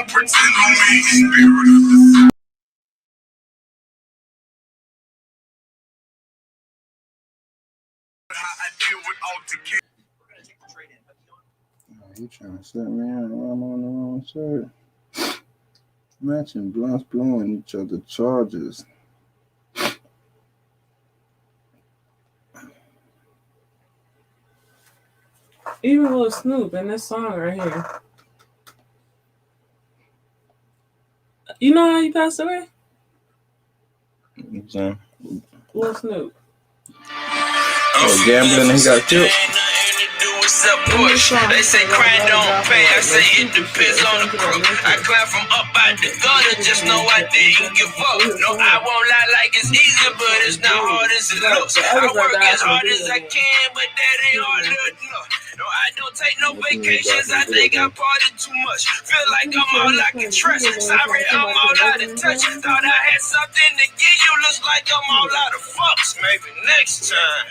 don't pretend on me. Spirit of the how I deal with altercation. You trying to set me out while I'm on the wrong shirt? Matching blunts blowing each other charges. Even Lil Snoop in this song right here. You know how he passed away? Okay. Lil Snoop. Oh, gambling and he got killed. Push. They say crime don't pay. I say it depends on the crew. I climb from up out the gutter, just know I didn't give up. No, I won't lie like it's easy, but it's not hard as it looks. I work as hard as I can, but that ain't hard enough. No, I don't take no vacations. I think I partied too much. Feel like I'm all I can trust. Sorry, I'm all out of touch. Thought I had something to give you. Looks like I'm all out of fucks. Maybe next time.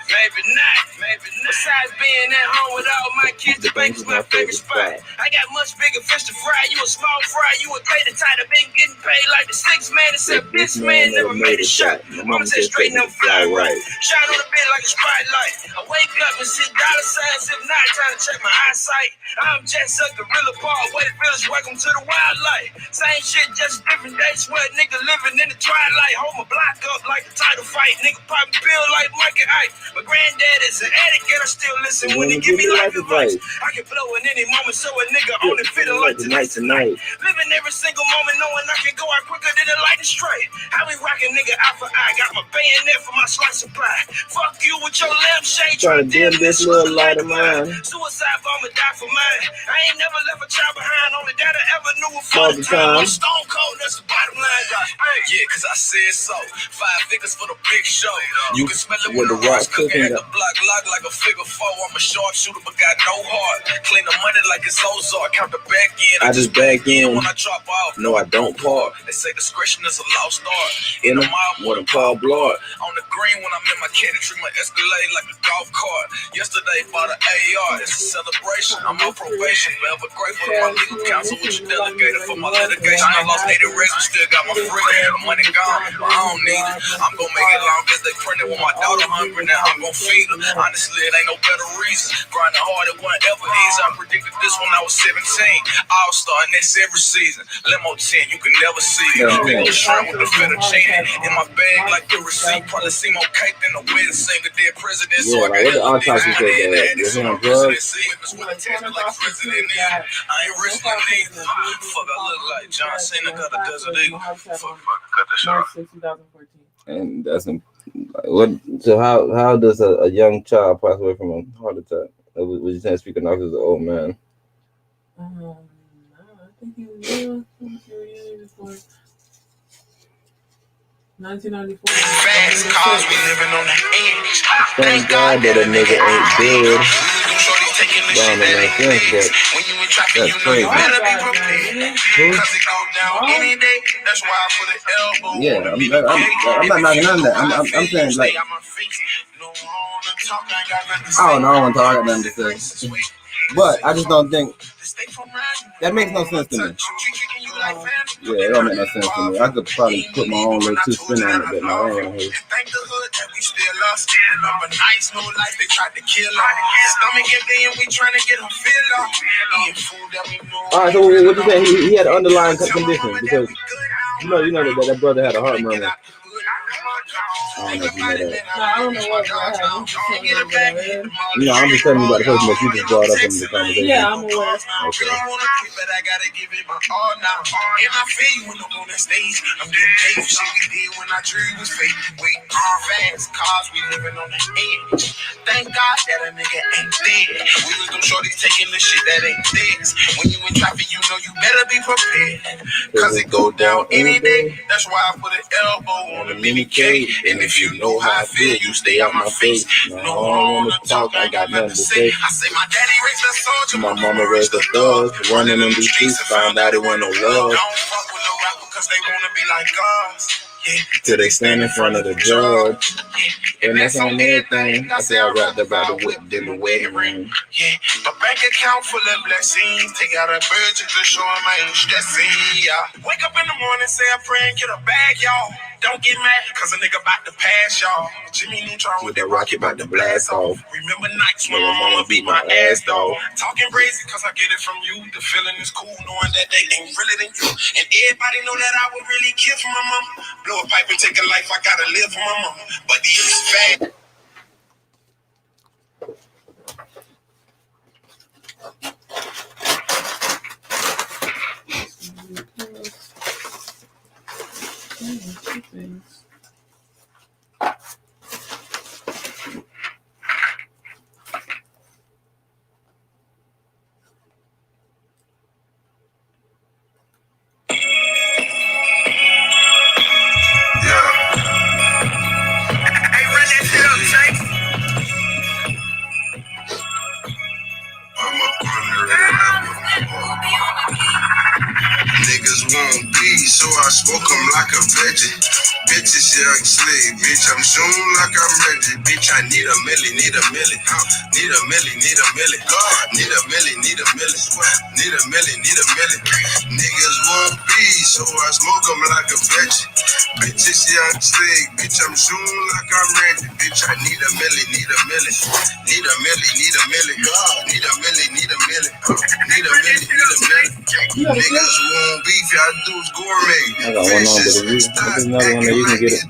Maybe not. Besides being at home with all my kids, the bank is my favorite spot. I got much bigger fish to fry. You a small fry. You a great tight. I've been getting paid like the six man. Except this man never made a shot. Mama said straight and fly right. Shine on the bed like a spotlight. I wake up and see dollar signs. If not, trying to check my eyesight. I'm just a gorilla part. Way the village. Welcome to the wildlife. Same shit, just different days. Where a nigga living in the twilight. Hold my block up like the title fight. Nigga pop pill like Mike and Ike. My granddad is an addict and I still listen when he give me life advice. I can blow in any moment, so a nigga only feeling like tonight. Living every single moment knowing I can go out quicker than a lightning straight. How we rocking nigga eye for eye. Got my bayonet for my slice supply. Fuck you with your lampshade. Trying to dim this little light of mine. Suicide bomber die for mine. I ain't never left a child behind. Only that I ever knew for the time. I'm stone cold, that's the bottom line. Yeah, cause I said so. 5 figures for the big show. You can smell it when the rock's cooking at the block lock like a figure 4. I'm a sharpshooter but got no heart. Clean the money like it's Ozark. Count the back end. I just back in when I drop off. No, I don't park. They say discretion is a lost art. In the mob, more than Paul Blart. On the green when I'm in my caddy, treat my Escalade like a golf cart. Yesterday bought an AR. It's a celebration. I'm on probation. Forever grateful to my legal counsel, which you delegated for my litigation. I lost 80 racks, but still got my freedom. The money gone, but I don't need it. I'm gonna make it long as they print it. When my daughter hungry, now I'm gonna feed her. Honestly, it ain't no better reason. Grinding hard, it wasn't ever easy. I predicted this when I was 17. All-star, and that's every season. Limo 10, you can never see it. Big shrimp with the fettuccine in my bag like the receipt. Probably see more cake than the wedding singer. Dead president, so I got the autopsy say that. This one drugs. I ain't risking neither. Fuck, I look like John Cena got a desert eagle. Fuck, cut this short. And that's what. So how does a young child pass away from a heart attack? Was you saying speaking of as an old man? No, I think he was young. 1994. Fast cars, we living on the edge. Thank God that a nigga ain't dead. Well, that makes sense, but When you in traffic, that's you know crazy. you better be prepared. Cause it go down any day. That's why I put an elbow. Yeah, I'm not knocking none of that. I'm saying like, I don't know, I don't want to talk, I got nothing to say. But I just don't think that makes no sense to me. Yeah, it don't make no sense to me. I could probably put my own little 2 spin on it, but no, I ain't gonna hear. Thank the hood that we still lost. Remember nights, no life, they tried to kill us. Stomach empty and we trying to get them filled up. Eating food that we know. All right, so what you saying? He had an underlying condition because you know that brother had a heart murmur. I don't know if you know that. No, I don't know what happened. You know, I'm just telling you about the person that you just brought up in the conversation. Yeah, I'm aware. Okay. But I gotta give it my all now. And I feel you when I'm on that stage. I'm getting paid for shit we did when our dream was fake. Wait, fast cars, we living on the edge. Thank God that a nigga ain't dead. We was them shorties taking the shit that ain't theirs. When you in traffic, you know you better be prepared. Cause it go down any day. That's why I put an elbow on the mini K. And if you know how I feel, you stay out my face. No, I don't wanna talk, I got nothing to say. I say my daddy raised a soldier, my mama raised a thug. Running in these streets, found out it wasn't no love. Don't fuck with no rapper cause they wanna be like us. Yeah. Till they stand in front of the judge. And that's on everything. I say I rapped about the whip, then the wedding ring. Yeah, but back account full of blessings. Take out a budget to show him I ain't stressing, yeah. Wake up in the morning, say a prayer and get a bag, y'all. Don't get mad, cause a nigga about to pass, y'all. Jimmy Neutron with that rocket about to blast off. Remember nights when my mama beat my ass, dog. Talking crazy cause I get it from you. The feeling is cool knowing that they ain't realer than you. And everybody know that I would really kill for my mama. Blow a pipe and take a life, I gotta live for my mama. But the is bad. Niggas won't be, so I smoke them like a veggie. Bitches young slave, bitch, I'm soon like I'm ready. Bitch, I need a milli, need a milli. Need a milli, need a milli. God, need a milli, need a milli. Need a milli, need a milli. Niggas won't be, so I smoke them like a veggie. Bitches young slave, bitch, I'm soon like I'm ready. Bitch, I need a milli, need a milli. Need a milli, need a milli. God, need a milli, need a milli. Need a milli, need a milli. Niggas won't beef, y'all dudes gourmet. I got one on, but there's another one that you can get it.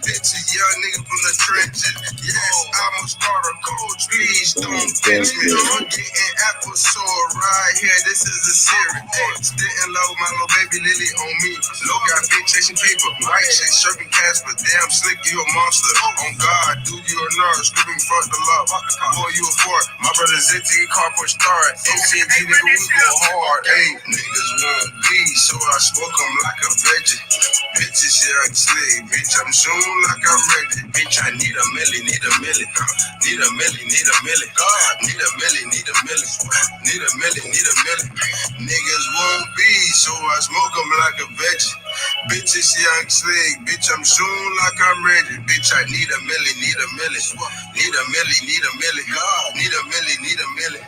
Young nigga from the trenches. Yes, I'ma start a coach. Please don't pinch me. I'm getting episode right here. This is a series. Didn't love my little baby Lily on me. Low got big chasing paper. White shit, serving cash, but damn slick, you a monster. On God, do you a nerd? Screaming fuck the love. Boy, you a fort. My brother Zitty, car push start. MCT nigga, we go hard. Hey, niggas won't be, so I smoke them like a veggie. Bitches young slave, bitch, I'm soon like I'm ready. Bitch, I need a milli, need a milli. Need a milli, need a milli. God, need a milli, need a milli. Need a milli, need a milli. Niggas won't be, so I smoke them like a veggie. Bitches young slave, bitch, I'm soon like I'm ready. Bitch, I need a milli, need a milli. Need a milli, need a milli. God, need a milli, need a milli.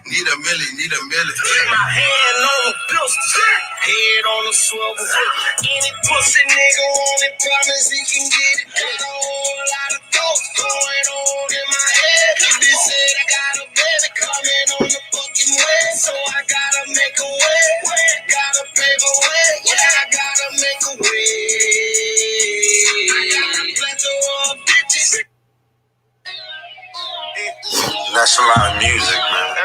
Need a milli, need a milli. My hand on the pistol, head on the swivel. Any pussy nigga want it, promise he can get it. Got a whole lot of thoughts going on in my head. You bitch said I got a baby coming on the fucking way, so I gotta make a way. Gotta pave a way, yeah, I gotta make a way. I got a plethora of bitches. That's a lot of music, man.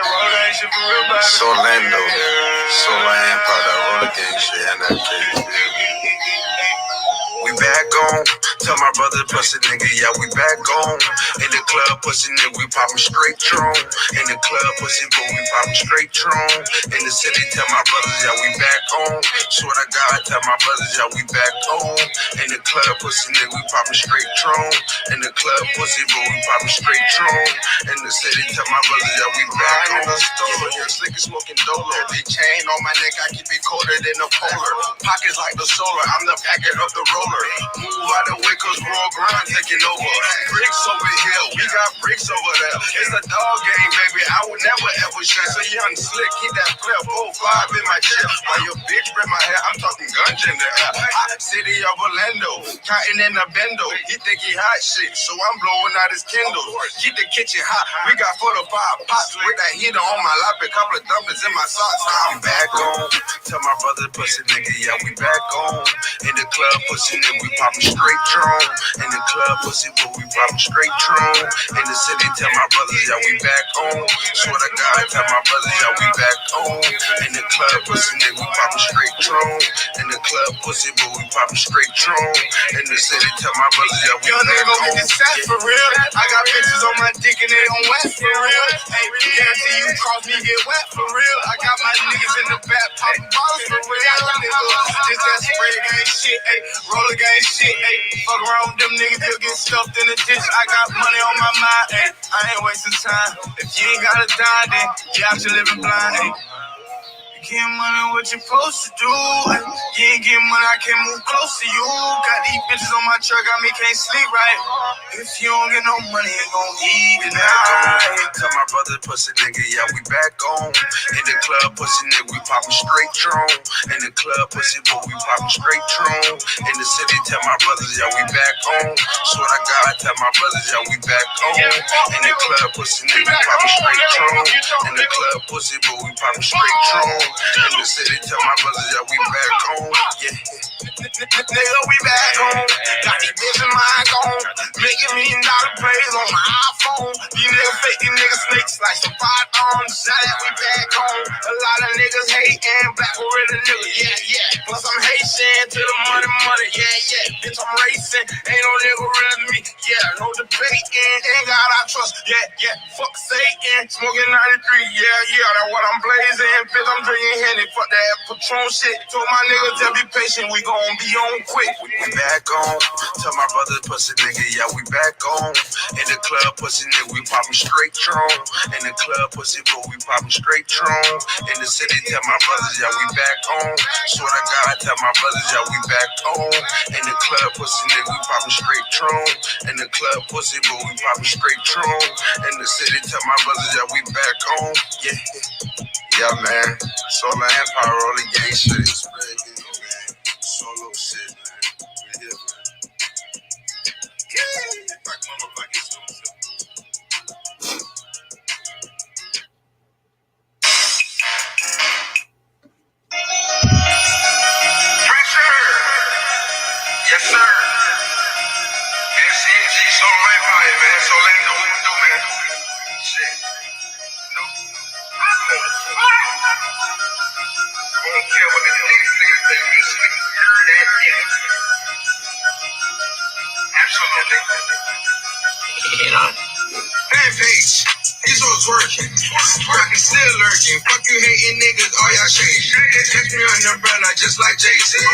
It's Orlando. It's Orlando, that roller gang shit, and that shit. We back on. Tell my brother, pussy nigga, yeah, we back on. In the club, pussy nigga, we poppin' straight Tron. In the club, pussy boy, we poppin' straight Tron. In the city, tell my brothers, yeah, we back on. Swear to God, tell my brothers, yeah, we back on. In the club, pussy nigga, we poppin' straight Tron. In the club, pussy boy, we poppin' straight Tron. In the city, tell my brothers, yeah, we back on. The store, yeah, slick is smoking dolo. Big chain on my neck, I keep it colder than a polar. Pockets like the solar, I'm the packet of the roller. Move out the way, cause raw grind taking over. Bricks over here, we got bricks over there. It's a dog game, baby, I would never ever share. So young slick, keep that flip, 4-5 in my chest. While your bitch bring my hair, I'm talking guns in the air. Hot city of Orlando, cotton in the bendo. He think he hot shit, so I'm blowing out his Kindle. Keep the kitchen hot, we got 4 to 5 pots with that heater on my lap, a couple of dumplings in my socks. I'm back on. Tell my brother, pussy nigga, yeah, we back on. In the club, pussy nigga, we poppin' straight Tron. In the club, pussy boy, we poppin' straight Tron. In the city, tell my brothers, yeah, we back on. Swear to God, tell my brothers, yeah, we back on. In the club, pussy nigga, we poppin' straight Tron. In the club, pussy boy, we poppin' straight Tron. In the city, tell my brothers, yeah, we Young back nigga gon' on. get set for real. I got bitches on my dick and they on wet for real. Hey, guarantee you cross me, get wet for real. I got my niggas in the back poppin' bottles for real. Nigga, this that spray gang shit, hey, roller gang shit, hey. Fuck around with them niggas, you'll get stuffed in the ditch. I got money on my mind, hey. I ain't wasting time. If you ain't got a dime, then you out here living blind, hey. Getting money, what you supposed to do? You ain't getting money, I can't move close to you. Got these bitches on my truck, got me can't sleep right. If you don't get no money, you gon' eat tonight. Tell my brother, pussy nigga, yeah, we back on. In the club, pussy nigga, we poppin' straight Tron. In the club, pussy boy, we poppin' straight Tron. In the city, tell my brothers, yeah, we back on. Swear to God, tell my brothers, yeah, we back on. In the club, pussy nigga, we poppin' straight Tron. In the club, pussy boy, we poppin' straight Tron. In the city, tell my brothers, yeah, we back on. Yeah. Nigga, we back home. Got these bitches mind gone. Making $1 million plays on my iPhone. These niggas fake, these niggas snakes like some pythons. Now that we back home, a lot of niggas hating. Black gorilla nigga, yeah. Plus I'm Haitian to the money, yeah. Bitch, I'm racing. Ain't no nigga real to me, yeah. No debating. Ain't God I trust, yeah. Fuck Satan. Smoking 93, yeah. That's what I'm blazing. Bitch, I'm drinking Henny. Fuck that Patron shit. Told my niggas to be patient. We gon' be on quick. We back on. Tell my brother, pussy nigga, yeah, we back on. In the club, pussy nigga, we poppin' straight Tron. In the club, pussy boy, we poppin' straight Tron. In the city, tell my brothers, yeah, we back on. Swear to God, tell my brothers, yeah, we back on. In the club, pussy nigga, we poppin' straight Tron. In the club, pussy boy, we poppin' straight Tron. In the city, tell my brothers, yeah, we back on. Yeah, man. Solar Empire, all the gang shit. Solo shit, man. Yeah, man. Yes, sir. SCG, Solar Empire, man. So let me know what we do, man. Shit. No. I don't care what the niggas think. You heard that? Yeah. Absolutely. Rampage. He's so twerking. Twerking still lurking. Fuck you hating niggas, all y'all shade. Catch me on the umbrella just like Jason.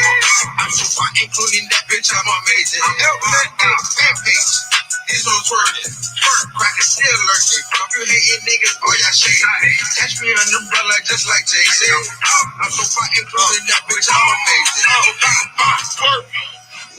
I'm so far, including that bitch, I'm amazing. Rampage. He's so twerking. Cracking still lurking. Fuck you hating niggas, all y'all shade. Catch me on the umbrella just like Jason. I'm so far, including that bitch, I'm amazing.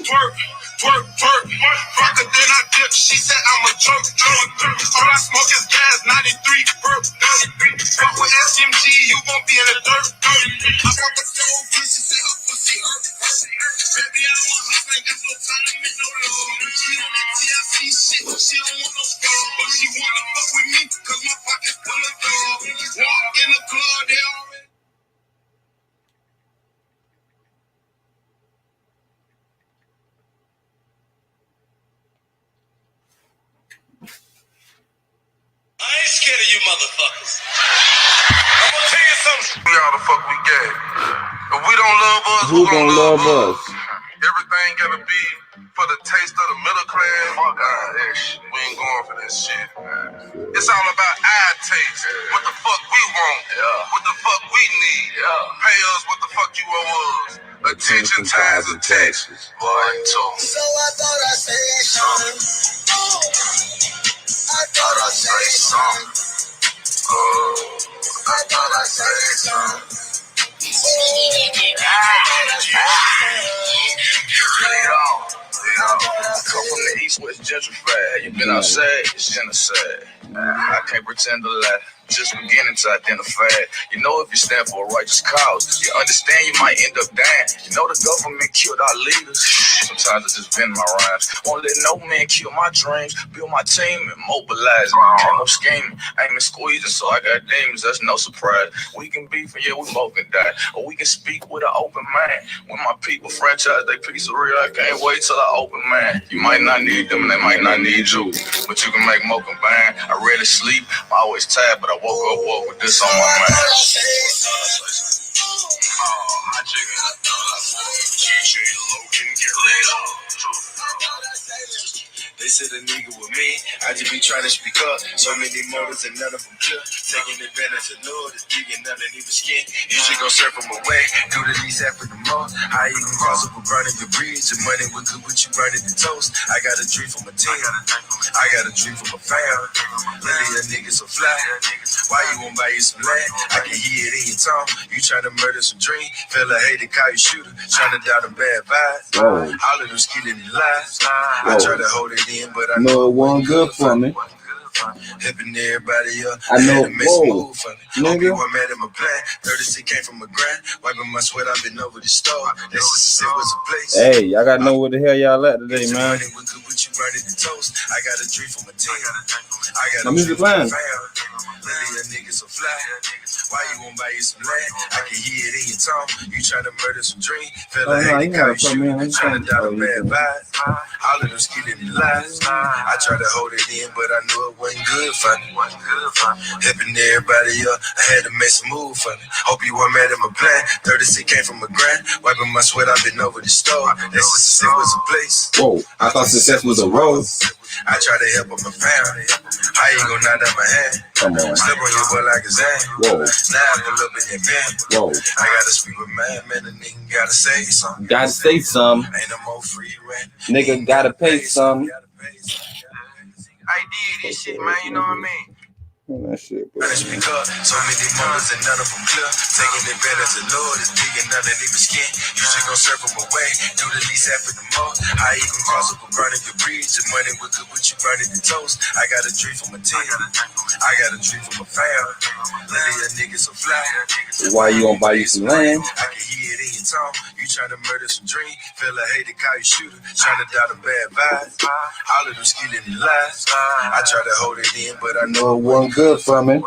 Twerk. Fucker, then I dip. She said I'm a jerk. All I smoke is gas, 93 burp. Fuck with SMG, you gon' be in the dirt. I fuck the soul, bitch, she said her pussy hurt. Baby, I'm a hustler, ain't got no time to make no love. She on that TLC shit, she don't want no scar. But she wanna fuck with me, cause my pocket's full of dog. Walk in the club, they already. I ain't scared of you motherfuckers. I'm gonna tell you something. We all the fuck we get. If we don't love us, Who gonna love us? Everything gotta be for the taste of the middle class. Fuck all that shit. We ain't going for that shit. It's all about our taste. What the fuck we want. What the fuck we need. Pay us what the fuck you owe us. Attention, times, and taxes. Boy, So I thought I'd say something. I thought I'd say something. I thought I'd say something. Come from the east, west gentrified. You been outside, it's genocide. I can't pretend to lie. Just beginning to identify it. You know, if you stand for a righteous cause, you understand you might end up dying. You know, the government killed our leaders. Sometimes I just bend my rhymes. Won't let no man kill my dreams. Build my team and mobilize. Came up scheming, aiming, squeezing, so I got demons. That's no surprise. We can beef and yeah, we both can die. Or we can speak with an open mind. When my people franchise they piece of real, I can't wait till I open mind. You might not need them and they might not need you, but you can make more combined. I rarely sleep, I'm always tired, but I woke up with this on my mind. My chicken. DJ Logan, get rid of. They said a nigga with me, I just be trying to speak up. So many motives and none of them clear. Taking advantage of Lord is digging underneath the skin. You should go surf them away. Do the least half of the most. How you can cross over burning your bridge? Your money would good with you burning the toast. I got a dream for my team. I got a dream for my family. Really a nigga so fly. Why you won't buy you some land? I can hear it in your tone. You trying to murder some dream. Fella hate to call you shooter. Trying to doubt them bad vibes. All of them skilling in lies. I try to hold it in, but I know it wasn't good for me. Hipping everybody up. I know. Whoa, nigga. Hope you mad at my plan. 36 came from a grind. Wiping my sweat, I've been over the store. This is was a place. Hey, y'all gotta know where the hell y'all at today, man. I got a dream for my team. I got my music playing. Really a nigga so fly. Why you won't buy you some land? I can hear it in your tone. You trying to murder some dream. Feel like you gotta put me on. Trying to doubt a bad vibe. All of them skilling in lies. I try to hold it in, but I knew it wasn't good for me. Hipping everybody up. I had to make some move for me. Hope you weren't mad at my plan. 36 came from a grind. Wiping my sweat, I've been over the store. This success was a place. Whoa, I thought success was a road. I try to help up my family. How you gon' knock down my hand? Come on. Slip on your butt like a Zan. Whoa. Now I pull up in your van. Whoa. I gotta speak with man, the nigga gotta say something. Gotta say something. Ain't no more free rent. Nigga gotta pay something. I did this shit, man, you know what I mean? That shit, bro. I speak up, so many moments and none of them clear. Taking advantage of Lord is digging underneath the skin. You should go surf them away, do the least half of the most. I even cross over burning your bridge. Your money would good with you burning the toast. I got a dream for my team. I got a dream for my family. Really a nigga so fly. Why you gonna buy you some land? I can hear it in your tone. You trying to murder some dream. Feel like hate to call you shooter. Trying to doubt a bad vibe. All of them skilling in lies. I try to hold it in, but I know it wasn't good for me.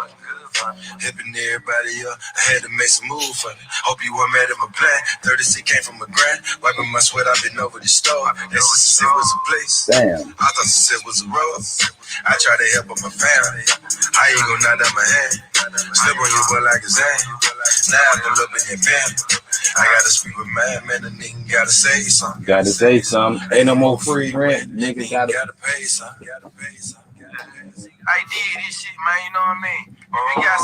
Hipping everybody up. I had to make some move for me. Hope you weren't mad at my plan. 36 came from a grind. Wiping my sweat, I've been over the store. This success was a place. Damn. I thought success was a road. I try to help up my family. How you gon' knock down my hand? Slip on your butt like a Zan. Now I pull up in your van. I gotta speak with man, the nigga gotta say something. Gotta say something. Ain't no more free rent. Nigga gotta pay something. I did this shit, man, you know what I mean?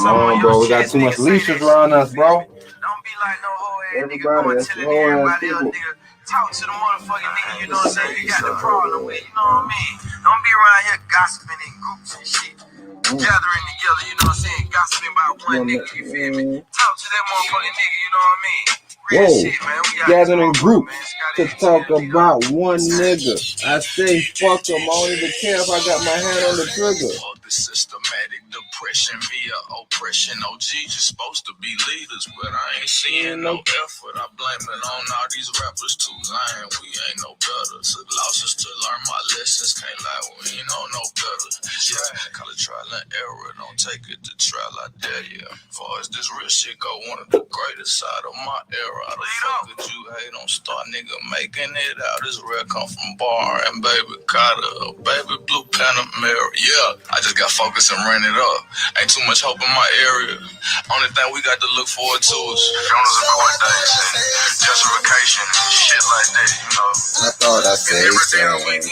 No, bro, we got too much leashes around us, bro. Don't be like no whole ass nigga going telling everybody else, nigga. Talk to the motherfucking nigga, you know what I'm saying? You got the problem with, you know what I mean? Don't be around here gossiping in groups and shit. Gathering together, you know what I'm saying? Gossiping about one nigga, you feel me? Talk to that motherfucking nigga, you know what I mean? Real Whoa, shit, man. gathering in groups to talk about one nigga. I say fuck him, I don't even care if I got my hand on the trigger. Systematic depression via oppression. OGs are supposed to be leaders, but I ain't seeing no effort. I blame it on all these rappers too lame. We ain't no better. Took losses to learn my lessons. Can't lie, we ain't no better. Yeah, call it trial and error. Don't take it to trial, I dare you. Far as this real shit go, one of the greatest side of my era. How the fuck could you hate on star nigga making it out? This rare come from bar and baby Carter, baby blue Panamera. Yeah, I just got focused and ran it up. Ain't too much hope in my area. Only thing we got to look forward to is funerals and court days and justification and shit like that, you know. I thought I said something.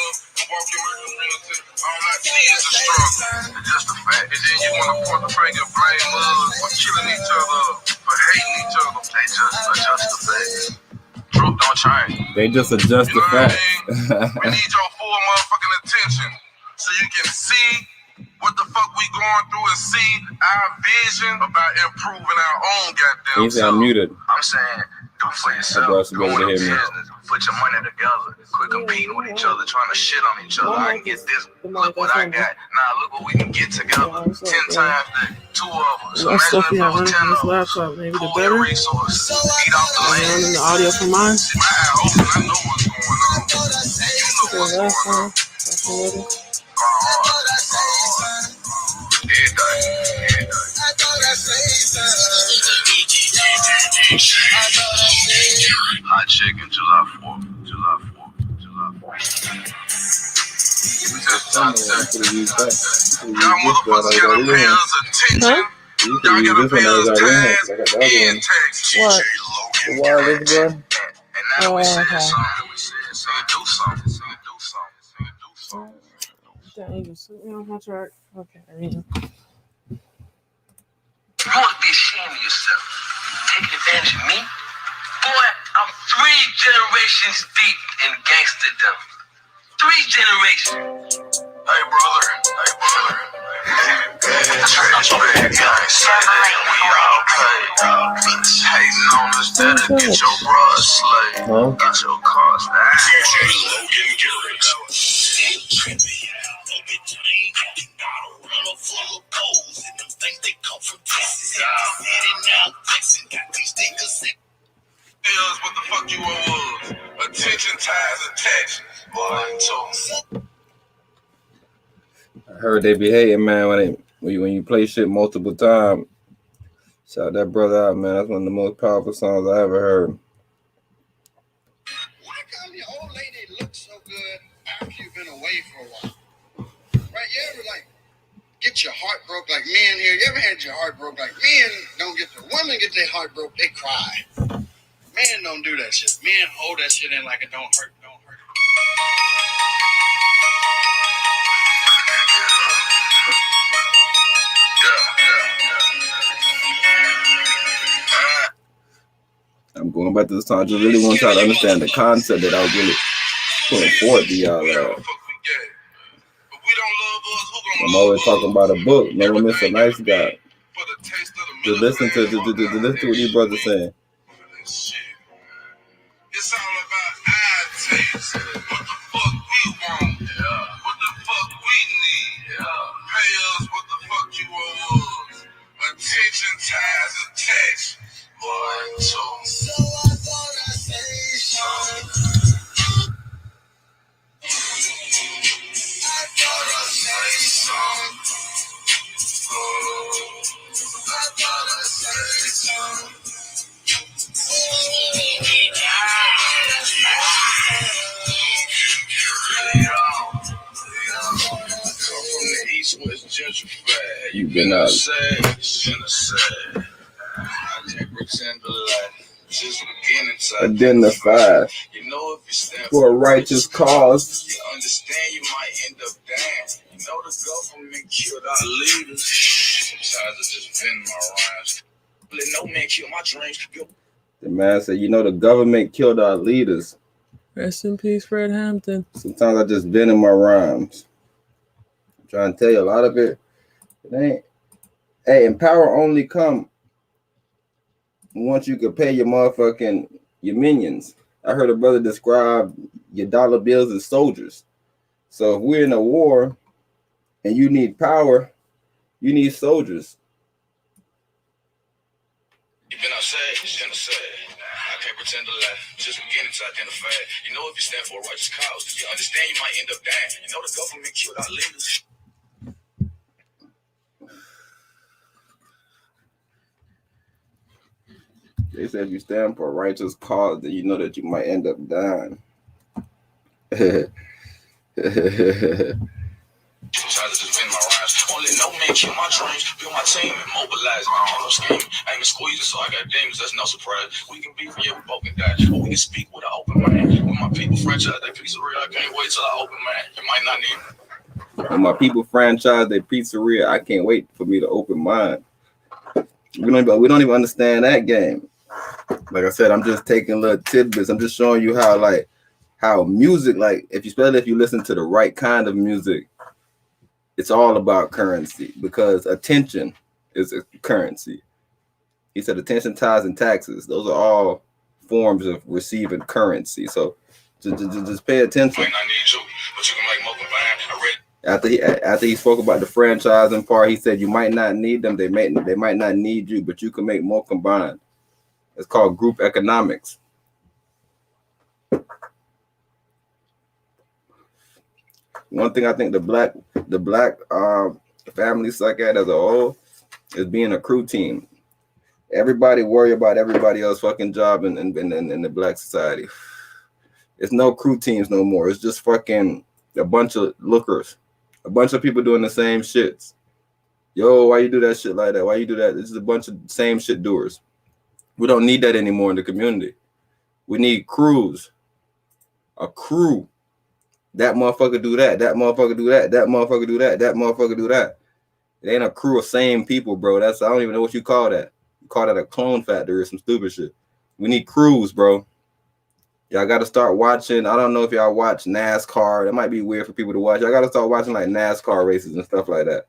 All I see is a struggle. It's just a fact. And then you want to point the finger and blame us for killing each other, for hating each other. They just adjust the facts. Truth don't change. They just adjust the facts. We need your full motherfucking attention so you can see what the fuck we going through and see our vision about improving our own goddamn He said I'm muted. I'm saying, do it for yourself. Do it business. Put your money together. Quit competing with each other, trying to shit on each other. I can get this. Look what I got. Now look what we can get together. 10 times that. 2 of us. So That stuff you imagine have if it running was 10 from this of us. laptop, maybe the Pool better. your resources. Eat off the land. Running the audio from mine. See, my eye open. I know what's going on. You know what's That's going on. that's already. Hot chicken, July 4th. July 4th. July 4th. I could have used that. Y'all motherfuckers gotta pay us attention. You could Y'all use gotta this one pay that us was already in here, 'cause I got the other and one. tax. What? The wireless, bro. And now we said okay. something. We said do something. Do something. Do something. Didn't even sit me on my track. Okay, I mean. ashamed of yourself. Taking advantage of me? Boy, I'm 3 generations deep in gangsterdom. 3 generations. Hey, brother. Trash bag, we all pay. Hating on us, better get your bruh slayed. Got your cars now. DJ Logan Garrett. Still tripping. Full of goals and them things they come from Texas. Now flexing, got these niggas. What the fuck you was? Attention ties attached. Boy, I heard they be hating, man, when you play shit multiple times. Shout that brother out, man. That's one of the most powerful songs I ever heard. Why come your old lady look so good after you've been away for a while? Right? You ever get your heart broke like men here? You ever had your heart broke like men don't get women get their heart broke, they cry. Men don't do that shit. Men hold that shit in like it don't hurt. I'm going back to this song. I just really want y'all to understand the concept that I was really putting forward to y'all. I'm always talking about a book. Never miss a nice guy. Just listen to what these brothers saying. It's all about our taste. What the fuck we want? What the fuck we need? Pay us what the fuck you owe us. Attention ties attached. 1, 2. So I thought I'd say something. You've been out. Identified for a righteous cause. You understand you might end up dying. You know the government killed our leaders. Sometimes it's just been my rhymes. Let no man kill my dreams. The man said, you know the government killed our leaders. Rest in peace, Fred Hampton. Sometimes I just been in my rhymes. I'm trying to tell you a lot of it ain't. Hey, and power only come once you could pay your minions. I heard a brother describe your dollar bills as soldiers. So if we're in a war and you need power, you need soldiers. You've been outside, it's genocide. I can't pretend to lie, just beginning to identify. You know if you stand for a righteous cause, you understand you might end up dying. You know the government killed our leaders. They said if you stand for a righteous cause, then you know that you might end up dying. Sometimes it just been my rhymes. Only no man kill my dreams, build my team and mobilize my own scheme. Aim and squeeze it so I got demons, that's no surprise. We can be for we both can die, but we can speak with an open mind. When my people franchise, they pizzeria, I can't wait till I open mine. You might not need. When my people franchise their pizzeria, I can't wait for me to open mine. We don't even understand that game. Like I said, I'm just taking little tidbits. I'm just showing you how music, especially if you listen to the right kind of music, it's all about currency, because attention is a currency. He said attention, ties, and taxes. Those are all forms of receiving currency. So just pay attention. Might not need you, but you can make more combined. After he spoke about the franchising part, he said you might not need them. They might not need you, but you can make more combined. It's called group economics. One thing I think the black family suck at as a whole is being a crew team. Everybody worry about everybody else fucking job in the black society. It's no crew teams no more. It's just fucking a bunch of lookers, a bunch of people doing the same shits. Yo, why you do that shit like that? Why you do that? This is a bunch of same shit doers. We don't need that anymore in the community. We need crews. A crew. That motherfucker do that. That motherfucker do that. That motherfucker do that. That motherfucker do that. It ain't a crew of same people, bro. I don't even know what you call that. call that a clone factory or some stupid shit. We need crews, bro. Y'all got to start watching. I don't know if y'all watch NASCAR. That might be weird for people to watch. Y'all got to start watching like NASCAR races and stuff like that.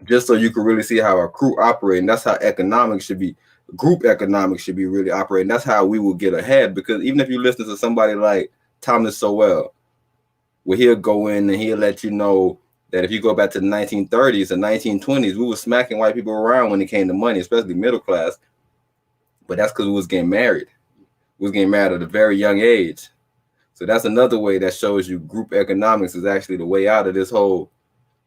Just so you can really see how a crew operates. And that's how economics should be. Group economics should be really operating. That's how we will get ahead. Because even if you listen to somebody like Thomas Sowell, where he'll go in and he'll let you know that if you go back to the 1930s and 1920s, we were smacking white people around when it came to money, especially middle class. But that's because we was getting married. We was getting married at a very young age. So that's another way that shows you group economics is actually the way out of this whole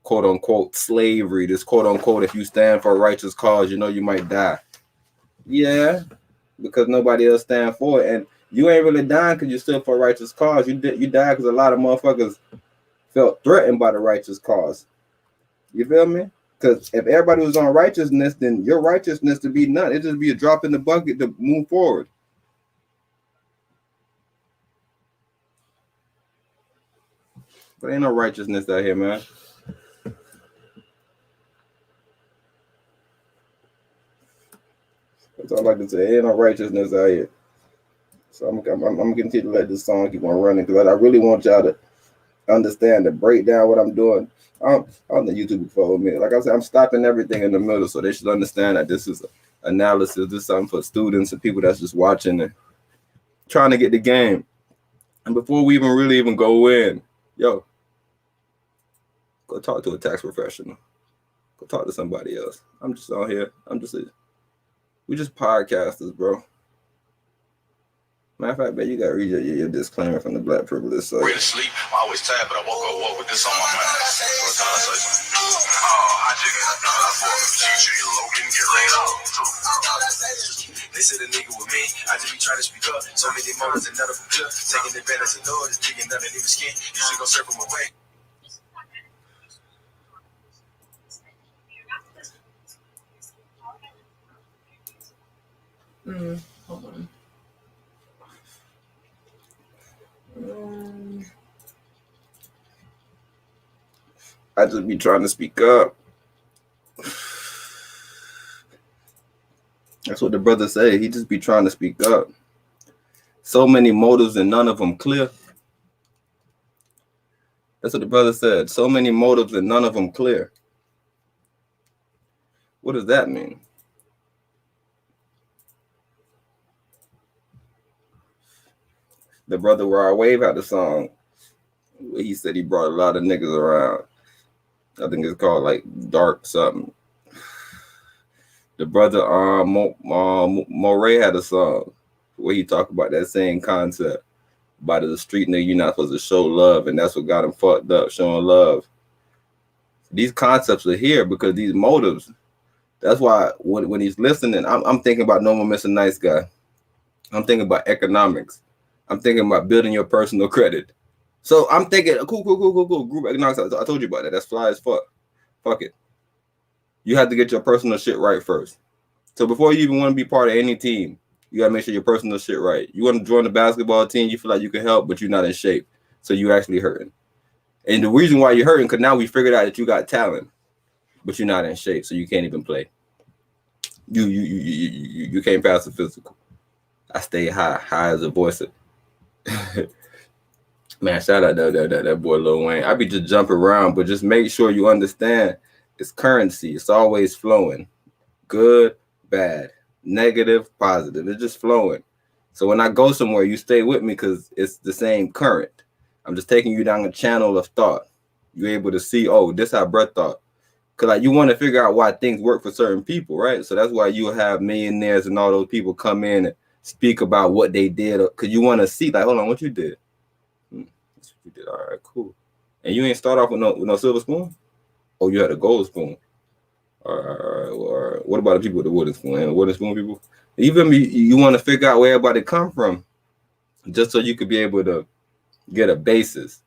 quote unquote slavery. This quote unquote, if you stand for a righteous cause, you know you might die. Yeah, because nobody else stand for it. And you ain't really dying because you stood for a righteous cause. You died because a lot of motherfuckers felt threatened by the righteous cause. You feel me? Because if everybody was on righteousness, then your righteousness to be none. It'd just be a drop in the bucket to move forward. But ain't no righteousness out here, man. That's all I like to say. Ain't no righteousness out here. So I'm gonna continue to let this song keep on running because I really want y'all to understand to break down what I'm doing. On the YouTube follow me. Like I said, I'm stopping everything in the middle, so they should understand that this is analysis. This is something for students and people that's just watching and trying to get the game. And before we even go in, yo, go talk to a tax professional. Go talk to somebody else. I'm just out here. We just podcasters, bro. Matter of fact, man, you gotta read your disclaimer from the Black Privilege. So. Ready to sleep. I'm always tired, but I woke up with this on my mind. I just you low can get laid off. They said a nigga with me. I just be trying to speak up. So many moments and none of them good. Taking advantage of Lord is digging underneath the skin. You should go surf them away. Hold on. I just be trying to speak up. That's what the brother said. He just be trying to speak up. So many motives and none of them clear. That's what the brother said. So many motives and none of them clear. What does that mean? The brother Raw Wave had a song where he said he brought a lot of niggas around. I think it's called like Dark something. The brother Moray had a song where he talked about that same concept. About the street nigga, you're not supposed to show love, and that's what got him fucked up, showing love. These concepts are here because these motives. That's why when he's listening, I'm thinking about No More Mr. Nice Guy. I'm thinking about economics. I'm thinking about building your personal credit. So I'm thinking, cool. Group economics. I told you about that. That's fly as fuck. Fuck it. You have to get your personal shit right first. So before you even want to be part of any team, you gotta make sure your personal shit right. You want to join the basketball team, you feel like you can help, but you're not in shape. So you actually hurting. And the reason why you're hurting, because now we figured out that you got talent, but you're not in shape, so you can't even play. You can't pass the physical. I stay high as a voice. Man, shout out that boy Lil Wayne. I be just jumping around, but just make sure you understand it's currency. It's always flowing. Good, bad, negative, positive. It's just flowing. So when I go somewhere, you stay with me because it's the same current. I'm just taking you down a channel of thought. You're able to see, oh, this how Brett thought. Because like you want to figure out why things work for certain people, right? So that's why you have millionaires and all those people come in and speak about what they did. Because you want to see, like, hold on, what you did? That's what you did. All right, cool. And you ain't start off with no silver spoon? Oh, you had a gold spoon. All right. What about the people with the wooden spoon? And the wooden spoon people? Even you want to figure out where everybody come from, just so you could be able to get a basis.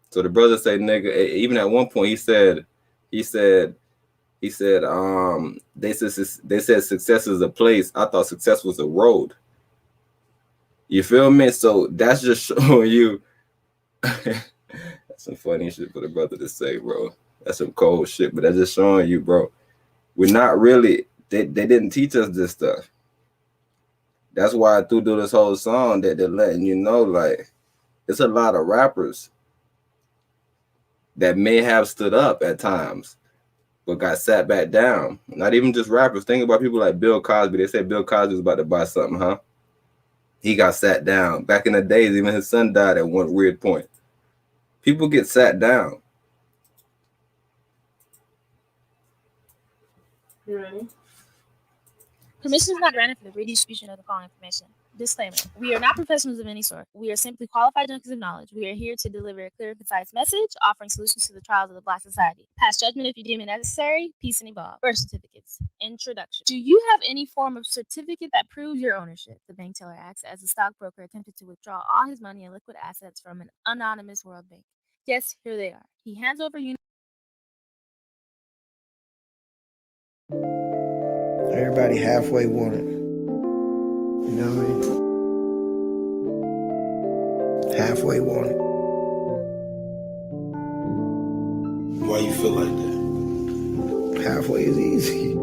So the brother said, nigga, even at one point he said, they said success is a place. I thought success was a road. You feel me? So that's just showing you. That's some funny shit for the brother to say, bro. That's some cold shit, but that's just showing you, bro. We're not really they didn't teach us this stuff. That's why I threw this whole song that they're letting you know, like, it's a lot of rappers that may have stood up at times, but got sat back down. Not even just rappers. Think about people like Bill Cosby. They said Bill Cosby was about to buy something, huh? He got sat down. Back in the days, even his son died at one weird point. People get sat down. You ready? Permission is not granted for the redistribution of the following information. Disclaimer. We are not professionals of any sort. We are simply qualified junkies of knowledge. We are here to deliver a clear, concise message, offering solutions to the trials of the Black society. Pass judgment if you deem it necessary. Peace and evolve. Birth certificates. Introduction. Do you have any form of certificate that proves your ownership? The bank teller acts as a stockbroker attempted to withdraw all his money and liquid assets from an anonymous World Bank. Yes, here they are. He hands over Everybody halfway want it. You know what I mean? Halfway want it. Why you feel like that? Halfway is easy.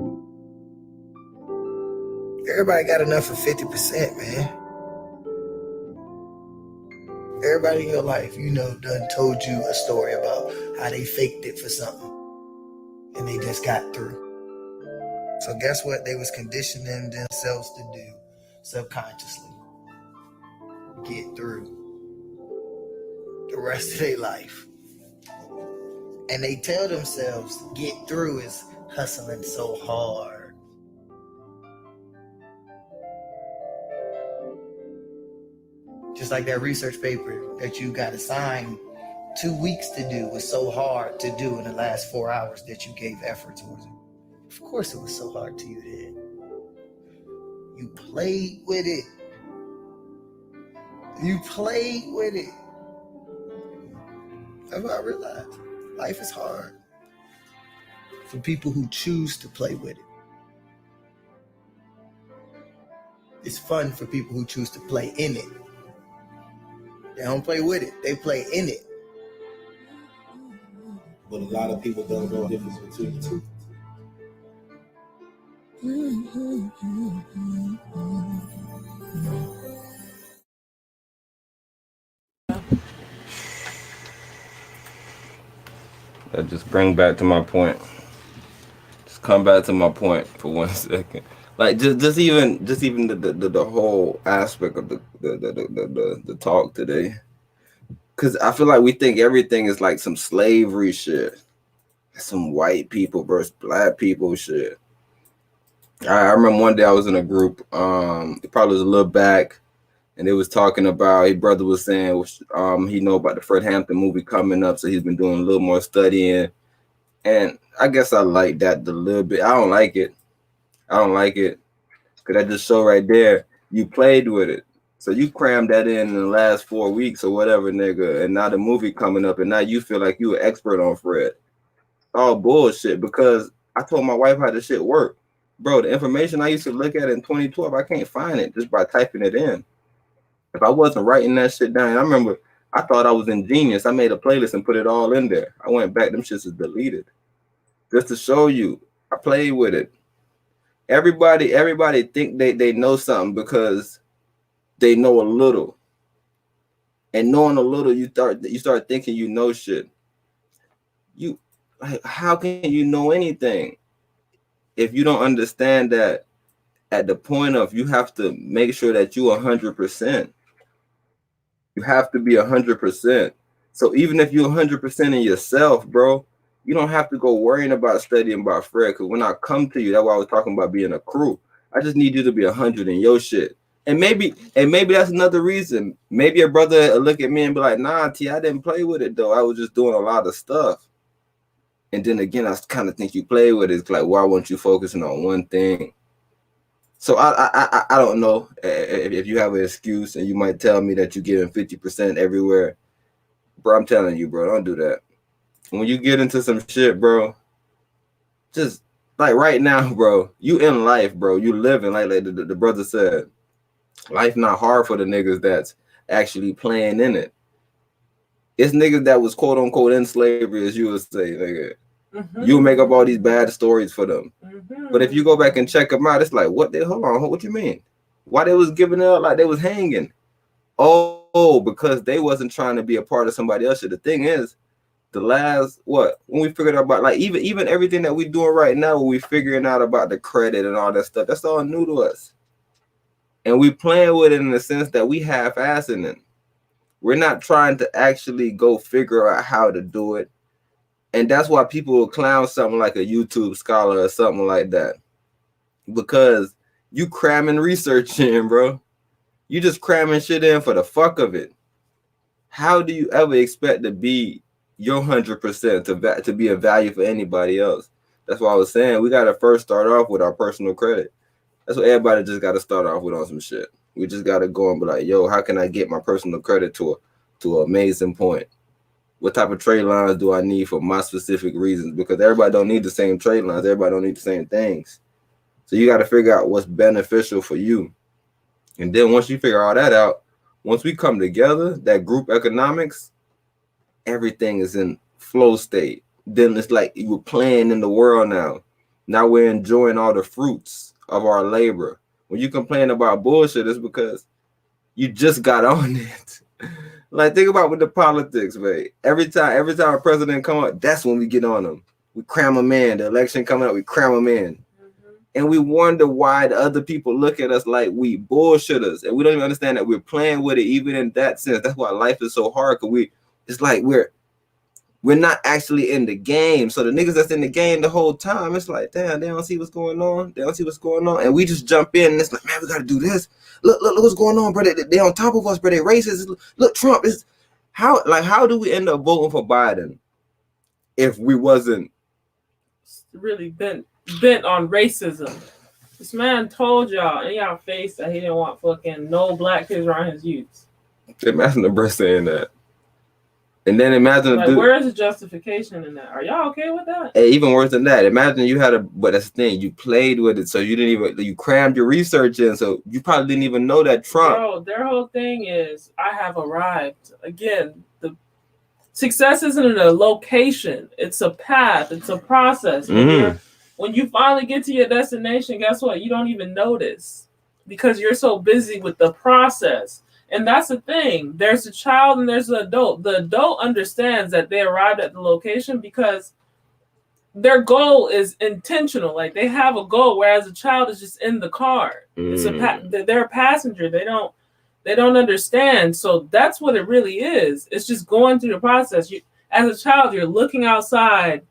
Everybody got enough for 50%, man. Everybody in your life, done told you a story about how they faked it for something and they just got through. So guess what they was conditioning themselves to do subconsciously? Get through the rest of their life. And they tell themselves get through is hustling so hard. Just like that research paper that you got assigned 2 weeks to do was so hard to do in the last 4 hours that you gave effort towards it. Of course it was so hard to you then. You played with it. That's what I realized. Life is hard for people who choose to play with it. It's fun for people who choose to play in it. They don't play with it. They play in it. But a lot of people don't know the difference between the two. That just bring back to my point. Just come back to my point for 1 second. Like just even the whole aspect of the talk today. Cause I feel like we think everything is like some slavery shit. Some white people versus black people shit. I remember one day I was in a group, it probably was a little back, and it was talking about, his brother was saying he know about the Fred Hampton movie coming up, so he's been doing a little more studying. And I guess I like that a little bit. I don't like it. Cause that just show right there, you played with it. So you crammed that in the last 4 weeks or whatever, nigga, and now the movie coming up, and now you feel like you an expert on Fred. All bullshit, because I told my wife how this shit worked. Bro, the information I used to look at in 2012, I can't find it just by typing it in. If I wasn't writing that shit down, I remember I thought I was ingenious. I made a playlist and put it all in there. I went back, them shits is deleted. Just to show you, I played with it. Everybody think they know something because they know a little. And knowing a little, you start thinking you know shit. How can you know anything if you don't understand that at the point of you have to make sure that you 100%. You have to be 100%. So even if you're 100% in yourself, bro, you don't have to go worrying about studying about Fred. Because when I come to you, that's why I was talking about being a crew. I just need you to be 100 in your shit. And maybe that's another reason. Maybe a brother will look at me and be like, nah, T, I didn't play with it though. I was just doing a lot of stuff. And then again, I kind of think you play with it. It's like, why weren't you focusing on one thing? So I don't know if you have an excuse, and you might tell me that you're giving 50% everywhere. Bro, I'm telling you, bro, don't do that. When you get into some shit, bro, just like right now, bro, you in life, bro. You living like the brother said. Life not hard for the niggas that's actually playing in it. It's niggas that was quote unquote in slavery, as you would say, nigga. You make up all these bad stories for them. But if you go back and check them out, it's like, what the, hold on, what you mean? Why they was giving up like they was hanging? Oh, because they wasn't trying to be a part of somebody else. The thing is, the last, when we figured out about, like, even everything that we doing right now, when we figuring out about the credit and all that stuff, that's all new to us. And we playing with it in the sense that we half-assing it. We're not trying to actually go figure out how to do it. And that's why people will clown something like a YouTube scholar or something like that. Because you cramming research in, bro. You just cramming shit in for the fuck of it. How do you ever expect to be your 100% to be a value for anybody else? That's why I was saying we got to first start off with our personal credit. That's what everybody just got to start off with on some shit. We just got to go and be like, yo, how can I get my personal credit to an amazing point? What type of trade lines do I need for my specific reasons? Because everybody don't need the same trade lines. Everybody don't need the same things. So you got to figure out what's beneficial for you. And then once you figure all that out, once we come together, that group economics, everything is in flow state. Then it's like you're playing in the world now. Now we're enjoying all the fruits of our labor. When you complain about bullshit, it's because you just got on it. Like, think about with the politics, man. Every time a president come up, that's when we get on them. We cram them in. The election coming up, we cram them in. And we wonder why the other people look at us like we bullshitters. And we don't even understand that we're playing with it even in that sense. That's why life is so hard, because it's like we're not actually in the game. So the niggas that's in the game the whole time, it's like, damn, they don't see what's going on. They don't see what's going on. And we just jump in and it's like, man, we got to do this. Look what's going on, bro. They on top of us, bro. They racist. Look, Trump is how do we end up voting for Biden if we wasn't really bent on racism? This man told y'all in y'all face that he didn't want fucking no black kids around his youth. Imagine the bro saying that. And then imagine, like, where's the justification in that? Are y'all okay with that? Hey, even worse than that, imagine you had but that's the thing, you played with it, so you crammed your research in, so you probably didn't even know that Trump. Bro, their whole thing is, I have arrived. Again, the success isn't in a location, it's a path, it's a process. When you finally get to your destination, guess what? You don't even notice because you're so busy with the process. And that's the thing. There's a child and there's an adult. The adult understands that they arrived at the location because their goal is intentional. Like, they have a goal, whereas a child is just in the car. It's they're a passenger. They don't understand. So that's what it really is. It's just going through the process. As a child, you're looking outside.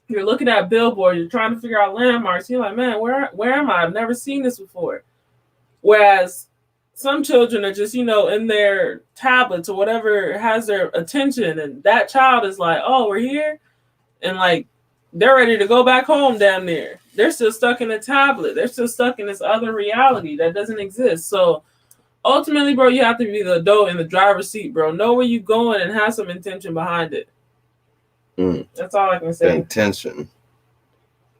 You're looking at billboards. You're trying to figure out landmarks. You're like, man, where am I? I've never seen this before. Whereas some children are just, in their tablets or whatever has their attention. And that child is like, oh, we're here. And like, they're ready to go back home down there. They're still stuck in a tablet. They're still stuck in this other reality that doesn't exist. So ultimately, bro, you have to be the adult in the driver's seat, bro. Know where you're going and have some intention behind it. That's all I can say. Intention.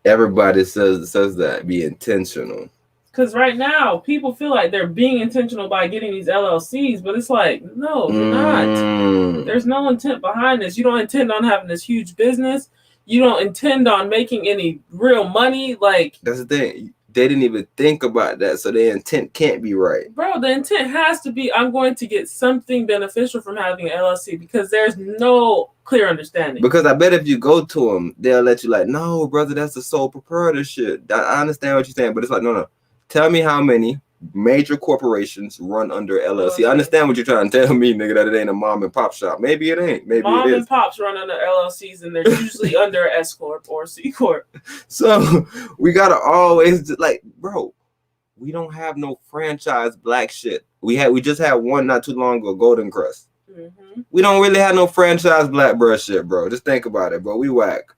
Everybody says that. Be intentional. Because right now, people feel like they're being intentional by getting these LLCs, but it's like, no, you're not. There's no intent behind this. You don't intend on having this huge business. You don't intend on making any real money. Like, that's the thing. They didn't even think about that, so their intent can't be right. Bro, the intent has to be, I'm going to get something beneficial from having an LLC, because there's no clear understanding. Because I bet if you go to them, they'll let you like, no, brother, that's the sole proprietorship. I understand what you're saying, but it's like, no. Tell me how many major corporations run under LLC. I understand what you're trying to tell me, nigga, that it ain't a mom and pop shop. Maybe it ain't. Maybe mom it is. And pops run under LLCs, and they're usually under S Corp or C Corp. So we gotta always like, bro, we don't have no franchise black shit. We just had one not too long ago, Golden Crust. We don't really have no franchise black bro shit, bro. Just think about it, bro. We whack.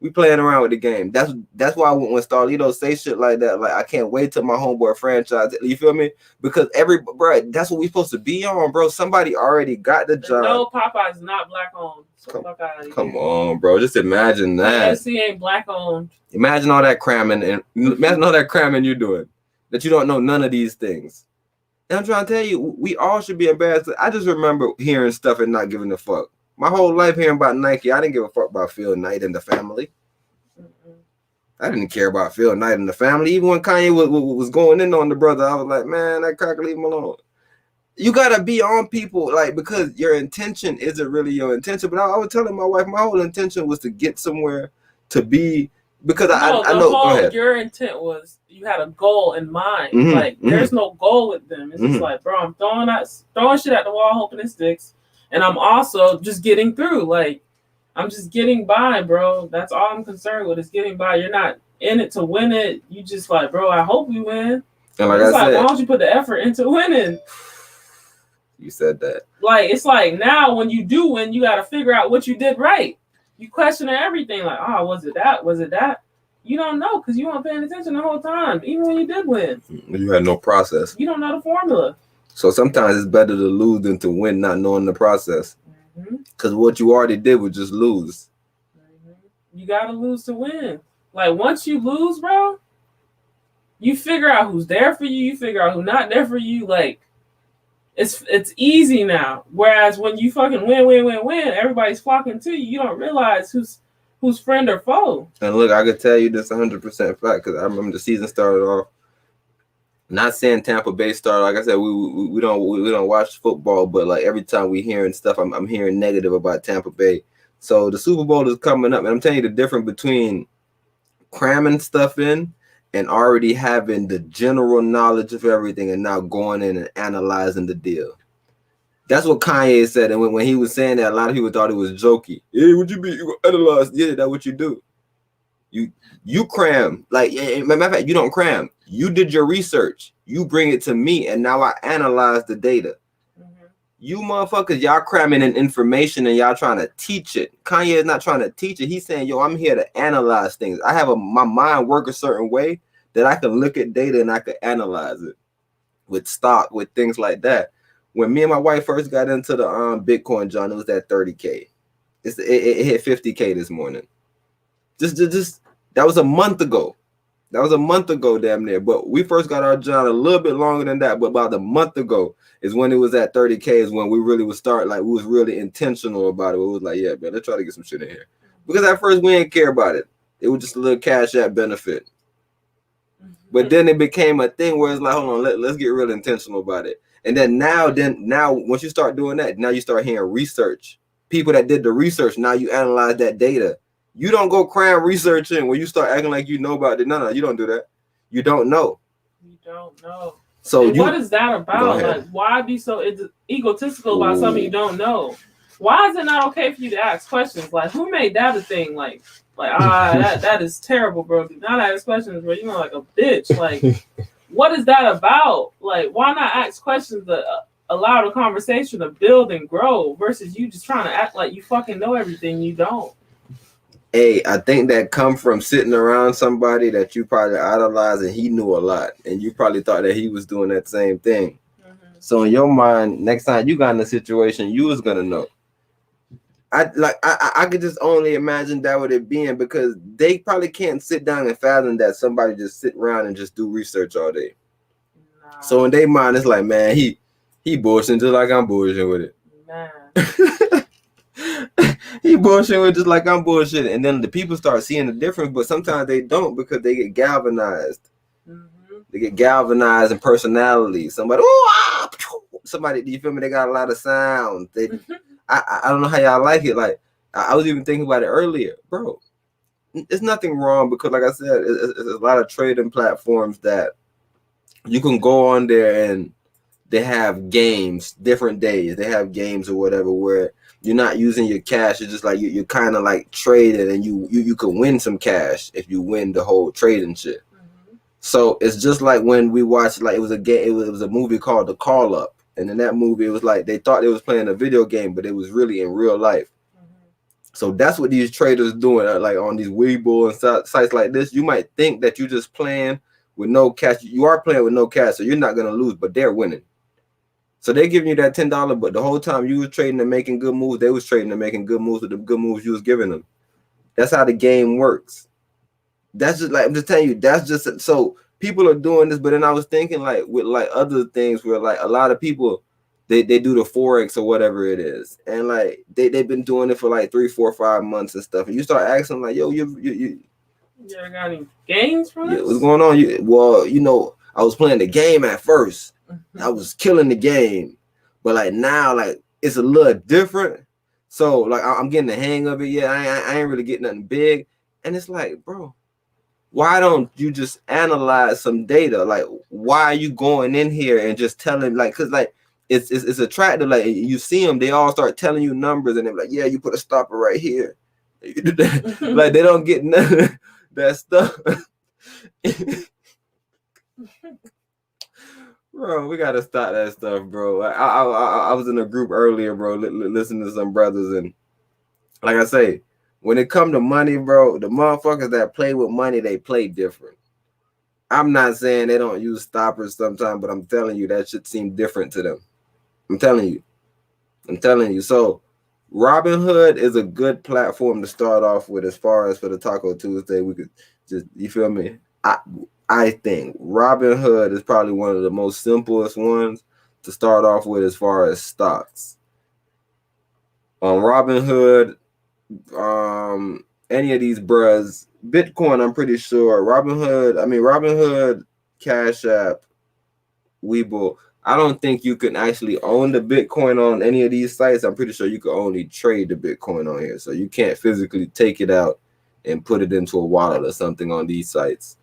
We playing around with the game. That's why when Starlito say shit like that, like, I can't wait till my homeboy franchise. You feel me? Because bro, that's what we supposed to be on, bro. Somebody already got the job. No, Popeye's not black owned. So come on, bro. Just imagine that. KFC ain't black owned. Imagine all that cramming you're doing. That you don't know none of these things. And I'm trying to tell you, we all should be embarrassed. I just remember hearing stuff and not giving a fuck. My whole life hearing about Nike, I didn't give a fuck about Phil Knight and the family. I didn't care about Phil Knight and the family. Even when Kanye was going in on the brother, I was like, man, that cracker, leave him alone. You gotta be on people, like, because your intention isn't really your intention. But I was telling my wife, my whole intention was to get somewhere, to be, because I know. Go ahead. Your intent was you had a goal in mind. Like there's no goal with them. It's just like, bro, I'm throwing shit at the wall, hoping it sticks, and I'm also just getting through. Like I'm just getting by, bro. That's all I'm concerned with is getting by. You're not in it to win it. You just like, bro, I hope we win. And like I said, why don't you put the effort into winning? You said that. Like, it's like now when you do win, you got to figure out what you did right. You question everything. Like, oh, was it that? Was it that? You don't know because you weren't paying attention the whole time. Even when you did win. You had no process. You don't know the formula. So sometimes it's better to lose than to win not knowing the process. Because what you already did was just lose. You got to lose to win. Like, once you lose, bro, you figure out who's there for you. You figure out who's not there for you. Like, it's easy now. Whereas when you fucking win, everybody's flocking to you. You don't realize who's friend or foe. And look, I could tell you this 100% fact because I remember the season started off. Not saying Tampa Bay started. Like I said, we don't watch football, but like every time we hearing stuff, I'm hearing negative about Tampa Bay. So the Super Bowl is coming up, and I'm telling you the difference between cramming stuff in and already having the general knowledge of everything and now going in and analyzing the deal. That's what Kanye said. And when he was saying that, a lot of people thought it was jokey. Yeah, would you be you analyze? Yeah, that's what you do. You cram. Like, matter of fact, you don't cram. You did your research. You bring it to me, and now I analyze the data. You motherfuckers, y'all cramming in information and y'all trying to teach it. Kanye is not trying to teach it. He's saying, yo, I'm here to analyze things. I have my mind work a certain way that I can look at data and I can analyze it with stock, with things like that. When me and my wife first got into the Bitcoin, John, it was at 30K. It hit 50K this morning. Just that was a month ago. That was a month ago, damn near. But we first got our John a little bit longer than that. But about a month ago is when it was at 30K is when we really would start, like, we was really intentional about it. We was like, yeah, man, let's try to get some shit in here. Because at first we didn't care about it. It was just a little cash app benefit. But then it became a thing where it's like, hold on, let's get real intentional about it. And then now once you start doing that, now you start hearing research. People that did the research, now you analyze that data. You don't go cram research in when you start acting like you know about it. No, you don't do that. You don't know. You don't know. So what is that about? Like, why be so egotistical about something you don't know? Why is it not okay for you to ask questions? Like, who made that a thing? Like that is terrible, bro. Do not ask questions, bro. You know, like a bitch. Like, what is that about? Like, why not ask questions that allow the conversation to build and grow versus you just trying to act like you fucking know everything you don't? Hey, I think that come from sitting around somebody that you probably idolize and he knew a lot, and you probably thought that he was doing that same thing. So in your mind, next time you got in a situation, you was gonna know. I could just only imagine that with it being, because they probably can't sit down and fathom that somebody just sit around and just do research all day. Nah. So in their mind, it's like, man, he bullshitting just like I'm bullshitting with it. Man. He bullshitting with just like I'm bullshitting. And then the people start seeing the difference, but sometimes they don't because they get galvanized. They get galvanized in personality. Somebody, do you feel me? They got a lot of sound. I don't know how y'all like it. Like, I was even thinking about it earlier, bro. It's nothing wrong because, like I said, it's a lot of trading platforms that you can go on there and they have games, different days. They have games or whatever where you're not using your cash. It's just like you're kind of like trading, and you can win some cash if you win the whole trading shit. So it's just like when we watched, like, it was a movie called The Call Up, and in that movie it was like they thought they was playing a video game, but it was really in real life. So that's what these traders doing, like on these Weibo and sites like this. You might think that you're just playing with no cash. You are playing with no cash, so you're not gonna lose, but they're winning. So they're giving you that $10, but the whole time you was trading and making good moves, they was trading and making good moves with the good moves you was giving them. That's how the game works. That's just like, I'm just telling you, that's just, so people are doing this, but then I was thinking like with like other things where like a lot of people, they do the Forex or whatever it is, and like they've been doing it for like 3, 4, 5 months and stuff. And you start asking like, yo, you ever got any gains from this? What's going on? Well, I was playing the game at first. I was killing the game, but like now, like it's a little different. So like I'm getting the hang of it. Yeah, I ain't really getting nothing big, and it's like, bro, why don't you just analyze some data? Like, why are you going in here and just telling like, cause like it's attractive. Like you see them, they all start telling you numbers, and they're like, yeah, you put a stopper right here. Like they don't get none of that stuff. Bro, we gotta stop that stuff, bro. I was in a group earlier, bro, listening to some brothers, and like I say, when it come to money, bro, the motherfuckers that play with money, they play different. I'm not saying they don't use stoppers sometimes, but I'm telling you that should seem different to them. I'm telling you. So Robinhood is a good platform to start off with as far as for the Taco Tuesday. We could just, you feel me? I think Robinhood is probably one of the most simplest ones to start off with as far as stocks. On Robinhood, any of these bros, Bitcoin, I'm pretty sure. Robinhood, Cash App, Webull. I don't think you can actually own the Bitcoin on any of these sites. I'm pretty sure you can only trade the Bitcoin on here. So you can't physically take it out and put it into a wallet or something on these sites.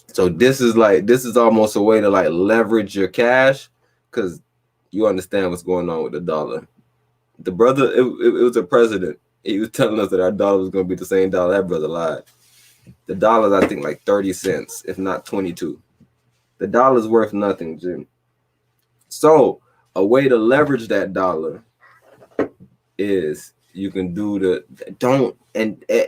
So this is almost a way to like leverage your cash, because you understand what's going on with the dollar. The brother, it was a president. He was telling us that our dollar was going to be the same dollar. That brother lied. The dollar's, I think, like 30 cents, if not 22. The dollar's worth nothing, Jim. So a way to leverage that dollar is you can do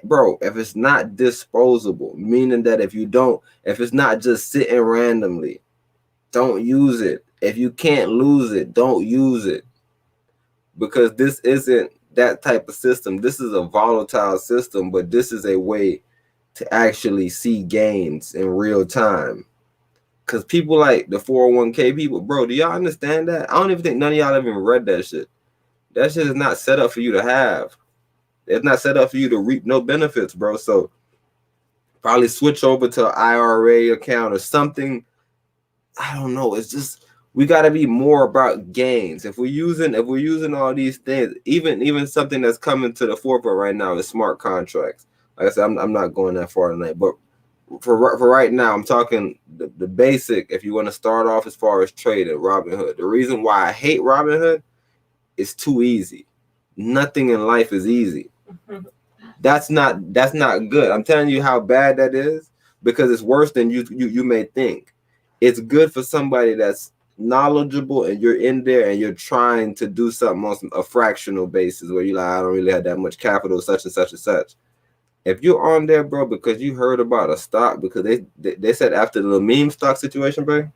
bro, if it's not disposable, meaning that if it's not just sitting randomly, don't use it. If you can't lose it, don't use it, because this isn't that type of system. This is a volatile system, but this is a way to actually see gains in real time. Because people like the 401k people, bro, do y'all understand that? I don't even think none of y'all even read that shit. That shit is not set up for you to have. It's not set up for you to reap no benefits, bro. So probably switch over to an IRA account or something. I don't know. It's just, we got to be more about gains. If we're using all these things, even something that's coming to the forefront right now is smart contracts. Like I said, I'm not going that far tonight, but for right now, I'm talking the basic. If you want to start off as far as trading, Robinhood. The reason why I hate Robinhood, it's too easy. Nothing in life is easy. That's not good. I'm telling you how bad that is, because it's worse than you may think. It's good for somebody that's knowledgeable and you're in there and you're trying to do something on a fractional basis where you're like, I don't really have that much capital, such and such and such. If you're on there, bro, because you heard about a stock, because they said after the meme stock situation, bro,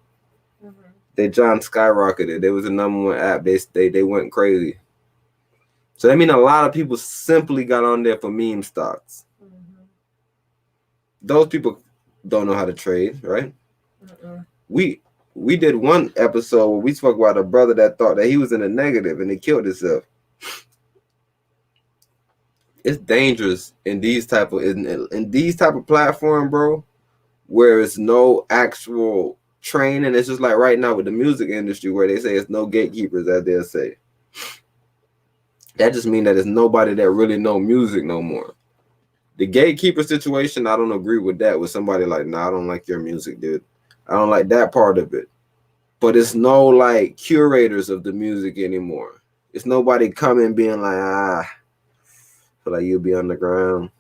they John skyrocketed. They was the #1 app. They went crazy. So I mean, a lot of people simply got on there for meme stocks. Those people don't know how to trade, right? We did one episode where we spoke about a brother that thought that he was in the negative and he killed himself. It's dangerous in these type of platform, bro, where it's no actual training. It's just like right now with the music industry where they say it's no gatekeepers, as they'll say. That just means that there's nobody that really know music no more. The gatekeeper situation, I don't agree with that. With somebody like, nah, I don't like your music, dude. I don't like that part of it. But it's no like curators of the music anymore. It's nobody coming being like, I feel like you'll be on the ground.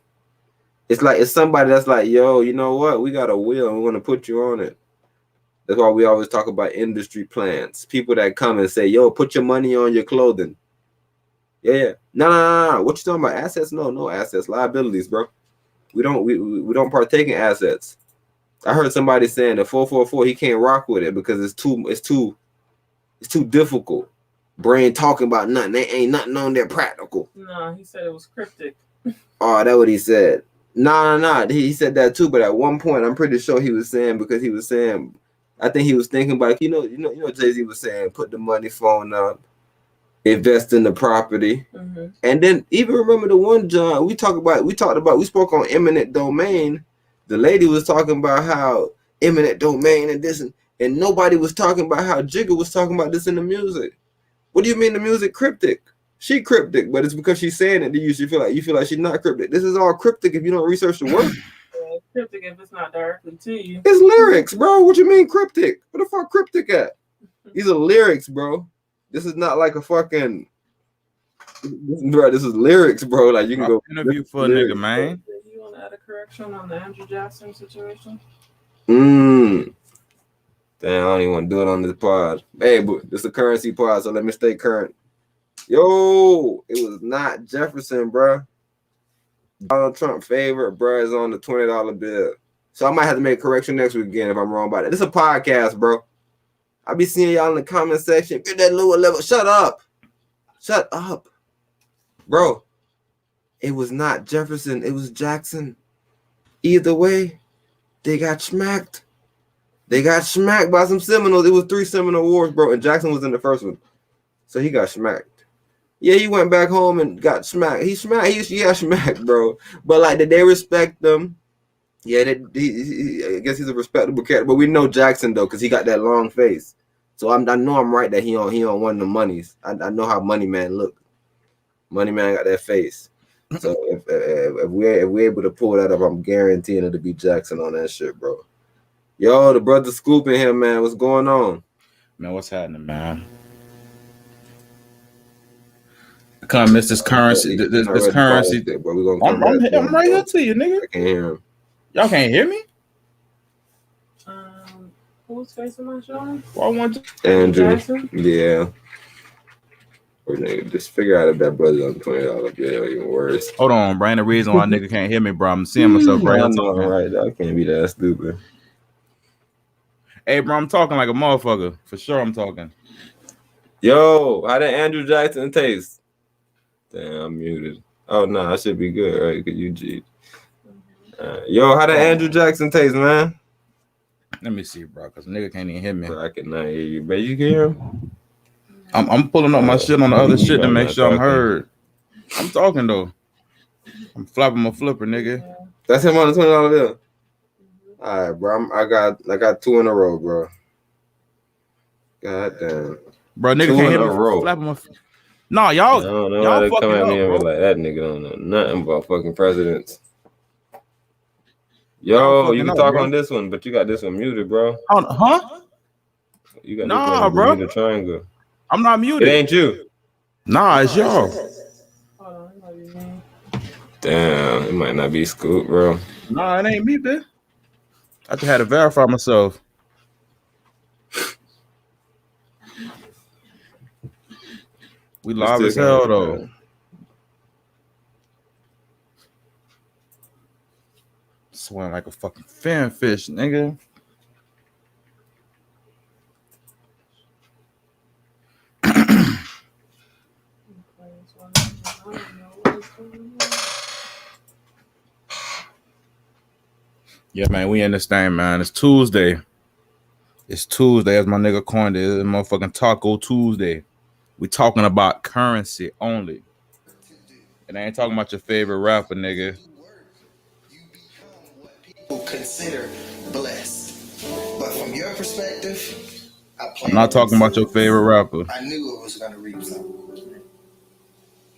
It's like it's somebody that's like, yo, you know what? We got a wheel and we want to put you on it. That's why we always talk about industry plans. People that come and say, yo, put your money on your clothing. Yeah. No. What you talking about? Assets? No assets. Liabilities, bro. We don't partake in assets. I heard somebody saying the 444, he can't rock with it because it's too difficult. Brain talking about nothing. They ain't nothing on there practical. No, he said it was cryptic. Oh, that's what he said. Nah. He said that too, but at one point I'm pretty sure he was saying, because he was saying I think he was thinking about, Jay-Z was saying, put the money phone up, invest in the property. And then even remember the one, John, we spoke on eminent domain. The lady was talking about how eminent domain and this, and nobody was talking about how Jigga was talking about this in the music. What do you mean the music cryptic? She cryptic, but it's because she's saying it to you. You feel like she's not cryptic. This is all cryptic if you don't research the work. It's cryptic if it's not directly to you. It's lyrics, bro. What you mean cryptic? What the fuck cryptic at? These are lyrics, bro. This is not like a fucking, bro. This is lyrics, bro. Like you can go interview for a nigga, man. You want to add a correction on the Andrew Jackson situation? Damn, I don't even want to do it on this pod. Hey, but this is a currency pod, so let me stay current. Yo, it was not Jefferson, bro. Donald Trump favorite, bro, is on the $20 bill. So I might have to make a correction next week again if I'm wrong about it. This is a podcast, bro. I be seeing y'all in the comment section. Get that lower level. Shut up. Shut up. Bro, it was not Jefferson. It was Jackson. Either way, they got smacked. They got smacked by some Seminoles. It was 3 Seminole Wars, bro, and Jackson was in the first one. So he got smacked. Yeah, he went back home and got smacked. He got smacked, bro. But, like, did they respect them? Yeah, I guess he's a respectable character. But we know Jackson, though, because he got that long face. So I know I'm right that he on one of the monies. I know how Money Man look. Money Man got that face. So if we're able to pull that up, I'm guaranteeing it'll be Jackson on that shit, bro. Yo, the brother Scoop in here, man. What's going on? Man, what's happening, man? I can't miss this currency. This currency. But we're gonna I'm right here to you, nigga. I can't hear him. Y'all can't hear me? Who's facing my show? Well, I want to. Andrew. Jackson? Yeah. Or nigga, just figure out if that brother's on $20 bill, even worse. Hold on, bro. Ain't the reason why nigga can't hear me, bro. I'm seeing myself right I know, right? I can't be that stupid. Hey, bro, I'm talking like a motherfucker. For sure, I'm talking. Yo, how did Andrew Jackson taste? Damn, I'm muted. Oh, no, I should be good, right? Because you G. Yo, how did Andrew Jackson taste, man? Let me see, bro, because nigga can't even hear me. Bro, I cannot hear you, but you can hear him? I'm pulling up my shit on the other shit to make sure I'm heard. I'm talking, though. I'm flapping my flipper, nigga. That's him on the $20 bill? All right, bro. I got 2 in a row, bro. God damn. Bro, nigga 2 can't in hear a me. Row. Flapping my Nah, y'all. I don't know y'all how to fucking come at me up, and be like, that nigga don't know nothing about fucking presidents. Yo, you can talk on this one, but you got this one muted, bro. Huh? You got this one bro. muted triangle. I'm not muted. It ain't you. Nah, it's y'all. Damn, it might not be Scoop, bro. Nah, it ain't me, bitch. I just had to verify myself. We live as hell, though. Swim like a fucking fin fish, nigga. Yeah, man, we in this thing, man. It's Tuesday. It's Tuesday, as my nigga coined it. It's motherfucking Taco Tuesday. We talking about currency only. And I ain't talking about your favorite rapper, nigga. People consider blessed. But from your perspective, I'm not talking about your favorite rapper. I knew it was going to reap something.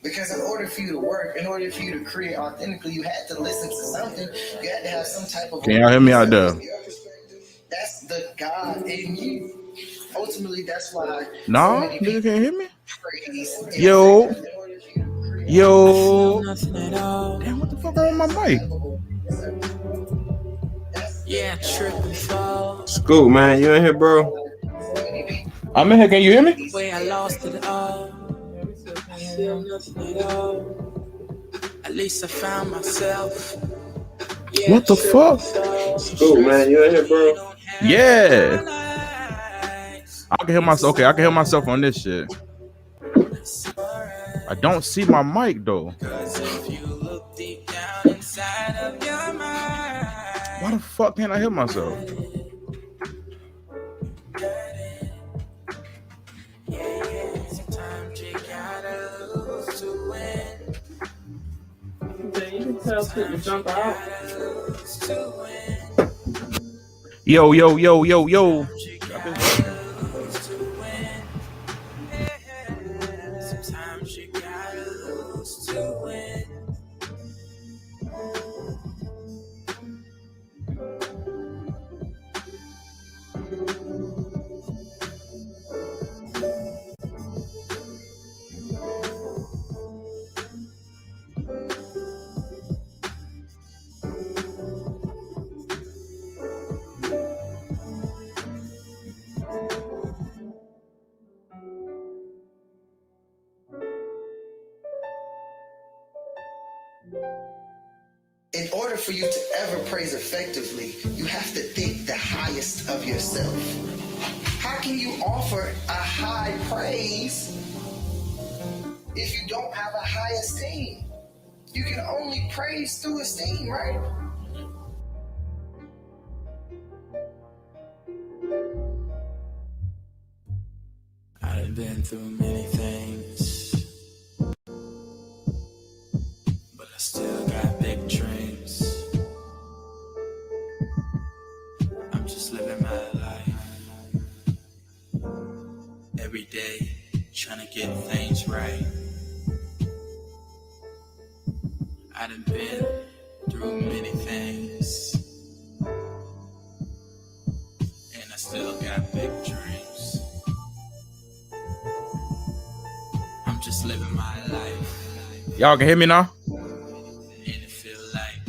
Because in order for you to work, in order for you to create authentically, you had to listen to something. You had to have some type of... Can y'all hear me out there? That's the God in you. Ultimately, that's why... No, nigga can't hear me? Yo. Damn, what the fuck wrong with my mic? Yeah, tripping fall. Scoop, man, you in here, bro? I'm in here. Can you hear me? Way I lost it all. I feel nothing at all. At least I found myself. Yeah, what the fuck? Scoop, man, you in here, bro? Yeah. I can hear myself. Okay, I can hear myself on this shit. I don't see my mic though. Why the fuck can't I hear myself? Cocktails couldn't jump out. Yo. Sometimes you gotta lose to win. In order for you to ever praise effectively, you have to think the highest of yourself. How can you offer a high praise if you don't have a high esteem? You can only praise through esteem, right? I've been through many things, but I still got big dreams. I'm just living my life every day, trying to get things right. I done been through many things, and I still got big dreams. I'm just living my life. Y'all can hear me now? And it feel like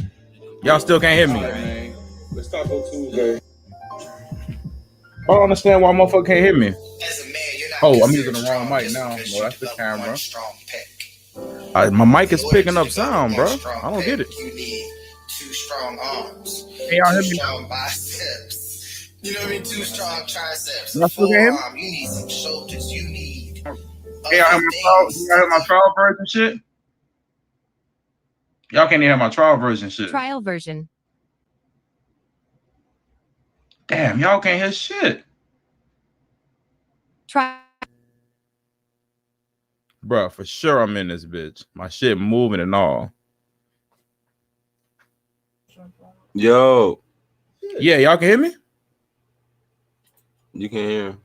Y'all still can't hear me? Let's talk on Tuesday. I don't understand why motherfucker can't hear me. As a man, you're not Oh, I'm using the wrong mic now. No, that's the camera. My mic is picking up sound, bro. I don't get it. You need 2 strong arms, Can y'all hear 2 me? strong biceps. You know what I mean? 2 strong triceps, Y'all a still can't hear me? forearm. You need some shoulders. You need Can y'all hear my trial version shit? Y'all can't hear my trial version shit. Trial version. Damn, y'all can't hear shit. Try. Bro, for sure I'm in this bitch. My shit moving and all. Yo, Yeah, y'all can hear me? you can hear.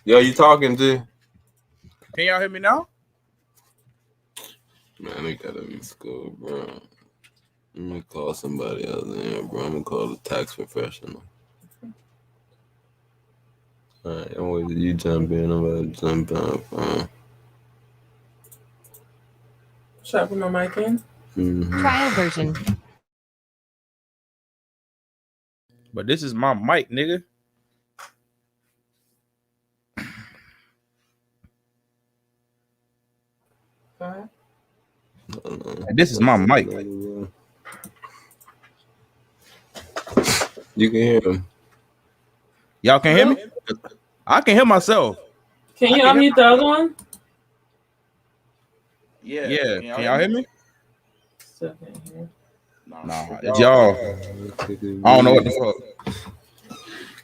Yo, you talking to? Can y'all hear me now? Man, they gotta be school, bro. I'm gonna call somebody else in here, bro. I'm gonna call the tax professional. Alright, I'm waiting you jump in. I'm about to jump out, bro. Should I put my mic in? Mm-hmm. Trial version. But this is my mic, nigga. Go ahead. And this is my mic. You can hear him. Y'all can hear me? I can hear myself. Can you unmute the other one? Yeah. Can y'all hear me? Still can't hear. Nah, it's y'all. I don't know what the fuck.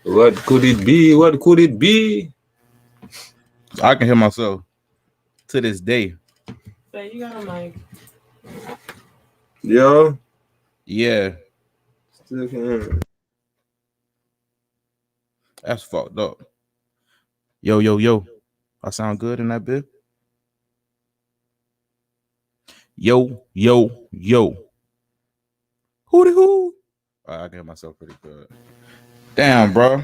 What could it be? What could it be? I can hear myself to this day. Say you got a mic. Yo, Yeah, still can hear. that's fucked up. Yo. I sound good in that bit? Yo. Hooty hoo. I can hear myself pretty good. Damn, bro.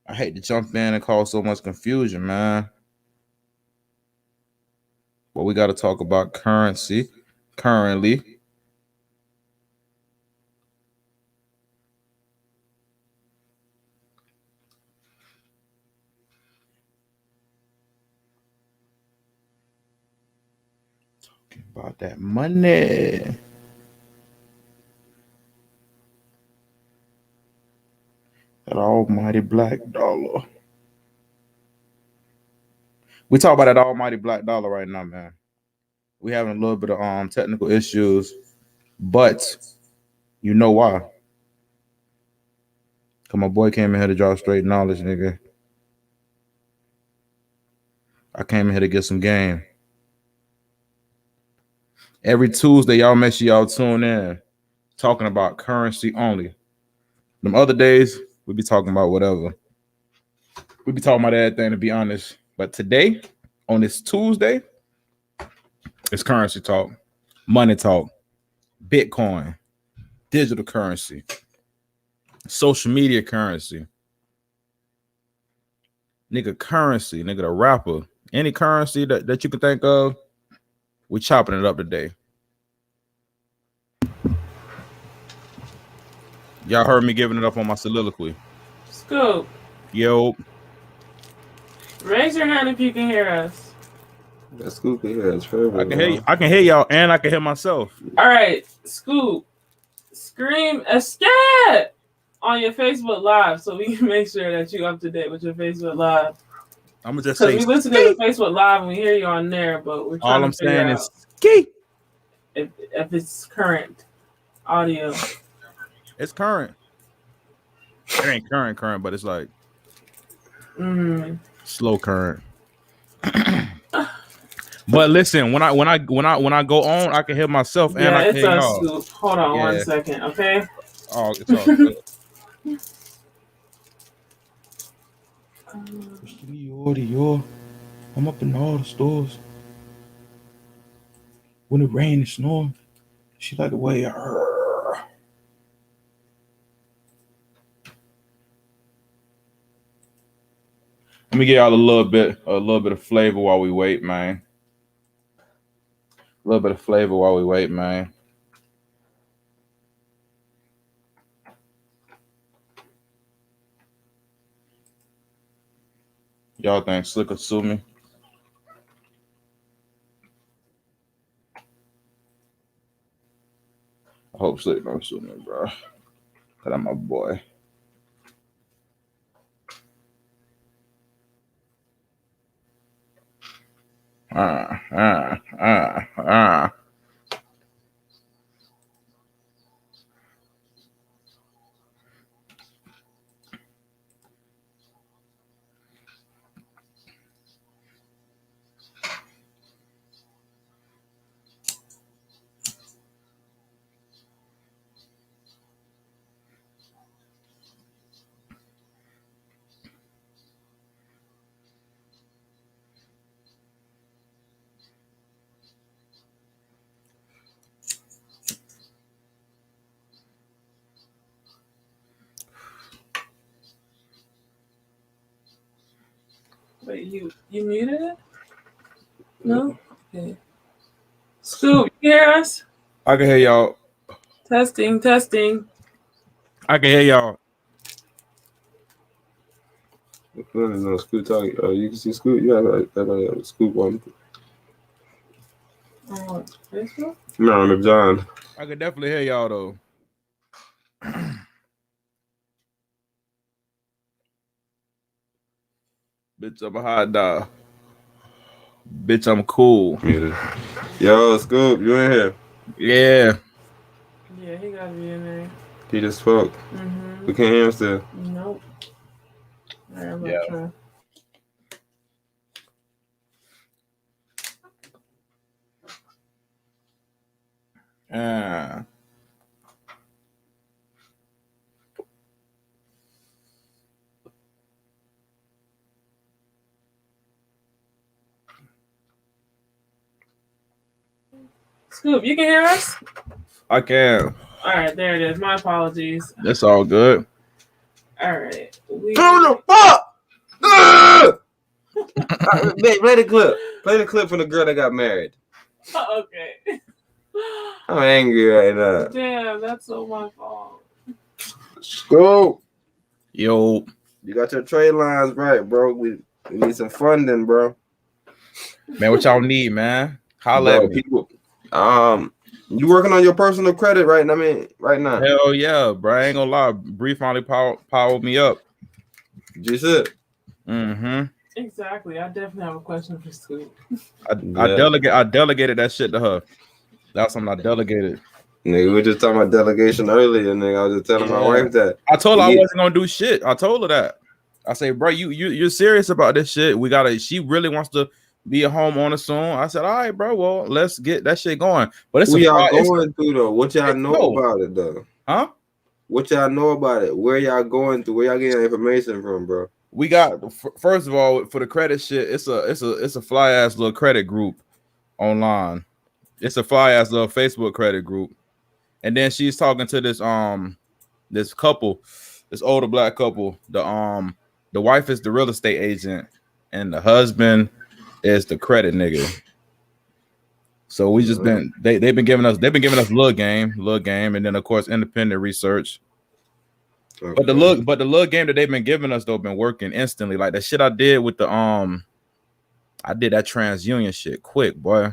I hate to jump in and cause so much confusion, man. But we got to talk about currency currently. Talking about that money. That almighty black dollar. We talk about that almighty black dollar right now, man. We having a little bit of technical issues, but you know why? Cause my boy came in here to drop straight knowledge, nigga. I came in here to get some game. Every Tuesday, y'all make sure y'all tune in. Talking about currency only. Them other days, we be talking about whatever. We be talking about everything, to be honest. But today, on this Tuesday, it's currency talk, money talk, Bitcoin, digital currency, social media currency, currency, the rapper. Any currency that you can think of, we chopping it up today. Y'all heard me giving it up on my soliloquy. Scoop. Yo. Raise your hand if you can hear us. That's Scoop here. It's Trevor. I can hear you. I can hear y'all, and I can hear myself. All right, Scoop. Scream escape on your Facebook Live so we can make sure that you're up to date with your Facebook Live. I'm gonna just say we listen to the Facebook Live and we hear you on there, but we're trying all to I'm figure saying out is ski. If it's current audio. It's current. It ain't current, but it's like slow current. But listen, when I go on, I can hear myself and I can hear y'all. Scoop. Hold on 1 second, okay? Oh, it's all good. I'm up in all the stores. When it rains and snowing, she like the way Let me get y'all a little bit of flavor while we wait, man. A little bit of flavor while we wait, man. Y'all think Slick will sue me? I hope Slick don't sue me, bro. Cause I'm my boy. Wait, you muted it? No? Okay. Scoop, you hear us? I can hear y'all. Testing. I can hear y'all. No, Scoop talking. You can see Scoop. Yeah, like Scoop on. Facebook? No, John. I can definitely hear y'all though. Bitch, I'm a hot dog. Bitch, I'm cool. Yo, Scoop, you in here? Yeah. Yeah, he gotta be in there. He just spoke. We can't hear him still. Nope. Yeah. Scoop, you can hear us? I can. All right, there it is. My apologies. That's all good. All right. Turn the fuck! Play the clip. Play the clip from the girl that got married. Okay. I'm angry right now. Damn, that's so my fault. Scoop. Yo. You got your trade lines right, bro. We need some funding, bro. Man, what y'all need, man? Holla at me. People. You working on your personal credit right now? Hell yeah, bro. I ain't gonna lie. Bree finally powered me up. Just it. Exactly. I definitely have a question for Scoop. I delegated that shit to her. That was something I delegated. Nigga, we were just talking about delegation earlier, nigga. I was just telling my wife that. I told her I wasn't gonna do shit. I told her that. I say, bro, you're serious about this shit. She really wants to be a homeowner soon. I said, all right, bro. Well, let's get that shit going. But it's Who a y'all it's going through though? What y'all know no. about it though? Huh? What y'all know about it? Where y'all going through? Where y'all getting information from, bro? We got first of all for the credit shit. It's a fly ass little credit group online. It's a fly ass little Facebook credit group. And then she's talking to this couple, this older black couple. The wife is the real estate agent, and the husband is the credit nigga. So we just been they've been giving us little game, and then of course independent research. Okay. But the little game that they've been giving us though been working instantly. Like the shit I did with the I did that TransUnion shit quick, boy.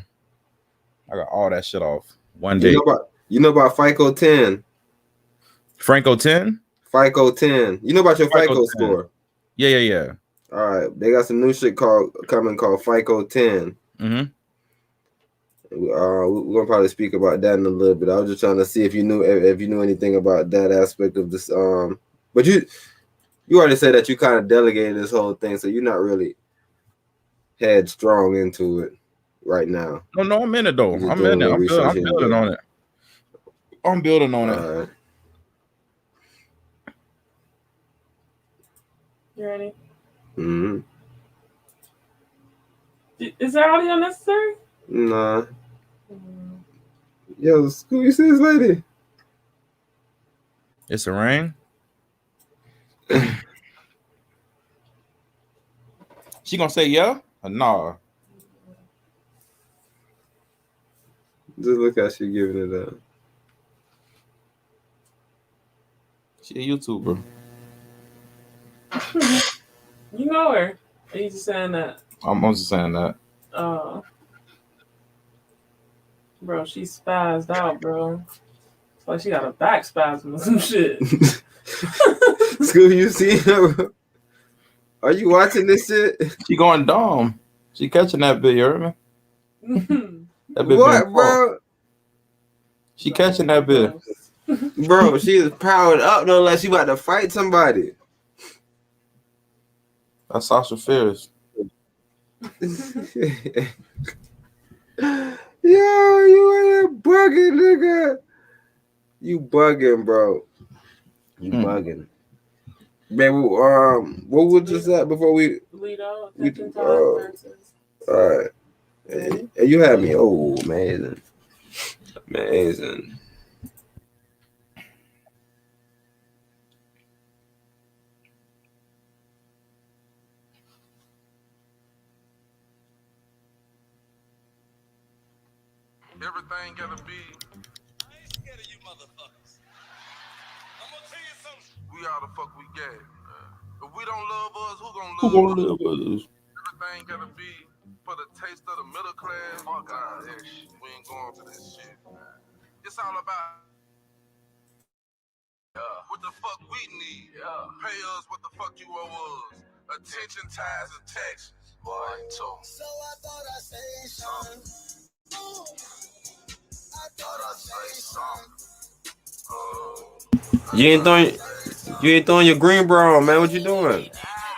I got all that shit off one day. You know about FICO 10? Franco 10? FICO 10. You know about your FICO score? Yeah. All right, they got some new shit called FICO 10. Mm-hmm. We're gonna probably speak about that in a little bit. I was just trying to see if you knew anything about that aspect of this. But you already said that you kind of delegated this whole thing, so you're not really headstrong into it right now. No, I'm in it though. I'm in it. I'm building on it. I'm building on it. All right. You ready? Mm-hmm. Is that audio necessary? Nah. Yo, school, you see this lady? It's a ring. She gonna say yeah or nah? Just look how she giving it up. She a YouTuber. You know her. Are you just saying that? I'm just saying that. Bro, she spazzed out, bro. It's like she got a back spasm or some shit. School, you see her? Are you watching this shit? She going dumb. She catching that bit, you heard me? That bit what, bro? She catching that bit. Bro, she is powered up though, like she about to fight somebody. That's Sasha Fierce. Yo, you ain't bugging, nigga. You bugging, bro. You bugging. Man, what was just that before we? All right. And you had me. Oh, amazing. Everything gotta be. I ain't scared of you motherfuckers. I'm gonna tell you something. We all the fuck we get. If we don't love us, who gonna love us? Everything gotta be for the taste of the middle class. Fuck all that shit. We ain't going for this shit. It's all about what the fuck we need. Pay us what the fuck you owe us. Attention, ties, and taxes. Boy, so I thought I'd say something. You ain't throwing your green bra on, man. What you doing?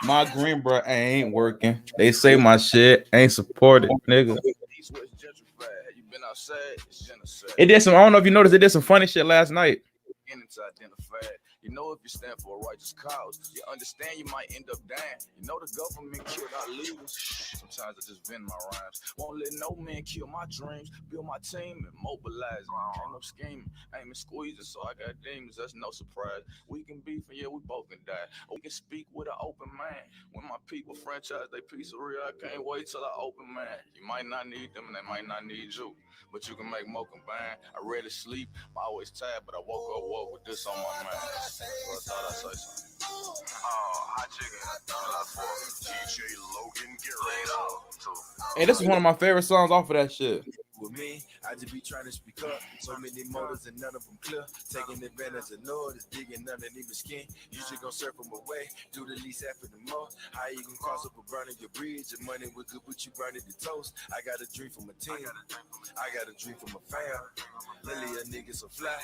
My green bra ain't working. They say my shit ain't supported, nigga. It did some. I don't know if you noticed. It did some funny shit last night. You know, if you stand for a righteous cause, you understand you might end up dying. You know the government killed our leaders. Sometimes I just vent my rhymes. Won't let no man kill my dreams. Build my team and mobilize. Ain't no scheming, aiming squeezing, so I got demons. That's no surprise. We can beef and yeah, we both can die. Or we can speak with an open mind. When my people franchise they piece of real, I can't wait till I open mind. You might not need them and they might not need you, but you can make more combined. I rarely sleep, I'm always tired, but I woke with this on my mind. So I thought I'd say something. Hot chicken. DJ Logan Garrett. Hey, this is one of my favorite songs off of that shit. With me, I just be trying to speak up. So many motives and none of them clear. Taking advantage of noise, digging underneath the skin. You should go surf them away. Do the least after the most. How you can cross up a burning your bridge? Your money was good, but you burned it to toast. I got a dream from a team. I got a dream from a fam. Lily, a nigga so fly.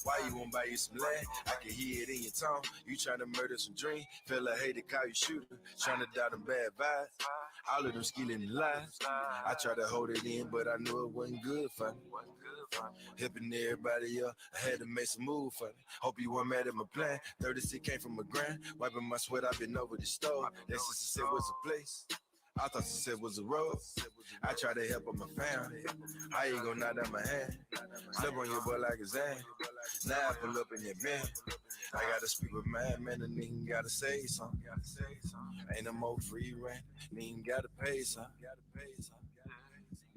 Why you won't buy you some land? I can hear it in your tone. You trying to murder some dream. Feel like hate to call you shooter. Trying to doubt them bad vibes. All of them skillin' lies. I tried to hold it in, but I knew it wasn't good for me. Hipping everybody up, I had to make some move for me. Hope you weren't mad at my plan. 36 came from a grand, wiping my sweat, I've been over the stove. That sister said was a place. I thought she said was a road. I tried to help on my family. How you gonna knock down my hand? Slip on your butt like a Zan. Now I pull up in your van. I gotta speak with man, the nigga gotta say something. Ain't no more free rent, nigga gotta pay something.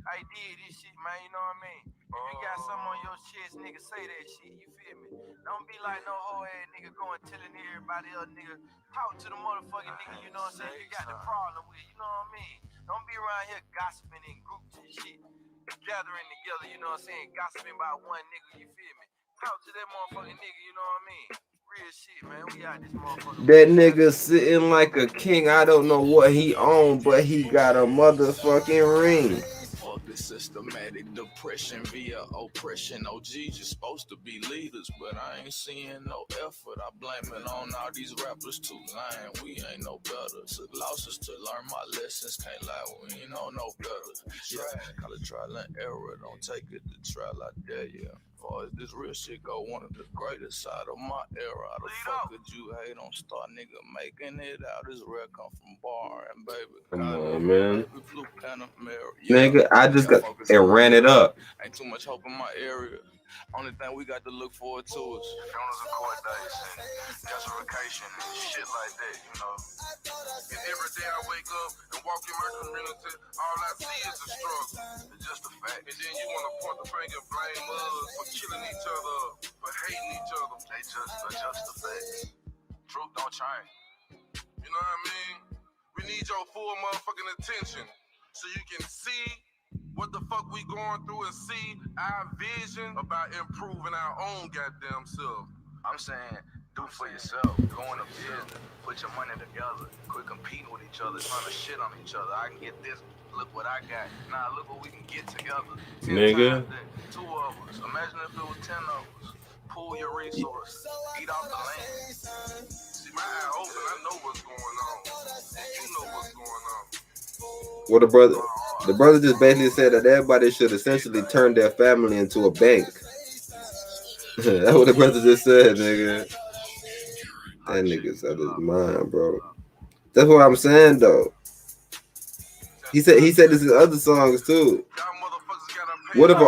I did this shit, man, you know what I mean? If you got something on your chest, nigga, say that shit, you feel me? Don't be like no whole ass nigga going telling everybody else, nigga. Talk to the motherfucking nigga, you know what I'm saying? You got the problem with, you know what I mean? Don't be around here gossiping in groups and shit. Gathering together, you know what I'm saying? Gossiping about one nigga, you feel me? Talk to that motherfucking nigga, you know what I mean? Real shit, man. We out this motherfucker. That nigga sitting like a king. I don't know what he owned, but he got a motherfucking ring. Fuck this systematic depression via oppression. OGs are supposed to be leaders, but I ain't seeing no effort. I blame it on all these rappers too lame. We ain't no better. Took losses to learn my lessons. Can't lie, we ain't know no better. Yeah, call it trial and error. Don't take it to trial, I dare you. Far as this real shit go, one of the greatest side of my era. How the fuck could you hate on star nigga making it out? This rare come from bar and baby. Come on, man. Baby flew Panamera. Nigga, I just got and ran it up. Ain't too much hope in my area. Only thing we got to look forward to is funerals and court days and justification and shit like that, you know. And every day I wake up and walk in my community, all I see is a struggle. It's just a fact. And then you want to point the finger and blame us for killing each other, for hating each other. They just adjust the facts. Truth don't change. You know what I mean? We need your full motherfucking attention so you can see what the fuck we going through and see our vision about improving our own goddamn self. I'm saying, do for yourself. Go into business. Put your money together. Quit competing with each other, trying to shit on each other. I can get this. Look what I got. Nah, look what we can get together. 10 Nigga. times that. 2 of us. Imagine if it was 10 of us. Pool your resources. Eat off the land. See, my eye open. I know what's going on. You know what's going on. Well, the brother just basically said that everybody should essentially turn their family into a bank. That's what the brother just said, nigga. That nigga's out of his mind, bro. That's what I'm saying, though. He said this in other songs too. What if an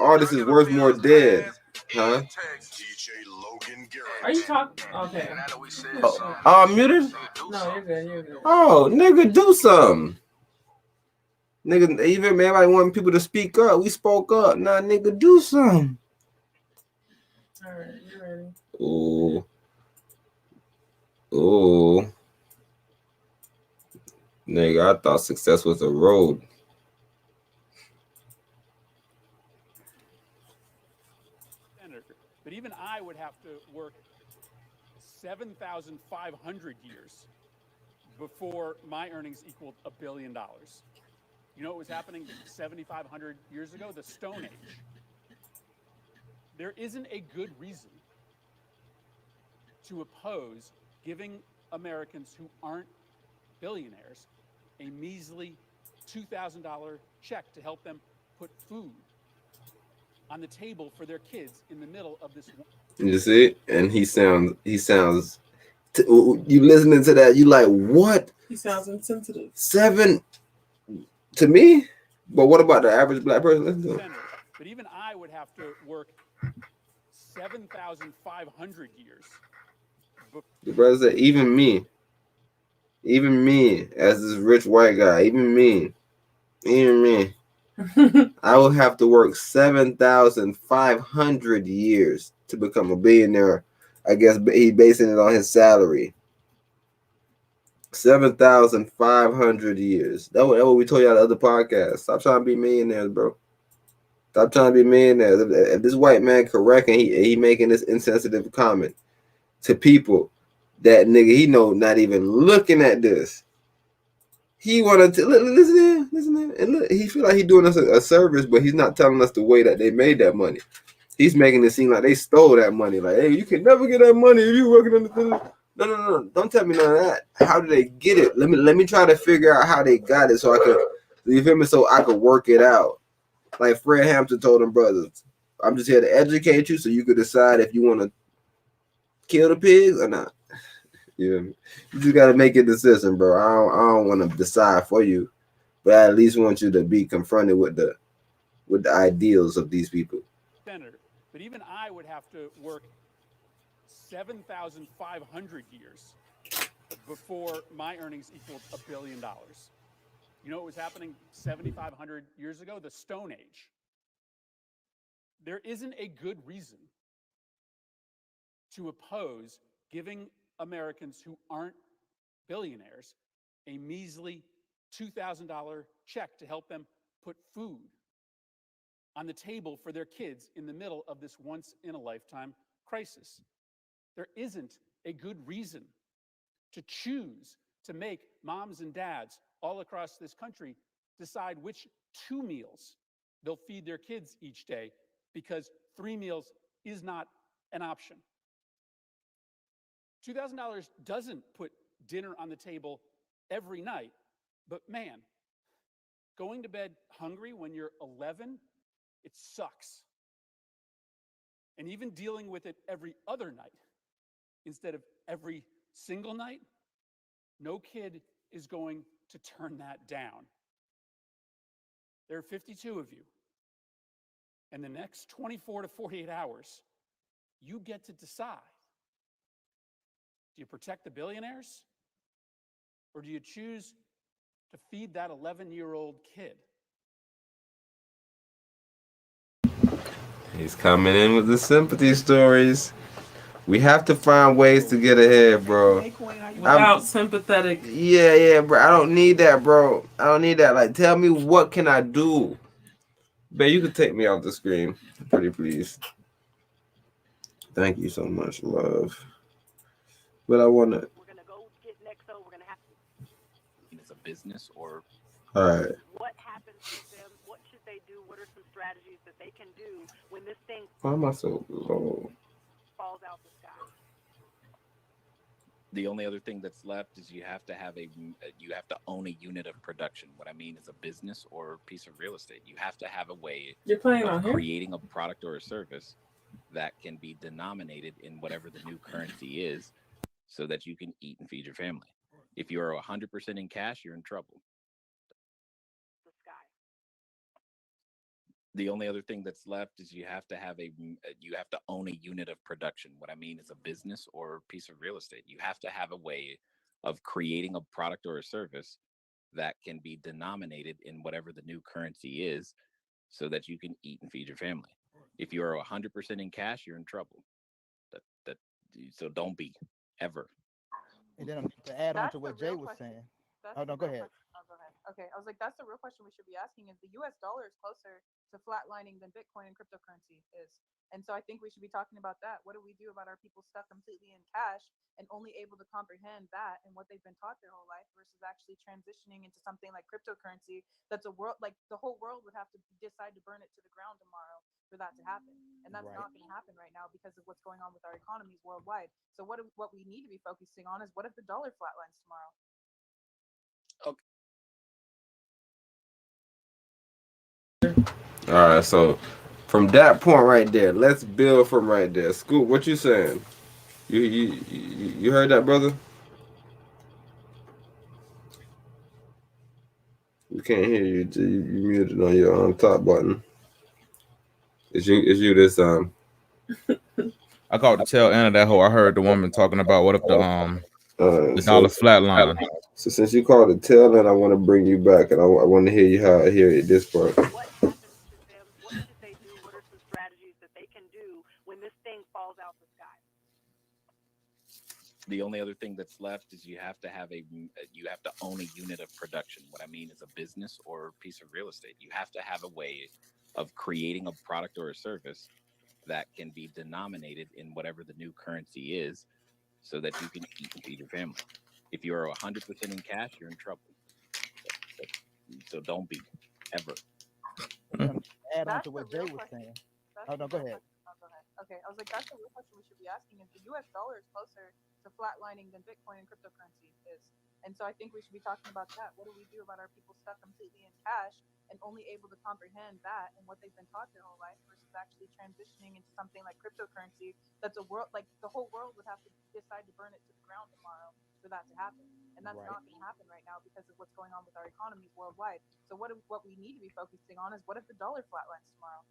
artist is worth more dead? Huh? Are you talking? Okay. Oh, I'm muted? No, you're good. You're good. Oh, nigga, do something. Nigga, even everybody want people to speak up. We spoke up. Nah, nigga, do something. All right, you ready? Ooh. Ooh. Nigga, I thought success was a road. But even I would have to work 7,500 years before my earnings equaled $1 billion. You know what was happening 7,500 years ago? The Stone Age. There isn't a good reason to oppose giving Americans who aren't billionaires a measly $2,000 check to help them put food on the table for their kids in the middle of this. You see? And he sounds you listening to that, you like, what? He sounds insensitive. 7 to me? But what about the average black person? Listen to him. But even I would have to work 7,500 years. The brother said, even me, as this rich white guy, even me, I will have to work 7,500 years to become a billionaire. I guess he's basing it on his salary. 7,500 years. That's what we told y'all the other podcast. Stop trying to be millionaires, bro. Stop trying to be millionaires. If this white man correct and he making this insensitive comment to people that nigga he know not even looking at this. He wanted to listen, and look, he feel like he doing us a service, but he's not telling us the way that they made that money. He's making it seem like they stole that money. Like, hey, you can never get that money if you working on the. No. Don't tell me none of that. How did they get it? Let me try to figure out how they got it so I could, you feel me? So I could work it out. Like Fred Hampton told them brothers, I'm just here to educate you so you could decide if you want to kill the pigs or not. You just got to make a decision, bro. I don't want to decide for you, but I at least want you to be confronted with the ideals of these people. Senator, but even I would have to work 7,500 years before my earnings equaled $1 billion. You know what was happening 7,500 years ago? The Stone Age. There isn't a good reason to oppose giving Americans who aren't billionaires a measly $2,000 check to help them put food on the table for their kids in the middle of this once-in-a-lifetime crisis. There isn't a good reason to choose to make moms and dads all across this country decide which 2 meals they'll feed their kids each day, because 3 meals is not an option. $2,000 doesn't put dinner on the table every night, but man, going to bed hungry when you're 11, it sucks. And even dealing with it every other night instead of every single night, no kid is going to turn that down. There are 52 of you. And the next 24 to 48 hours, you get to decide. Do you protect the billionaires? Or do you choose to feed that 11-year-old kid? He's coming in with the sympathy stories. We have to find ways to get ahead, bro. Without sympathetic. Yeah, bro. I don't need that, bro. I don't need that. Like, tell me what can I do? Babe, you can take me off the screen, pretty please. Thank you so much, love. But I want to. We're gonna go get next. So we're gonna have. It's a business or. All right. What happens with them? What should they do? What are some strategies that they can do when this thing Why am I so low? falls out the sky? The only other thing that's left is you have to own a unit of production. What I mean is a business or a piece of real estate. You have to have a way of creating a product or a service that can be denominated in whatever the new currency is, so that you can eat and feed your family. If you're 100% in cash, you're in trouble. The sky. The only other thing that's left is you have to own a unit of production. What I mean is a business or a piece of real estate. You have to have a way of creating a product or a service that can be denominated in whatever the new currency is, so that you can eat and feed your family. If you're 100% in cash, you're in trouble. So don't be, ever. And then to add on to what Jay was saying. Oh, no, go ahead. Go ahead. Okay, I was like, that's the real question we should be asking: is the U.S. dollar is closer to flatlining than Bitcoin and cryptocurrency is? And so I think we should be talking about that. What do we do about our people stuck completely in cash and only able to comprehend that and what they've been taught their whole life, versus actually transitioning into something like cryptocurrency? That's a world, like the whole world would have to decide to burn it to the ground tomorrow for that to happen, and that's not going to happen right now because of what's going on with our economies worldwide. So what we need to be focusing on is, what if the dollar flatlines tomorrow? All right, so from that point right there, let's build from right there. Scoop, what you saying? You heard that, brother? We can't hear you. You muted on your top button. It's you this time. I caught the tail end of that whole. I heard the woman talking about what if the dollar flatline. So since you called the tail end, I want to bring you back, and I want to hear you hear this part. What happens to them? What should they do? What are some strategies that they can do when this thing falls out the sky? The only other thing that's left is you have to own a unit of production. What I mean is a business or a piece of real estate. You have to have a way of creating a product or a service that can be denominated in whatever the new currency is, so that you can eat and feed your family. If you're 100% in cash, you're in trouble. So don't be, ever. Add on to what Jay was saying. Oh, no, go ahead. Okay, I was like, that's the real question we should be asking: is the U.S. dollar is closer to flatlining than Bitcoin and cryptocurrency is. And so I think we should be talking about that. What do we do about our people stuck completely in cash and only able to comprehend that and what they've been taught their whole life versus actually transitioning into something like cryptocurrency that's a world, like the whole world would have to decide to burn it to the ground tomorrow for that to happen. And that's not going to happen right now because of what's going on with our economies worldwide. So what we need to be focusing on is what if the dollar flatlines tomorrow?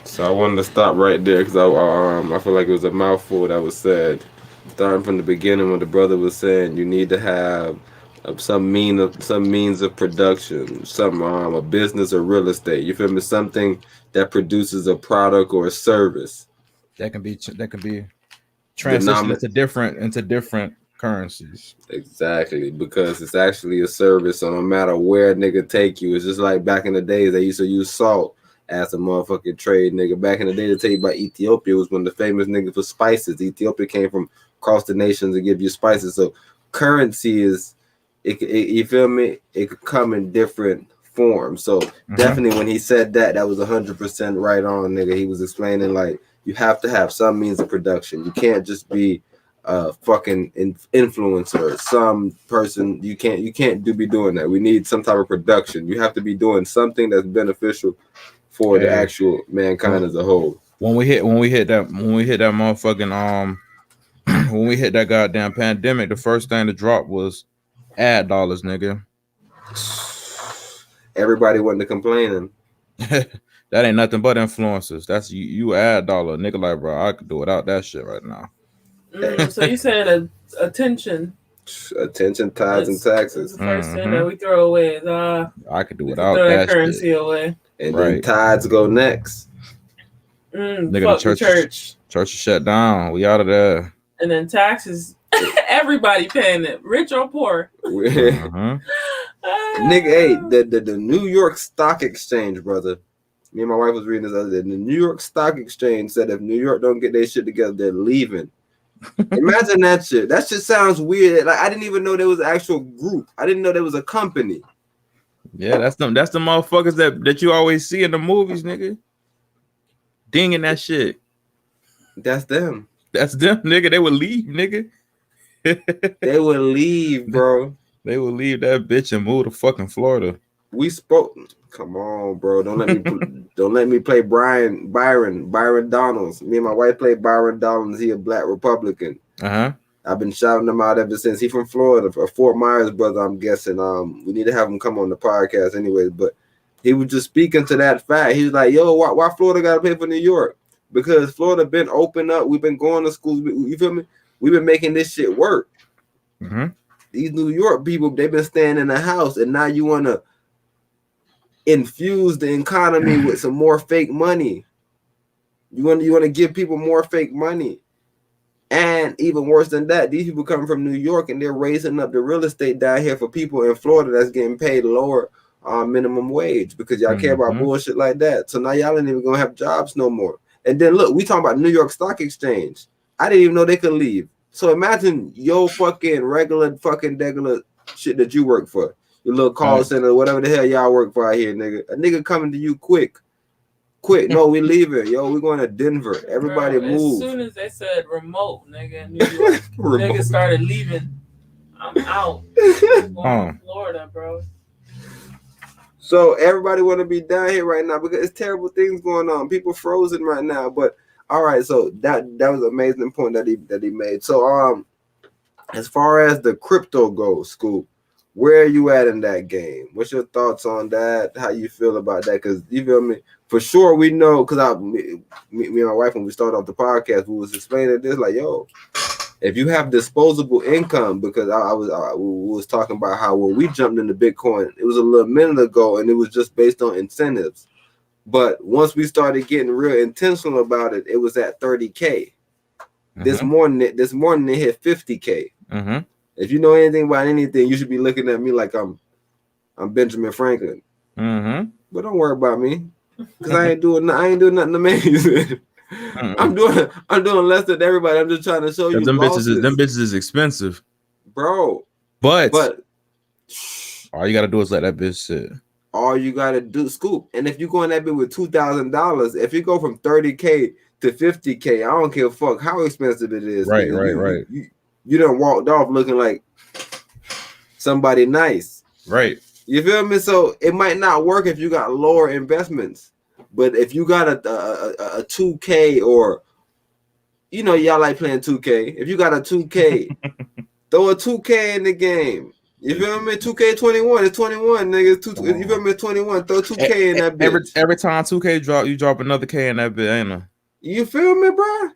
So I wanted to stop right there because I feel like it was a mouthful that was said. Starting from the beginning when the brother was saying you need to have some means of production, some a business or real estate. You feel me? Something that produces a product or a service that can be transitioned into different currencies. Exactly, because it's actually a service. So no matter where a nigga take you, it's just like back in the days they used to use salt as a motherfucking trade, nigga. Back in the day, they tell you about Ethiopia was one of the famous niggas for spices. Ethiopia came from across the nations to give you spices. So currency is, you feel me? It could come in different forms. So definitely when he said that was 100% right on, nigga. He was explaining like you have to have some means of production. You can't just be fucking influencer, some person. You can't be doing that. We need some type of production. You have to be doing something that's beneficial for the actual mankind as a whole. When we hit that motherfucking when we hit that goddamn pandemic, the first thing to drop was ad dollars, nigga. Everybody wasn't complaining. That ain't nothing but influencers. That's you ad dollar, nigga. Like, bro, I could do without that shit right now. So you saying attention, tithes, and taxes. The first thing that we throw away is I could do without throw that currency shit. away. And then tithes go next. Nigga, the church is shut down. We out of there. And then taxes, everybody paying it, rich or poor. Nigga, hey, the New York Stock Exchange, brother. Me and my wife was reading this other day. The New York Stock Exchange said if New York don't get their shit together, they're leaving. Imagine that shit. That shit sounds weird. Like I didn't even know there was an actual group. I didn't know there was a company. Yeah, that's the motherfuckers that you always see in the movies, nigga. Dinging that shit. That's them. That's them, nigga. They would leave, nigga. They would leave, bro. They would leave that bitch and move to fucking Florida. We spoke. Come on, bro. Don't let me play Byron Donalds. Me and my wife played Byron Donalds. He a black Republican. I've been shouting him out ever since. He from Florida, a Fort Myers brother, I'm guessing. We need to have him come on the podcast anyways. But he was just speaking to that fact. He was like, yo, why Florida got to pay for New York? Because Florida been open up. We've been going to schools. You feel me? We've been making this shit work. These New York people, they've been staying in the house. And now you want to infuse the economy with some more fake money. You want to give people more fake money. And even worse than that, these people come from New York and they're raising up the real estate down here for people in Florida that's getting paid lower minimum wage because y'all care about bullshit like that. So now y'all ain't even gonna have jobs no more. And then look, we talking about New York Stock Exchange. I didn't even know they could leave. So imagine your fucking regular shit that you work for. Your little call center, whatever the hell y'all work for out here, nigga. A nigga coming to you quick. No, we leaving. Yo, we going to Denver. Everybody move. As soon as they said remote, nigga, in New York, niggas started leaving. I'm out. I'm going to Florida, bro. So everybody want to be down here right now because it's terrible things going on. People frozen right now. But all right, so that was an amazing point that he made. So as far as the crypto goes, Scoop, where are you at in that game? What's your thoughts on that? How you feel about that? Because you feel me? For sure, we know, because me and my wife, when we started off the podcast, we was explaining this, like, yo, if you have disposable income, because we was talking about how when we jumped into Bitcoin, it was a little minute ago, and it was just based on incentives. But once we started getting real intentional about it, it was at 30K. This morning it hit 50K. If you know anything about anything, you should be looking at me like I'm Benjamin Franklin. But don't worry about me, because I ain't doing nothing amazing. I'm doing less than everybody. I'm just trying to show you. Them bitches is expensive, bro. But all you gotta do is let that bitch sit. All you gotta do, Scoop. And if you go in that bit with $2,000, if you go from 30K to 50K. I don't give a fuck how expensive it is. Right, nigga. right. You done walked off looking like somebody nice. Right. You feel me? So it might not work if you got lower investments, but if you got a 2K or y'all like playing 2K. If you got a 2K, throw a 2K in the game. You feel me? 2K21, it's 21, nigga. You feel me? 21. Throw 2K in that bitch. Every time 2K drop, you drop another K in that bitch, ain't it? You feel me, bro?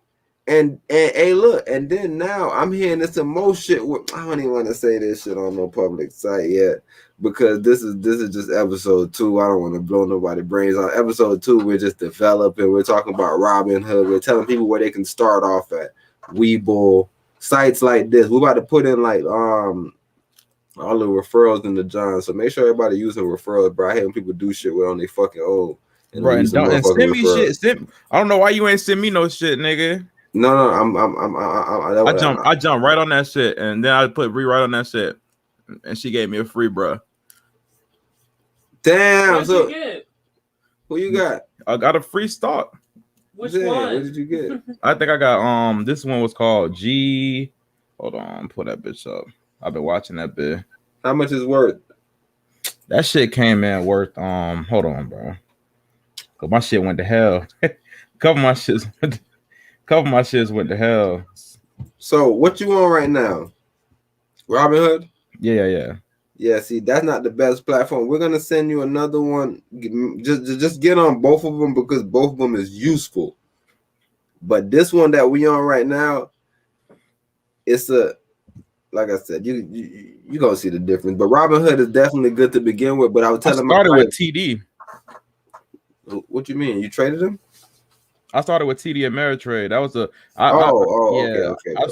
And hey, look, and then now I'm hearing this some more shit. I don't even want to say this shit on no public site yet because this is just episode 2. I don't want to blow nobody's brains out. Episode 2, we're just developing. We're talking about Robinhood. We're telling people where they can start off at. Webull, sites like this. We're about to put in like all the referrals in the John. So make sure everybody using referrals, bro. I hate when people do shit when they fucking old. Right, and send me shit. I don't know why you ain't send me no shit, nigga. No, I jumped right on that shit, and then I put rewrite on that shit, and she gave me a free, bro. Damn. What'd you get? Who you got? I got a free start. Which one? What did you get? I think I got this one was called G. Hold on, pull that bitch up. I've been watching that bit. How much is worth? That shit came in worth hold on, bro. Cause my shit went to hell. Couple of my shits went to hell. So what you on right now? Robinhood? Yeah. See, that's not the best platform. We're gonna send you another one. Just get on both of them because both of them is useful. But this one that we on right now, it's like I said, you gonna see the difference. But Robinhood is definitely good to begin with. But I was telling I started with TD. What you mean? You traded them? I started with TD Ameritrade. That was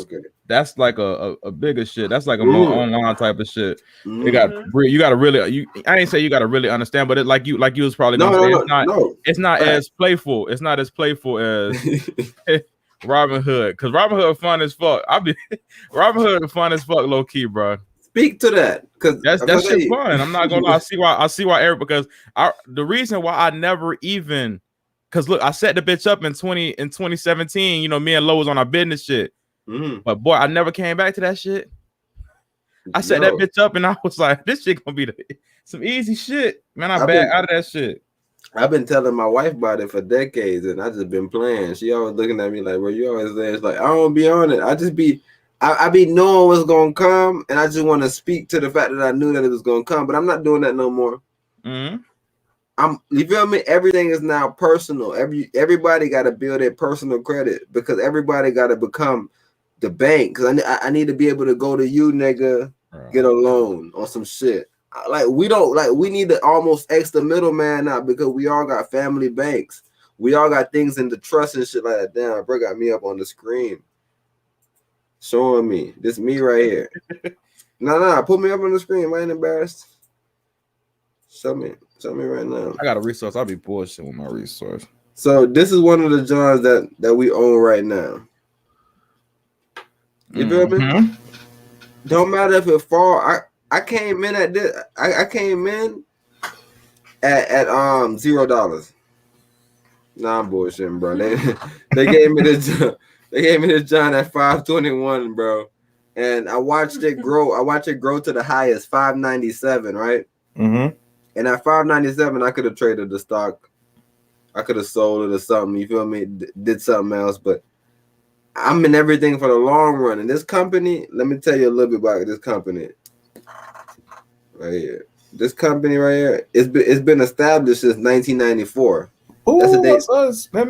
okay. That's like a bigger shit. That's like a more online type of shit. You gotta really. I ain't say you gotta really understand, but it like you was probably gonna say it's not as playful. It's not as playful as Robinhood, because Robinhood fun as fuck. Robinhood fun as fuck, low key, bro. Speak to that, because that's shit fun. I'm not gonna lie. I see why Eric, because the reason why I never even, because look, I set the bitch up in 2017. Me and Lo was on our business shit, but boy, I never came back to that shit. I set that bitch up and I was like, this shit gonna be some easy shit, man. I back out of that shit. I've been telling my wife about it for decades, and I just been playing. She always looking at me like, "Well, you always there." It's like I don't be on it. I just be. I be knowing what's gonna come, and I just want to speak to the fact that I knew that it was gonna come, but I'm not doing that no more. You feel me? Everything is now personal. Everybody got to build their personal credit because everybody got to become the bank. Because I need to be able to go to you, nigga, get a loan or some shit. Like we need to almost X the middleman out because we all got family banks. We all got things in the trust and shit like that. Damn, bro got me up on the screen. Showing me. This me right here. No, put me up on the screen. I ain't embarrassed. Show me right now. I got a resource. I'll be bullshit with my resource. So this is one of the Johns that we own right now. You feel me? Don't matter if it fall. I came in at this. I came in at $0. Nah, I'm bullshitting, bro. They gave me this. They gave me this John at 521, bro, and I watched it grow. I watched it grow to the highest 597, right? And at 597, I could have traded the stock. I could have sold it or something. You feel me? Did something else, but I'm in everything for the long run. And this company, let me tell you a little bit about this company. Right here, this company right here, it's been established since 1994. That's the day.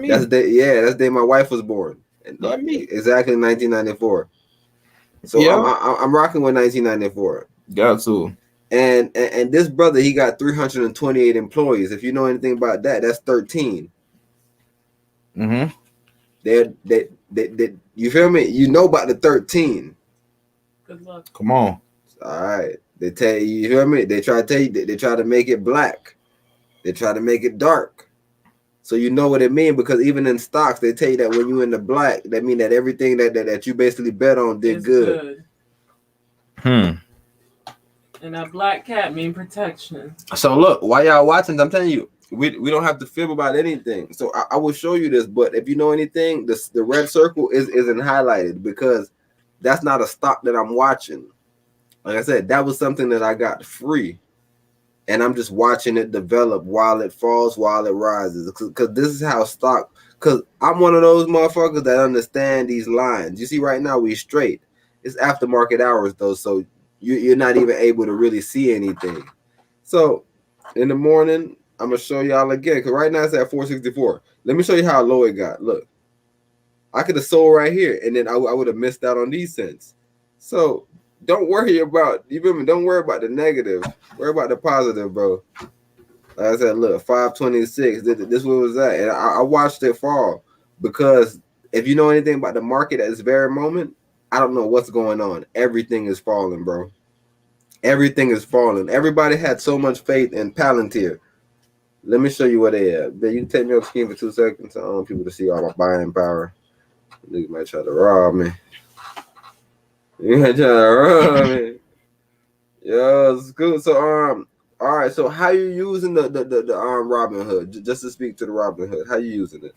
That's the day. Yeah, that's the day my wife was born. Exactly 1994. So yeah. I'm rocking with 1994. Got to. And this brother, he got 328 employees. If you know anything about that, that's 13. They you feel me? You know about the 13. Good luck. Come on. All right. They tell you, you feel me? They try to tell you, they try to make it black. They try to make it dark. So you know what it means, because even in stocks, they tell you that when you're in the black, that means that everything that you basically bet on did good. And that black cat mean protection. So look, while y'all watching, I'm telling you, We don't have to fib about anything. So I will show you this. But if you know anything, the red circle isn't highlighted because that's not a stock that I'm watching. Like I said, that was something that I got free. And I'm just watching it develop while it falls, while it rises. Because this is how stock. Because I'm one of those motherfuckers that understand these lines. You see, right now we straight. It's aftermarket hours though, so you're not even able to really see anything. So in the morning, I'm gonna show y'all again. Because right now it's at 464. Let me show you how low it got. Look, I could have sold right here, and then I would have missed out on these cents. So don't worry about don't worry about the negative. Worry about the positive, bro. Like I said, look, 526. This what was that, and I watched it fall because if you know anything about the market at this very moment, I don't know what's going on. Everything is falling, bro. Everything is falling. Everybody had so much faith in Palantir. Let me show you what they have. You can take me off screen for 2 seconds. I don't want people to see all my buying power. Niggas might try to rob me. You might try to rob me. Yo, it's good. So all right. So how you using the Robinhood? Just to speak to the Robinhood, how you using it?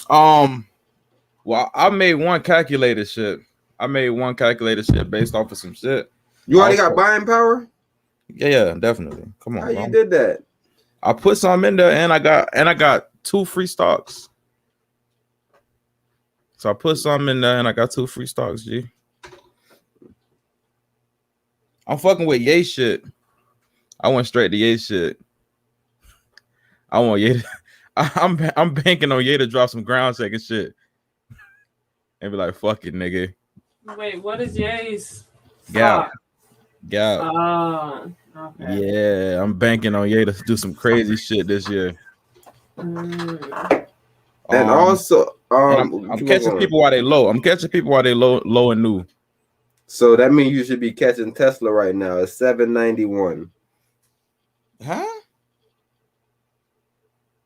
Well, I made one calculated shit. Based off of some shit. You already got buying power? Yeah, definitely. Come on. How you did that? I put some in there, and I got 2 free stocks. So I put some in there, and I got 2 free stocks. G. I'm fucking with Ye shit. I went straight to Ye shit. I want Ye. I'm banking on Ye to drop some ground second shit, and be like, "Fuck it, nigga." Wait, what is Ye's? Gap. Okay. Yeah, I'm banking on Ye to do some crazy shit this year. And also, I'm catching people while they low. Low and new. So that means you should be catching Tesla right now. It's $791. Huh?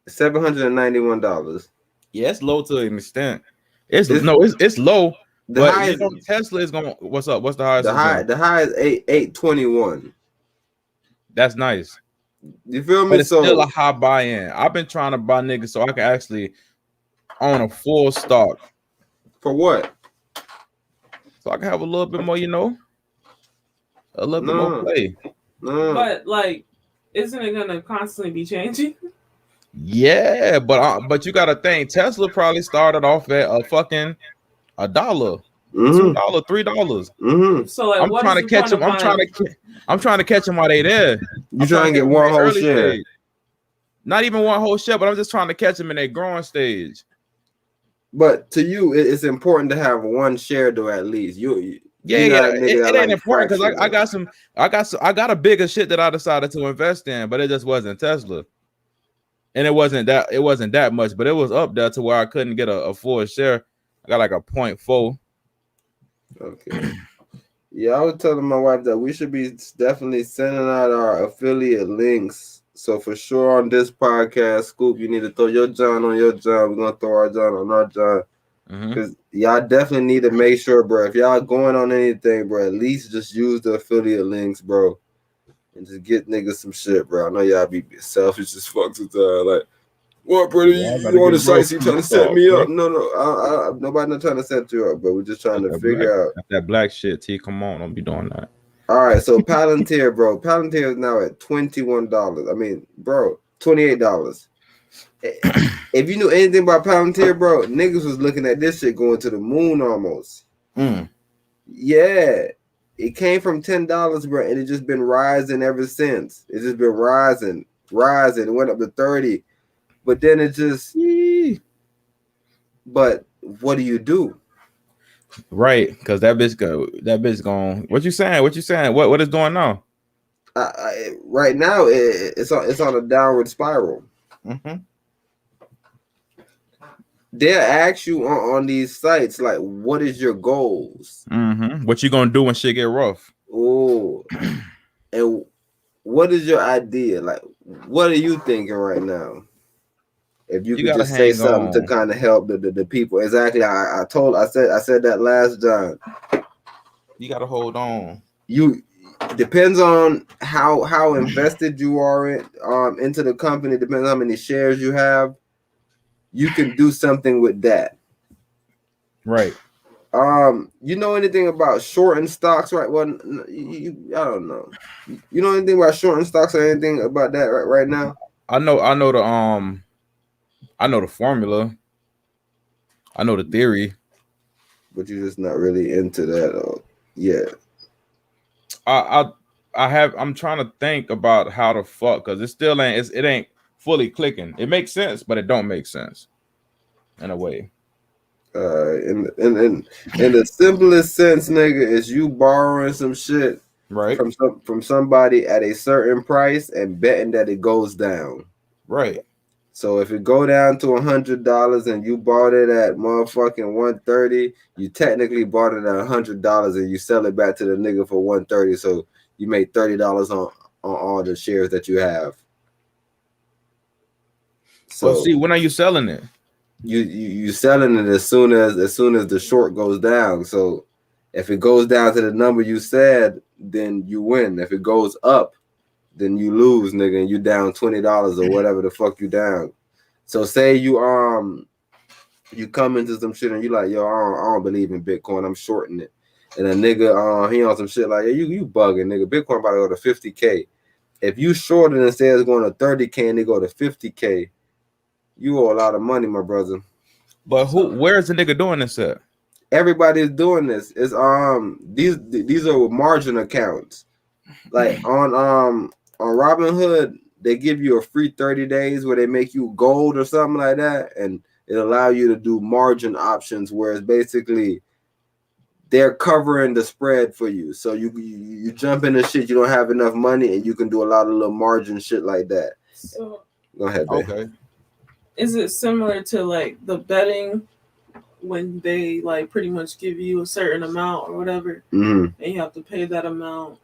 $791. Yeah, it's low to an extent. It's low. But you know, Tesla is gonna. What's up? What's the highest? The high is 821. That's nice. You feel me? But it's still a high buy-in. I've been trying to buy niggas so I can actually own a full stock. For what? So I can have a little bit more, a little bit more play. But like, isn't it gonna constantly be changing? Yeah, but you gotta think Tesla probably started off at a fucking $1, $2, $3. So like, I'm trying to catch them. I'm trying to catch them while they there. You trying to get one whole share? Stage. Not even one whole share, but I'm just trying to catch them in their growing stage. But to you, it's important to have one share though, at least. It ain't important because I got a bigger shit that I decided to invest in, but it just wasn't Tesla. And it wasn't that much, but it was up there to where I couldn't get a full share. I got like a 0.4. Okay. Yeah, I was telling my wife that we should be definitely sending out our affiliate links. So for sure on this podcast, Scoop, you need to throw your John on your John. We're gonna throw our John on our John. Because y'all definitely need to make sure, bro. If y'all going on anything, bro, at least just use the affiliate links, bro. And just get niggas some shit, bro. I know y'all be selfish as fuck sometimes. Like, what, brother? You on the site, you trying to set me up? No. Nobody not trying to set you up, bro. We're just trying to figure out. That black shit, T. Come on, don't be doing that. All right, so Palantir, bro. Palantir is now at $21. I mean, bro, $28. If you knew anything about Palantir, bro, niggas was looking at this shit going to the moon almost. Yeah. It came from $10, bro, and it's just been rising ever since. It's just been rising. It went up to 30. But then it just but what do? Right, because that bitch going. What you saying? What is going on? Right now it's on a downward spiral. They'll ask you on these sites like, what is your goals? What you gonna do when shit get rough? Oh, and what is your idea? Like, what are you thinking right now? If you could just say something to kind of help the people. Exactly. I said that last John. You gotta hold on. You Depends on how invested you are into the company. Depends on how many shares you have. You can do something with that. Right. You know anything about shorting stocks, right? Well, I don't know. You know anything about shorting stocks or anything about that right now? I know the formula. I know the theory. But you're just not really into that yet. I'm trying to think about how the fuck, because it ain't fully clicking. It makes sense, but it don't make sense in a way. In the simplest sense, nigga, is you borrowing some shit right from somebody at a certain price and betting that it goes down. Right. So if it go down to $100 and you bought it at motherfucking $130, you technically bought it at $100 and you sell it back to the nigga for $130. So you make $30 on all the shares that you have. So well, see, when are you selling it? You selling it as soon as the short goes down. So if it goes down to the number you said, then you win. If it goes up, then you lose, nigga, and you down $20 or whatever the fuck you down. So say you come into some shit and you like, yo, I don't believe in Bitcoin, I'm shorting it. And a nigga he on some shit like, yeah, you bugging, nigga. Bitcoin about to go to 50K. If you short it and say it's going to 30K and they go to 50K, you owe a lot of money, my brother. But where's the nigga doing this at? Everybody's doing this. It's these are margin accounts. Like on Robinhood, they give you a free 30 days where they make you gold or something like that, and it allow you to do margin options where it's basically they're covering the spread for you. So you jump into shit, you don't have enough money, and you can do a lot of little margin shit like that. So go ahead, babe. Okay. Is it similar to like the betting when they like pretty much give you a certain amount or whatever, and you have to pay that amount,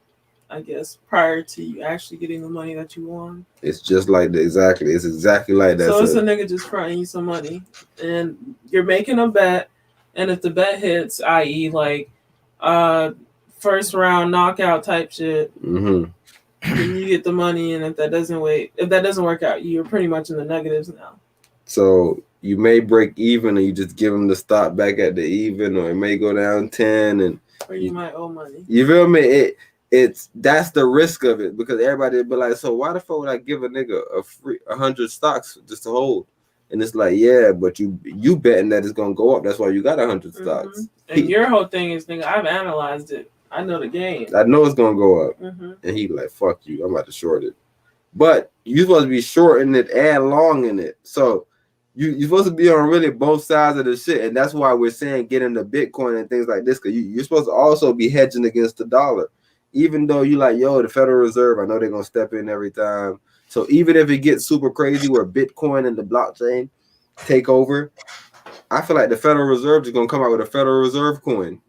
I guess, prior to you actually getting the money that you won? It's just like that. Exactly. It's exactly like that. So it's a nigga just fronting you some money, and you're making a bet, and if the bet hits, i.e., like first round knockout type shit, then you get the money, and if that doesn't work out, you're pretty much in the negatives now. So you may break even and you just give them the stock back at the even, or it may go down 10 or you might owe money. You feel me? That's the risk of it, because everybody would be like, so why the fuck would I give a nigga a free 100 stocks just to hold? And it's like, yeah, but you betting that it's gonna go up. That's why you got 100 stocks. And your whole thing is, nigga, I've analyzed it. I know the game. I know it's gonna go up. And he like, fuck you, I'm about to short it. But you're supposed to be shorting it and long in it. So you're supposed to be on really both sides of the shit. And that's why we're saying get into Bitcoin and things like this, because you're supposed to also be hedging against the dollar. Even though you like, yo, the Federal Reserve, I know they're going to step in every time. So even if it gets super crazy where Bitcoin and the blockchain take over, I feel like the Federal Reserve is going to come out with a Federal Reserve coin.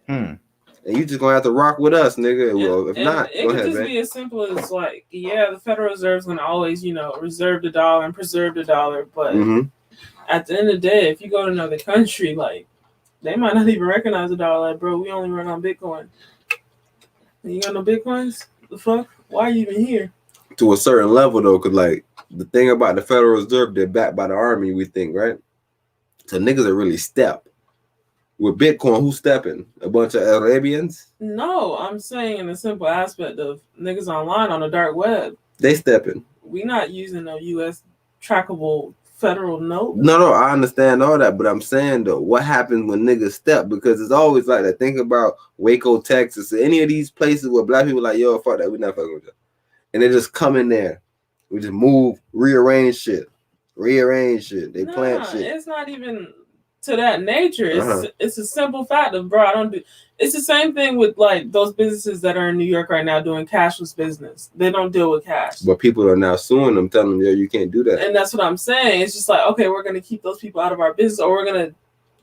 And you just going to have to rock with us, nigga. Well, if not, it could just be as simple as like, yeah, the Federal Reserve is going to always, reserve the dollar and preserve the dollar. But at the end of the day, if you go to another country, like, they might not even recognize the dollar. Like, bro, we only run on Bitcoin. You got no Bitcoins? The fuck? Why are you even here? To a certain level, though, because, like, the thing about the Federal Reserve, they're backed by the army, we think, right? So niggas are really step. With Bitcoin, who's stepping? A bunch of Arabians? No, I'm saying in the simple aspect of niggas online on the dark web. They stepping. We not using no U.S. trackable federal note. No, I understand all that, but I'm saying, though, what happens when niggas step? Because it's always like that. Think about Waco, Texas, or any of these places where black people are like, yo, fuck that, we not fucking with you. And they just come in there. We just move, rearrange shit. They plant shit. It's not even to that nature. It's a simple fact of, bro, I don't do. It's the same thing with like those businesses that are in New York right now doing cashless business. They don't deal with cash. But people are now suing them, telling them, yo, you can't do that. And that's what I'm saying. It's just like, okay, we're gonna keep those people out of our business, or we're gonna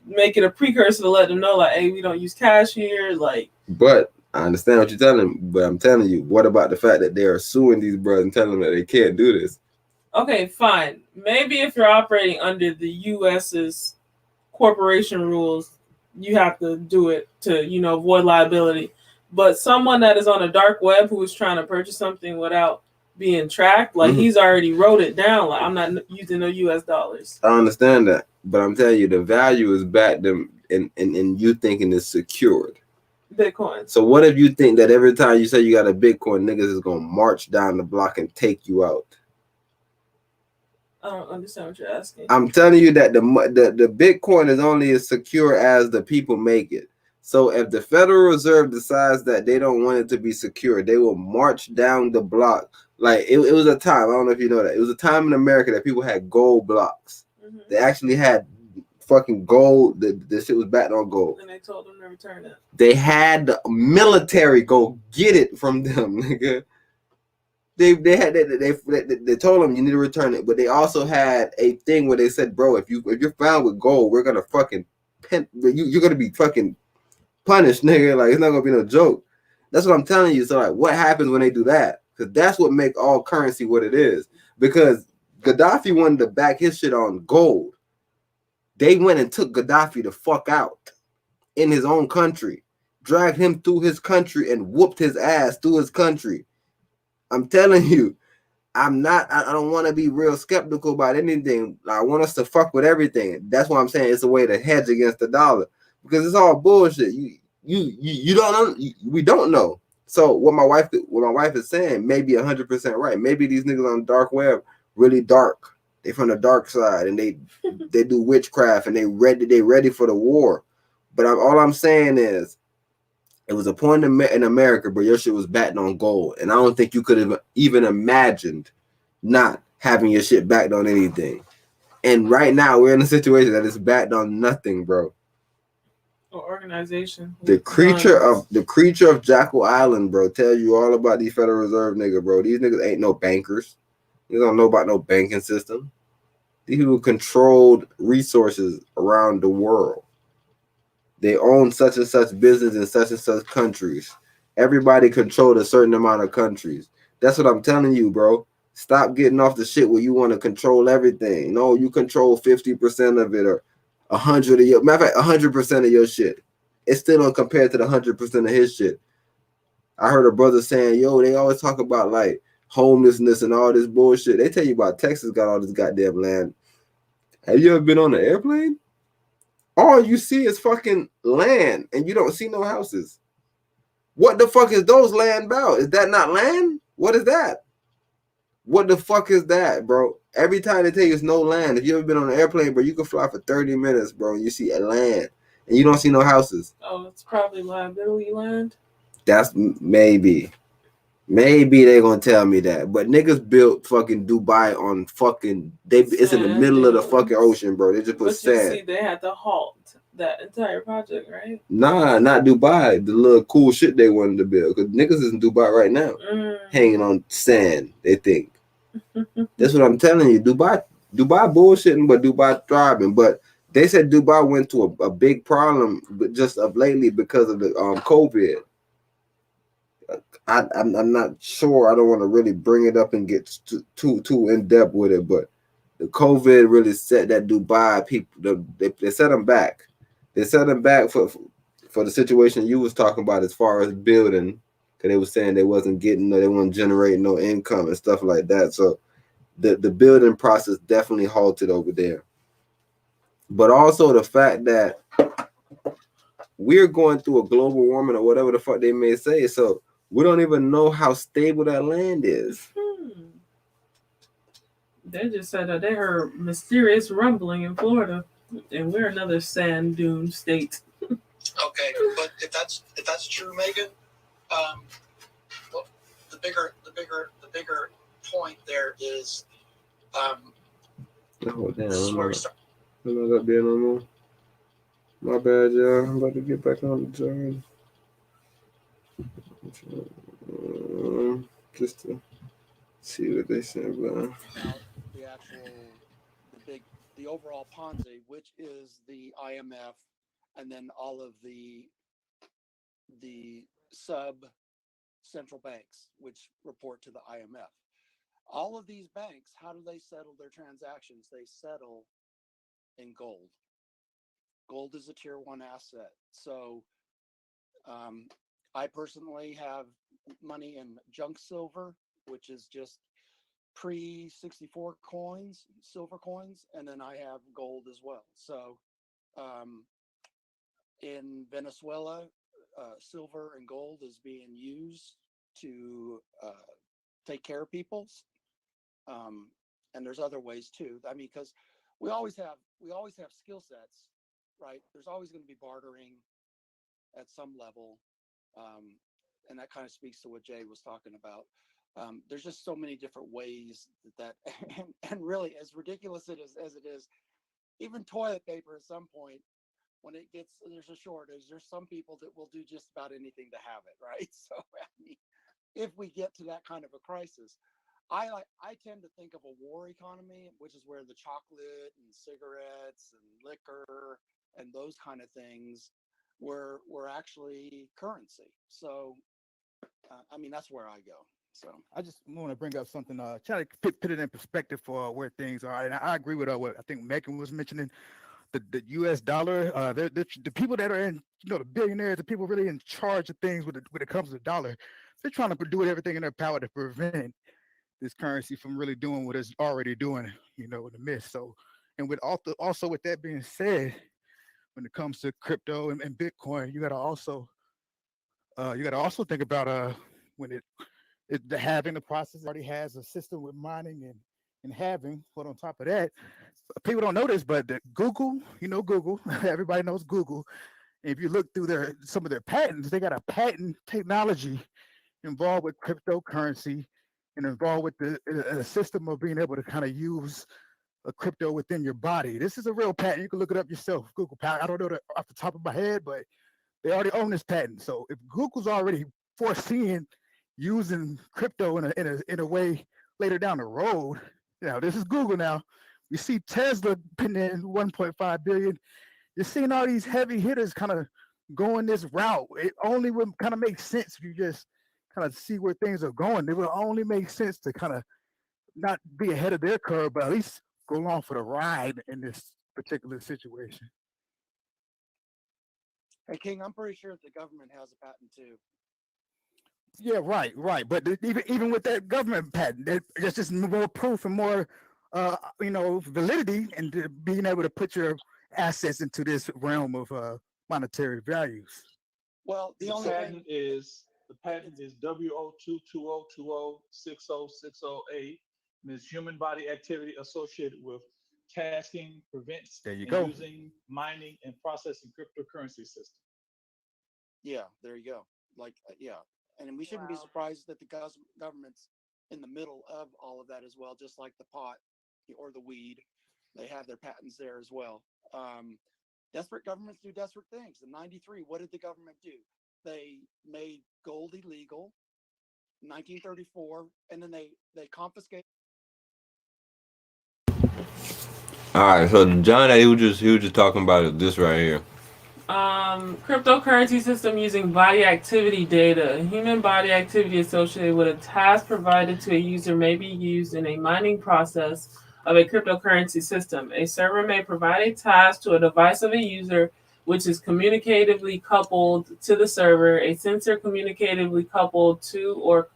make it a precursor to let them know, like, hey, we don't use cash here. Like, but I understand what you're telling them, but I'm telling you, what about the fact that they are suing these brothers and telling them that they can't do this? Okay, fine. Maybe if you're operating under the U.S.'s corporation rules, you have to do it to, avoid liability. But someone that is on a dark web who is trying to purchase something without being tracked, like he's already wrote it down. Like, I'm not using no US dollars. I understand that, but I'm telling you, the value is back them and you thinking it's secured. Bitcoin. So what if you think that every time you say you got a Bitcoin, niggas is gonna march down the block and take you out? I don't understand what you're asking. I'm telling you that the Bitcoin is only as secure as the people make it. So if the Federal Reserve decides that they don't want it to be secure, they will march down the block. Like it was a time, I don't know if you know that. It was a time in America that people had gold blocks. They actually had fucking gold. The shit was backed on gold. And they told them to return it. They had the military go get it from them, nigga. They told them you need to return it, but they also had a thing where they said, bro, if you're found with gold, we're gonna fucking you're gonna be fucking punished, nigga. Like it's not gonna be no joke. That's what I'm telling you. So like, what happens when they do that? Because that's what make all currency what it is. Because Gaddafi wanted to back his shit on gold. They went and took Gaddafi the fuck out in his own country, dragged him through his country and whooped his ass through his country. I'm telling you, I don't want to be real skeptical about anything. I want us to fuck with everything. That's why I'm saying it's a way to hedge against the dollar because it's all bullshit. You don't know. We don't know. So what my wife is saying may be 100% right. Maybe these niggas on the dark web really dark. They from the dark side and they do witchcraft and they ready for the war. But all I'm saying is, it was a point in America, but your shit was batting on gold. And I don't think you could have even imagined not having your shit backed on anything. And right now, we're in a situation that is backed on nothing, bro. Or organization. The creature of Jackal Island, bro, tells you all about these Federal Reserve niggas, bro. These niggas ain't no bankers. They don't know about no banking system. These people controlled resources around the world. They own such and such business in such and such countries. Everybody controlled a certain amount of countries. That's what I'm telling you, bro. Stop getting off the shit where you want to control everything. No, you control 50% of it or 100 of your. Matter of fact, 100% of your shit. It's still don't compare to the 100% of his shit. I heard a brother saying, "Yo, they always talk about like homelessness and all this bullshit. They tell you about Texas got all this goddamn land. Have you ever been on an airplane? All you see is fucking land and you don't see no houses. What the fuck is those land about? Is that not land? What is that? What the fuck is that, bro? Every time they tell you it's no land, if you ever been on an airplane, bro, you can fly for 30 minutes, bro, and you see a land and you don't see no houses. Oh, it's probably liability land. That's maybe they're gonna tell me that, but niggas built fucking Dubai on fucking it's in the middle of the fucking ocean, bro. They just put sand. But you see, they had to halt that entire project, right? Nah, not Dubai. The little cool shit they wanted to build, because niggas is in Dubai right now, hanging on sand. They think that's what I'm telling you. Dubai bullshitting, but Dubai thriving. But they said Dubai went to a big problem, but just of lately because of the COVID. I'm not sure. I don't want to really bring it up and get too in depth with it, but the COVID really set that Dubai people. They set them back. They set them back for the situation you was talking about as far as building, because they were saying they wasn't getting, they weren't generating no income and stuff like that. So the building process definitely halted over there. But also the fact that we're going through a global warming or whatever the fuck they may say. So we don't even know how stable that land is. They just said that they heard mysterious rumbling in Florida, and we're another sand dune state. Okay, but if that's true, Megan, well, the bigger point there is, oh damn! I'm not being no more. My bad, y'all. I'm about to get back on the journey. Just to see what they said about the overall Ponzi, which is the IMF, and then all of the sub central banks which report to the IMF. All of these banks, how do they settle their transactions? They settle in gold. Gold is a tier 1 asset. So I personally have money in junk silver, which is just pre-64 coins, silver coins, and then I have gold as well. So in Venezuela, silver and gold is being used to take care of people, and there's other ways too. I mean, because we always have skill sets, right? There's always going to be bartering at some level, and that kind of speaks to what Jay was talking about. There's just so many different ways that and really, as ridiculous as it is, even toilet paper at some point, when there's a shortage, there's some people that will do just about anything to have it, right? So I mean, if we get to that kind of a crisis, I tend to think of a war economy, which is where the chocolate and cigarettes and liquor and those kind of things were actually currency. So I mean, that's where I go. So I just want to bring up something, try to put it in perspective for where things are. And I agree with what I think Megan was mentioning. The U.S. dollar, the people that are in, the billionaires, the people really in charge of things when it comes to the dollar, they're trying to do everything in their power to prevent this currency from really doing what it's already doing, in the midst. So, and with also with that being said, when it comes to crypto and Bitcoin, you got to also think about when the halving, the process already has a system with mining and halving. But on top of that, people don't know this, but Google, Google, everybody knows Google. And if you look through some of their patents, they got a patent technology involved with cryptocurrency and involved with the system of being able to kind of use a crypto within your body. This is a real patent. You can look it up yourself. Google patent. I don't know that off the top of my head, but they already own this patent. So if Google's already foreseeing using crypto in a way later down the road, this is Google now. We see Tesla putting in 1.5 billion. You're seeing all these heavy hitters kind of going this route. It only would kind of make sense if you just kind of see where things are going. It would only make sense to kind of not be ahead of their curve, but at least go along for the ride in this particular situation. Hey, King, I'm pretty sure the government has a patent too. Yeah, right. But even with that government patent, there's just more proof and more, validity and being able to put your assets into this realm of monetary values. Well, the patent is W0220206060A. Means human body activity associated with tasking, prevents, there you and go. using, mining, and processing cryptocurrency system. Yeah, there you go. Yeah. And we shouldn't be surprised that the government's in the middle of all of that as well, just like the pot or the weed. They have their patents there as well. Desperate governments do desperate things. In '93, what did the government do? They made gold illegal in 1934, and then they confiscated. All right, so John, he was just talking about this right here. Cryptocurrency system using body activity data. Human body activity associated with a task provided to a user may be used in a mining process of a cryptocurrency system. A server may provide a task to a device of a user, which is communicatively coupled to the server. A sensor communicatively coupled to or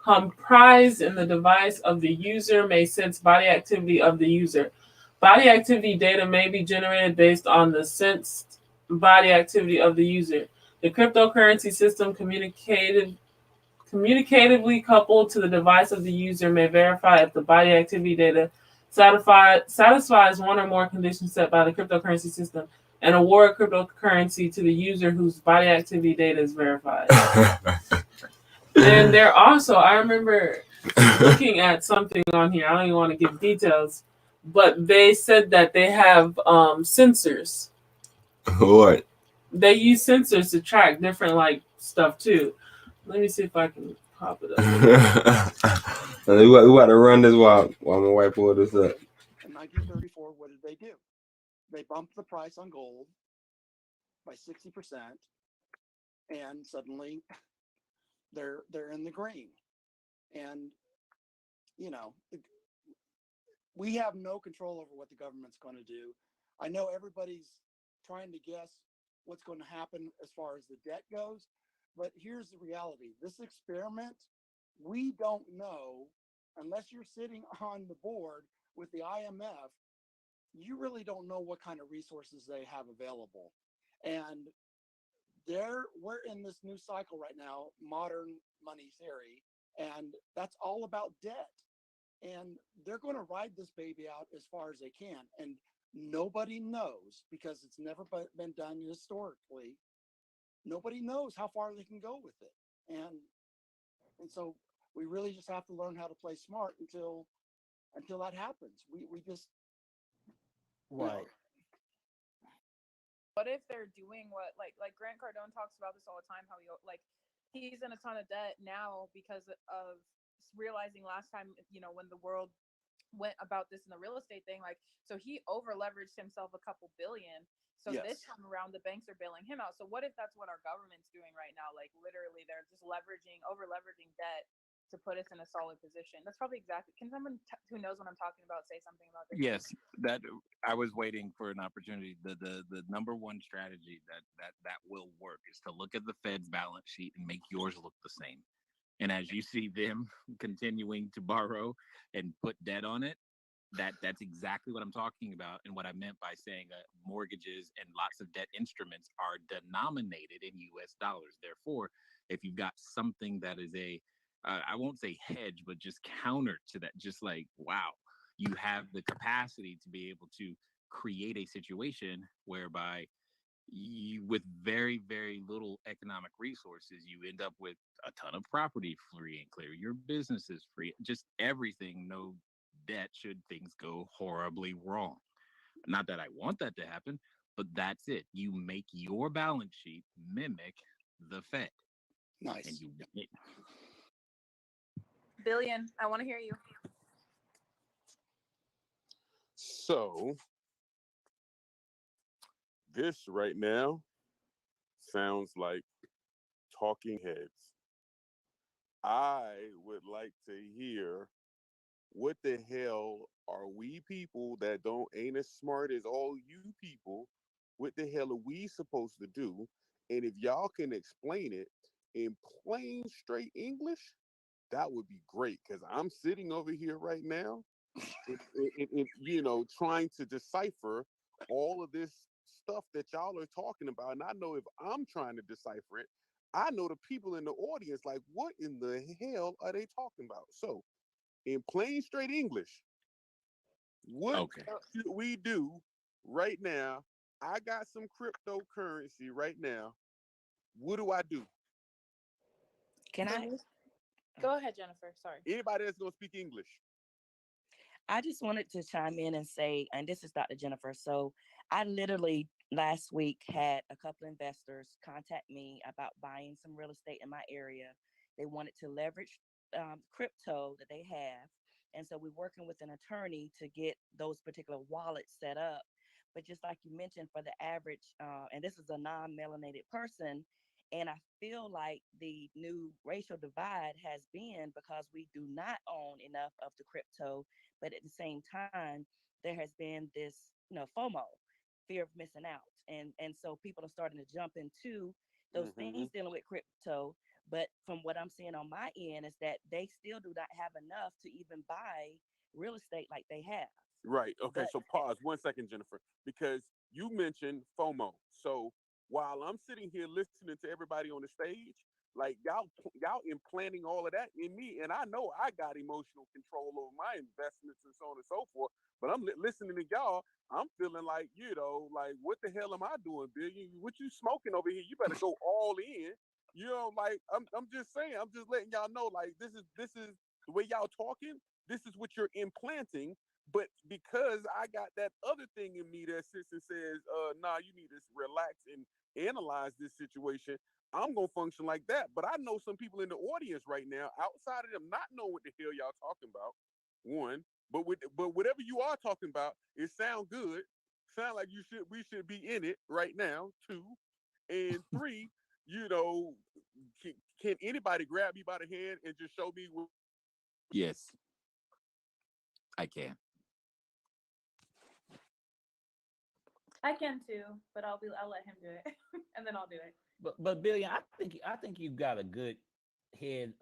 comprised in the device of the user may sense body activity of the user. Body activity data may be generated based on the sensed body activity of the user. The cryptocurrency system communicatively coupled to the device of the user may verify if the body activity data satisfies one or more conditions set by the cryptocurrency system and award cryptocurrency to the user whose body activity data is verified. And they're also, I remember looking at something on here, I don't even want to give details, but they said that they have sensors. What? They use sensors to track different stuff too. Let me see if I can pop it up. We got to run this while my wife pull this up. In 1934, what did they do? They bumped the price on gold by 60%, and suddenly they're in the green. And we have no control over what the government's going to do. I know everybody's trying to guess what's going to happen as far as the debt goes, But here's the reality. This experiment, we don't know, unless you're sitting on the board with the IMF, you really don't know what kind of resources they have available. And we're in this new cycle right now, modern money theory, and that's all about debt. And they're going to ride this baby out as far as they can. And nobody knows, because it's never been done historically, nobody knows how far they can go with it. And so we really just have to learn how to play smart until that happens. We just Right. What if they're doing what like Grant Cardone talks about this all the time, how he's in a ton of debt now because of realizing last time, when the world went about this in the real estate thing, so he over leveraged himself a couple billion. So this time around, the banks are bailing him out. So what if that's what our government's doing right now? Like literally they're just over leveraging debt to put us in a solid position. That's probably exactly. Can someone who knows what I'm talking about say something about this? Yes, that I was waiting for an opportunity. The number one strategy that will work is to look at the Fed's balance sheet and make yours look the same. And as you see them continuing to borrow and put debt on it, that's exactly what I'm talking about, and what I meant by saying mortgages and lots of debt instruments are denominated in U.S. dollars. Therefore, if you've got something that is I won't say hedge, but just counter to that, just like, wow, you have the capacity to be able to create a situation whereby you, with very, very little economic resources, you end up with a ton of property free and clear. Your business is free, just everything, no debt should things go horribly wrong. Not that I want that to happen, but that's it. You make your balance sheet mimic the Fed. Nice. And you Billion, I want to hear you. So this right now sounds like talking heads. I would like to hear, what the hell are we people that ain't as smart as all you people? What the hell are we supposed to do? And if y'all can explain it in plain straight English, that would be great, because I'm sitting over here right now trying to decipher all of this stuff that y'all are talking about. And I know if I'm trying to decipher it, I know the people in the audience, like, what in the hell are they talking about? So in plain straight English, what should we do right now? I got some cryptocurrency right now. What do I do? Can I? Go ahead, Jennifer. Sorry. Anybody that's going to speak English? I just wanted to chime in and say, and this is Dr. Jennifer. So I literally last week had a couple investors contact me about buying some real estate in my area. They wanted to leverage crypto that they have. And so we're working with an attorney to get those particular wallets set up. But just like you mentioned, for the average, and this is a non-melanated person, and I feel like the new racial divide has been because we do not own enough of the crypto, but at the same time, there has been this, FOMO, fear of missing out. And so people are starting to jump into those things dealing with crypto. But from what I'm seeing on my end is that they still do not have enough to even buy real estate like they have. Right. Okay. So pause 1 second, Jennifer, because you mentioned FOMO. So while I'm sitting here listening to everybody on the stage, like y'all implanting all of that in me, and I know I got emotional control over my investments and so on and so forth. But I'm listening to y'all. I'm feeling like, like, what the hell am I doing, Bill? What you smoking over here? You better go all in. Like, I'm just saying. I'm just letting y'all know, like, this is the way y'all talking. This is what you're implanting. But because I got that other thing in me that sits and says, nah, you need to relax and analyze this situation, I'm going to function like that. But I know some people in the audience right now, outside of them not knowing what the hell y'all talking about, one, but whatever you are talking about, it sound good. Sound like we should be in it right now, two. And three, can anybody grab me by the hand and just show me what? Yes, I can. I can too, but I'll let him do it. and then I'll do it. But Billion, I think you've got a good head.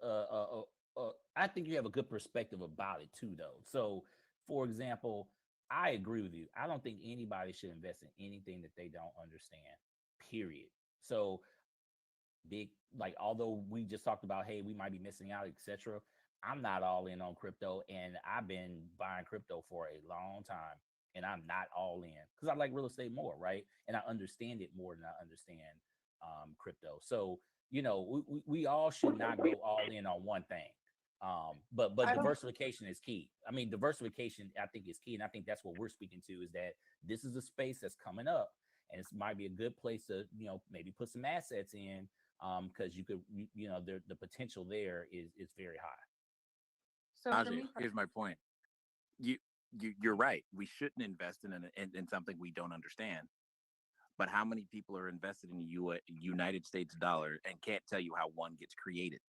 I think you have a good perspective about it too, though. So, for example, I agree with you. I don't think anybody should invest in anything that they don't understand. Period. So, although we just talked about, hey, we might be missing out, etc. I'm not all in on crypto, and I've been buying crypto for a long time, and I'm not all in because I like real estate more, right? And I understand it more than I understand crypto. So we all should not go all in on one thing. But diversification is key. I mean, diversification I think is key, and I think that's what we're speaking to is that this is a space that's coming up, and it might be a good place to maybe put some assets in because you could the potential there is very high. So Ajay, here's my point. You're right. We shouldn't invest in something we don't understand. But how many people are invested in the United States dollar and can't tell you how one gets created?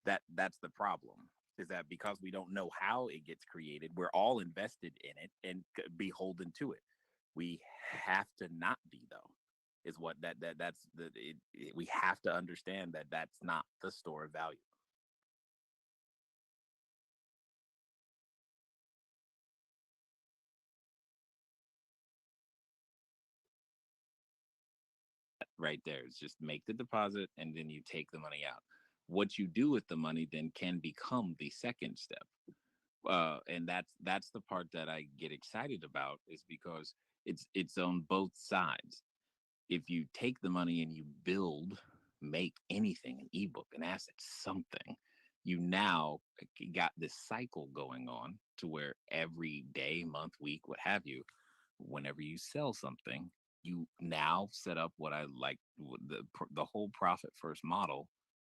That's the problem. Is that because we don't know how it gets created, we're all invested in it and beholden to it. We have to not be, though. Is what we have to understand that that's not the store of value. Right there. It's just make the deposit and then you take the money out. What you do with the money then can become the second step. And that's the part that I get excited about is because it's on both sides. If you take the money and you make anything, an ebook, an asset, something, you now got this cycle going on to where every day, month, week, what have you, whenever you sell something, you now set up what I like the whole profit first model.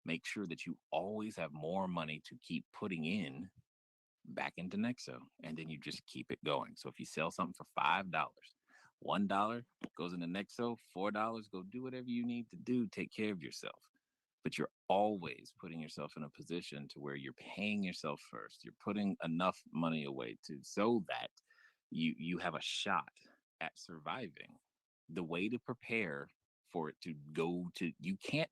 Make sure that you always have more money to keep putting in back into Nexo, and then you just keep it going. So if you sell something for $5, $1 goes into Nexo, $4 go do whatever you need to do, take care of yourself. But you're always putting yourself in a position to where you're paying yourself first. You're putting enough money away so that you have a shot at surviving. The way to prepare for it to go to, you can't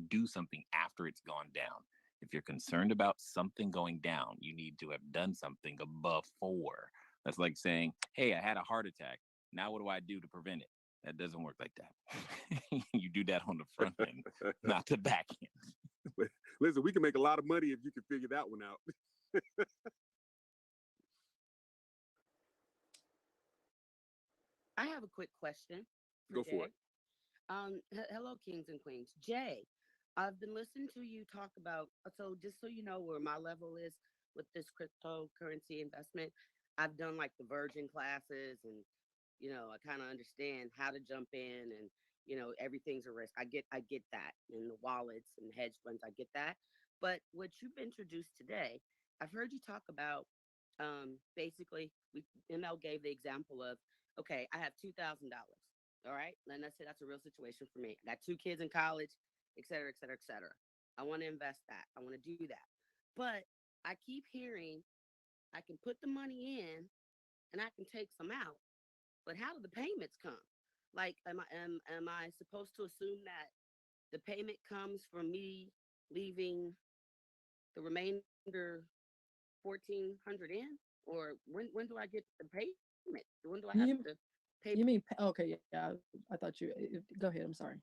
do something after it's gone down. If you're concerned about something going down, you need to have done something before. That's like saying, hey, I had a heart attack. Now what do I do to prevent it? That doesn't work like that. You do that on the front end, not the back end. Listen, we can make a lot of money if you can figure that one out. I have a quick question. Go for it. Hello, kings and queens. Jay, I've been listening to you talk about, so just so you know where my level is with this cryptocurrency investment, I've done like the virgin classes and, I kind of understand how to jump in and, everything's a risk. I get that, and the wallets and hedge funds, I get that. But what you've introduced today, I've heard you talk about, basically, ML gave the example of, okay, I have $2,000. All right. And let's say that's a real situation for me. I got 2 kids in college, et cetera, et cetera, et cetera. I want to invest that. I want to do that. But I keep hearing I can put the money in and I can take some out. But how do the payments come? Like, am I supposed to assume that the payment comes from me leaving the remainder 1,400 in? Or when do I get the payment? When do I have to pay? You mean, okay, yeah, I thought you, go ahead, I'm sorry.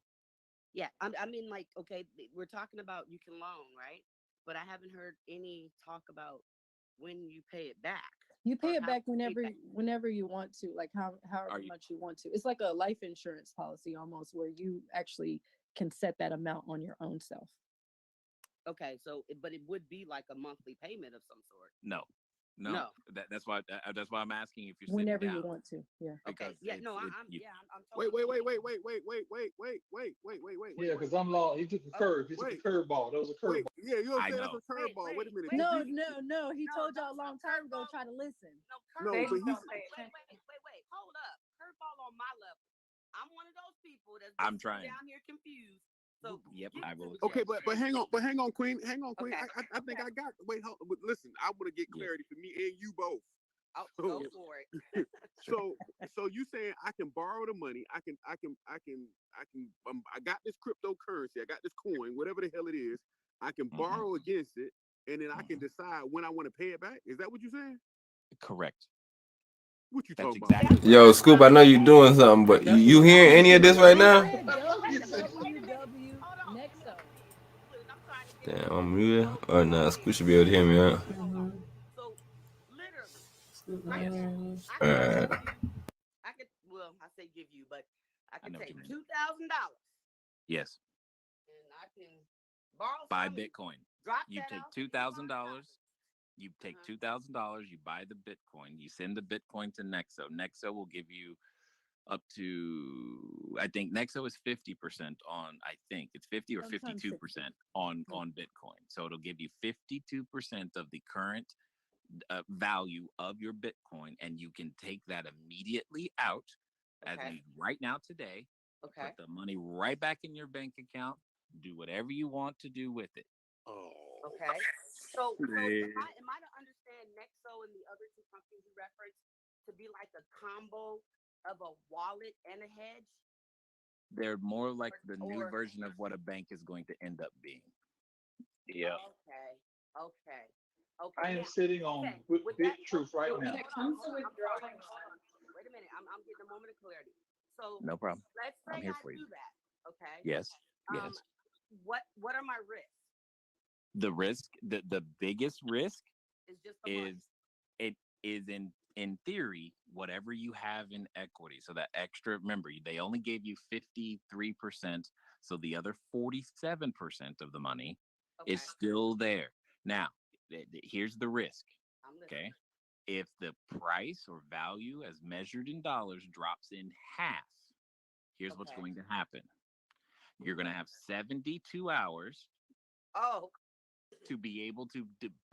Yeah, I mean, like, okay, we're talking about you can loan, right? But I haven't heard any talk about when you pay it back. You pay it back whenever you want to, like however much you want to. It's like a life insurance policy almost, where you actually can set that amount on your own self. Okay, so but it would be like a monthly payment of some sort. No. That's why I'm asking if you're whenever you want to. Yeah. Okay. Yeah. No. I'm Wait. Yeah, because I'm lost. He took the curve. He took the curveball. That was a curveball. Yeah, you know what I'm saying? That's a curveball. Wait a minute. No. He told y'all a long time ago. Try to listen. No, but he's wait. Hold up. Curveball on my level. I'm one of those people that's trying down here confused. So yep, I will. Okay, but hang on, Queen. Hang on, Queen. Okay. I think I got. Wait, listen. I want to get clarity for me and you both. I'll So, go for it. so you saying I can borrow the money? I got this cryptocurrency. I got this coin, whatever the hell it is. I can borrow against it, and then I can decide when I want to pay it back. Is that what you're saying? Correct. What you That's talking about? exactly Yo, Scoop, I know you're doing something, but you hearing any of this right now? WW Nexo. Damn, I'm muted. Oh no, Scoop should be able to hear me out. So literally, right now, Alright. I could well, I say give you, but I could know what take you mean. $2,000 Yes. and I can borrow Buy some and Bitcoin. drop You that take out. $2,000. You take $2,000. You buy the Bitcoin. You send the Bitcoin to Nexo. Nexo will give you up to, I think Nexo is 50% on, I think it's 50 or 52% on Bitcoin. So it'll give you 52% of the current value of your Bitcoin, and you can take that immediately out, as in right now today. Okay. Put the money right back in your bank account. Do whatever you want to do with it. Okay. So Man. am I to understand Nexo and the other two companies you referenced to be like a combo of a wallet and a hedge? They're more like the new version of what a bank is going to end up being. Yeah. Okay. I am Now, sitting on big truth right now. When it comes to withdrawing, wait a minute. I'm getting a moment of clarity. So No problem. let's say I'm here I for you. do that. Okay. Yes. Yes. What are my risks? The risk, the biggest risk Is just the money. it is in theory whatever you have in equity. So that extra, remember, they only gave you 53%, so the other 47% of the money is still there. Now, here's the risk. Okay, if the price or value as measured in dollars drops in half, here's what's going to happen. You're going to have 72 hours to be able to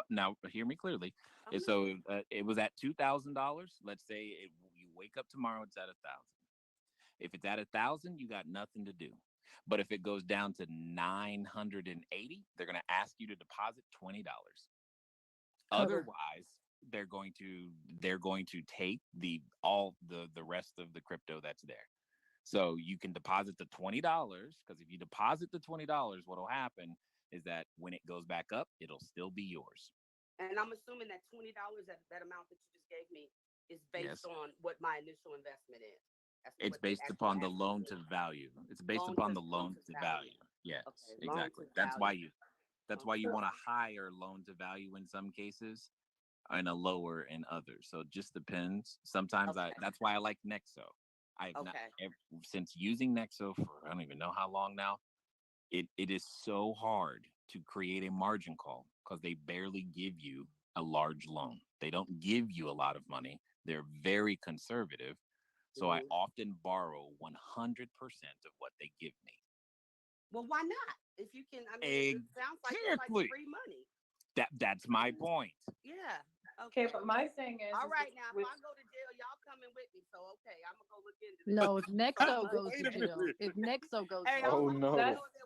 now hear me clearly. So it was at $2,000. Let's say you wake up tomorrow, it's at 1,000. If it's at 1,000, you got nothing to do. But if it goes down to 980, they're going to ask you to deposit $20. Otherwise, they're going to take the rest of the crypto that's there. So you can deposit the $20, because if you deposit the $20, what'll happen is that when it goes back up, it'll still be yours. And I'm assuming that $20, that amount that you just gave me, is based on what my initial investment is. It's based upon the loan to value. It's based upon the loan to value. Yes, exactly. That's why you want a higher loan to value in some cases and a lower in others. So it just depends. Sometimes that's why I like Nexo. Since using Nexo for I don't even know how long now, it is so hard to create a margin call because they barely give you a large loan. They don't give you a lot of money. They're very conservative. So I often borrow 100% of what they give me. Well, why not? If you can, I mean, it sounds like it's like free money. That's my point. Yeah. Okay, but my thing is, all right, now if I go to jail, y'all coming with me. So I'm gonna go look into this. No, if Nexo goes to jail, if Nexo goes to jail,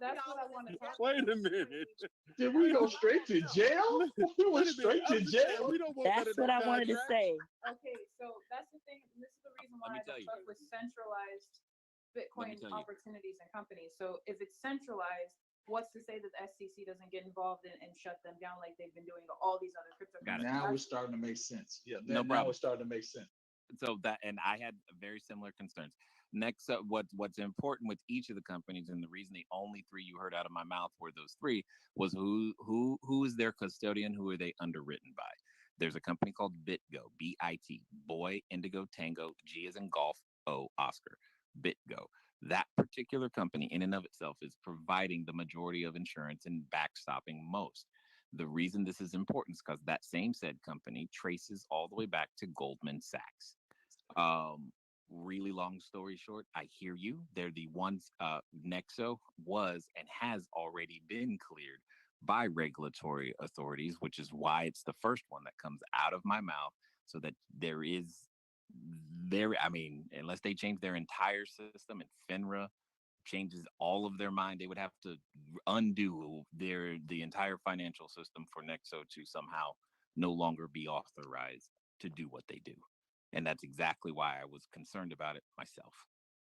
that's what I want to talk about. Wait a minute. Did we go straight to jail? We went straight to jail. We don't want That's what I wanted to say. Okay, so that's the thing. This is the reason why I don't fuck with centralized Bitcoin opportunities and companies. So if it's centralized, what's to say that the SEC doesn't get involved and shut them down like they've been doing to all these other cryptocurrencies? Now we're starting to make sense. Yeah, no problem. Now it's starting to make sense. So and I had very similar concerns. Next up, what's important with each of the companies, and the reason the only three you heard out of my mouth were those three, was who is their custodian, who are they underwritten by? There's a company called BitGo, BIT, Boy, Indigo, Tango, G as in golf, O, Oscar, BitGo. That particular company in and of itself is providing the majority of insurance and backstopping most. The reason this is important is because that same said company traces all the way back to Goldman Sachs. Really long story short, I hear you. They're the ones, Nexo was and has already been cleared by regulatory authorities, which is why it's the first one that comes out of my mouth, so that unless they change their entire system and FINRA changes all of their mind, they would have to undo the entire financial system for Nexo to somehow no longer be authorized to do what they do. And that's exactly why I was concerned about it myself.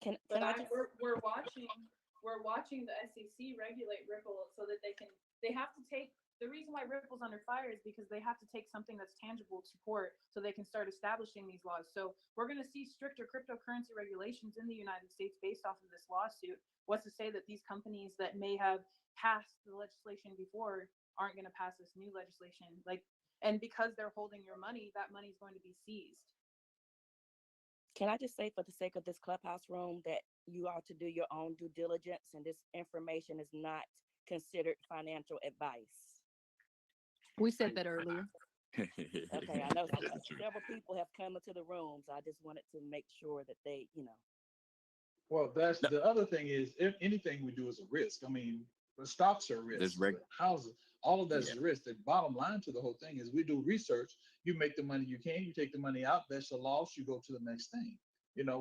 Can I just... we're watching the SEC regulate Ripple so that they have to take the reason why Ripple's under fire is because they have to take something that's tangible to court so they can start establishing these laws. So we're going to see stricter cryptocurrency regulations in the United States based off of this lawsuit. What's to say that these companies that may have passed the legislation before aren't going to pass this new legislation? And because they're holding your money, that money is going to be seized. Can I just say, for the sake of this clubhouse room, that you ought to do your own due diligence, and this information is not considered financial advice. We said that earlier. Okay, I know several people have come into the room, so I just wanted to make sure that they, Well, that's the other thing is, if anything we do is a risk. I mean, the stocks are a risk. Houses, all of that's a risk. The bottom line to the whole thing is we do research. You make the money you can, you take the money out, that's a loss, you go to the next thing.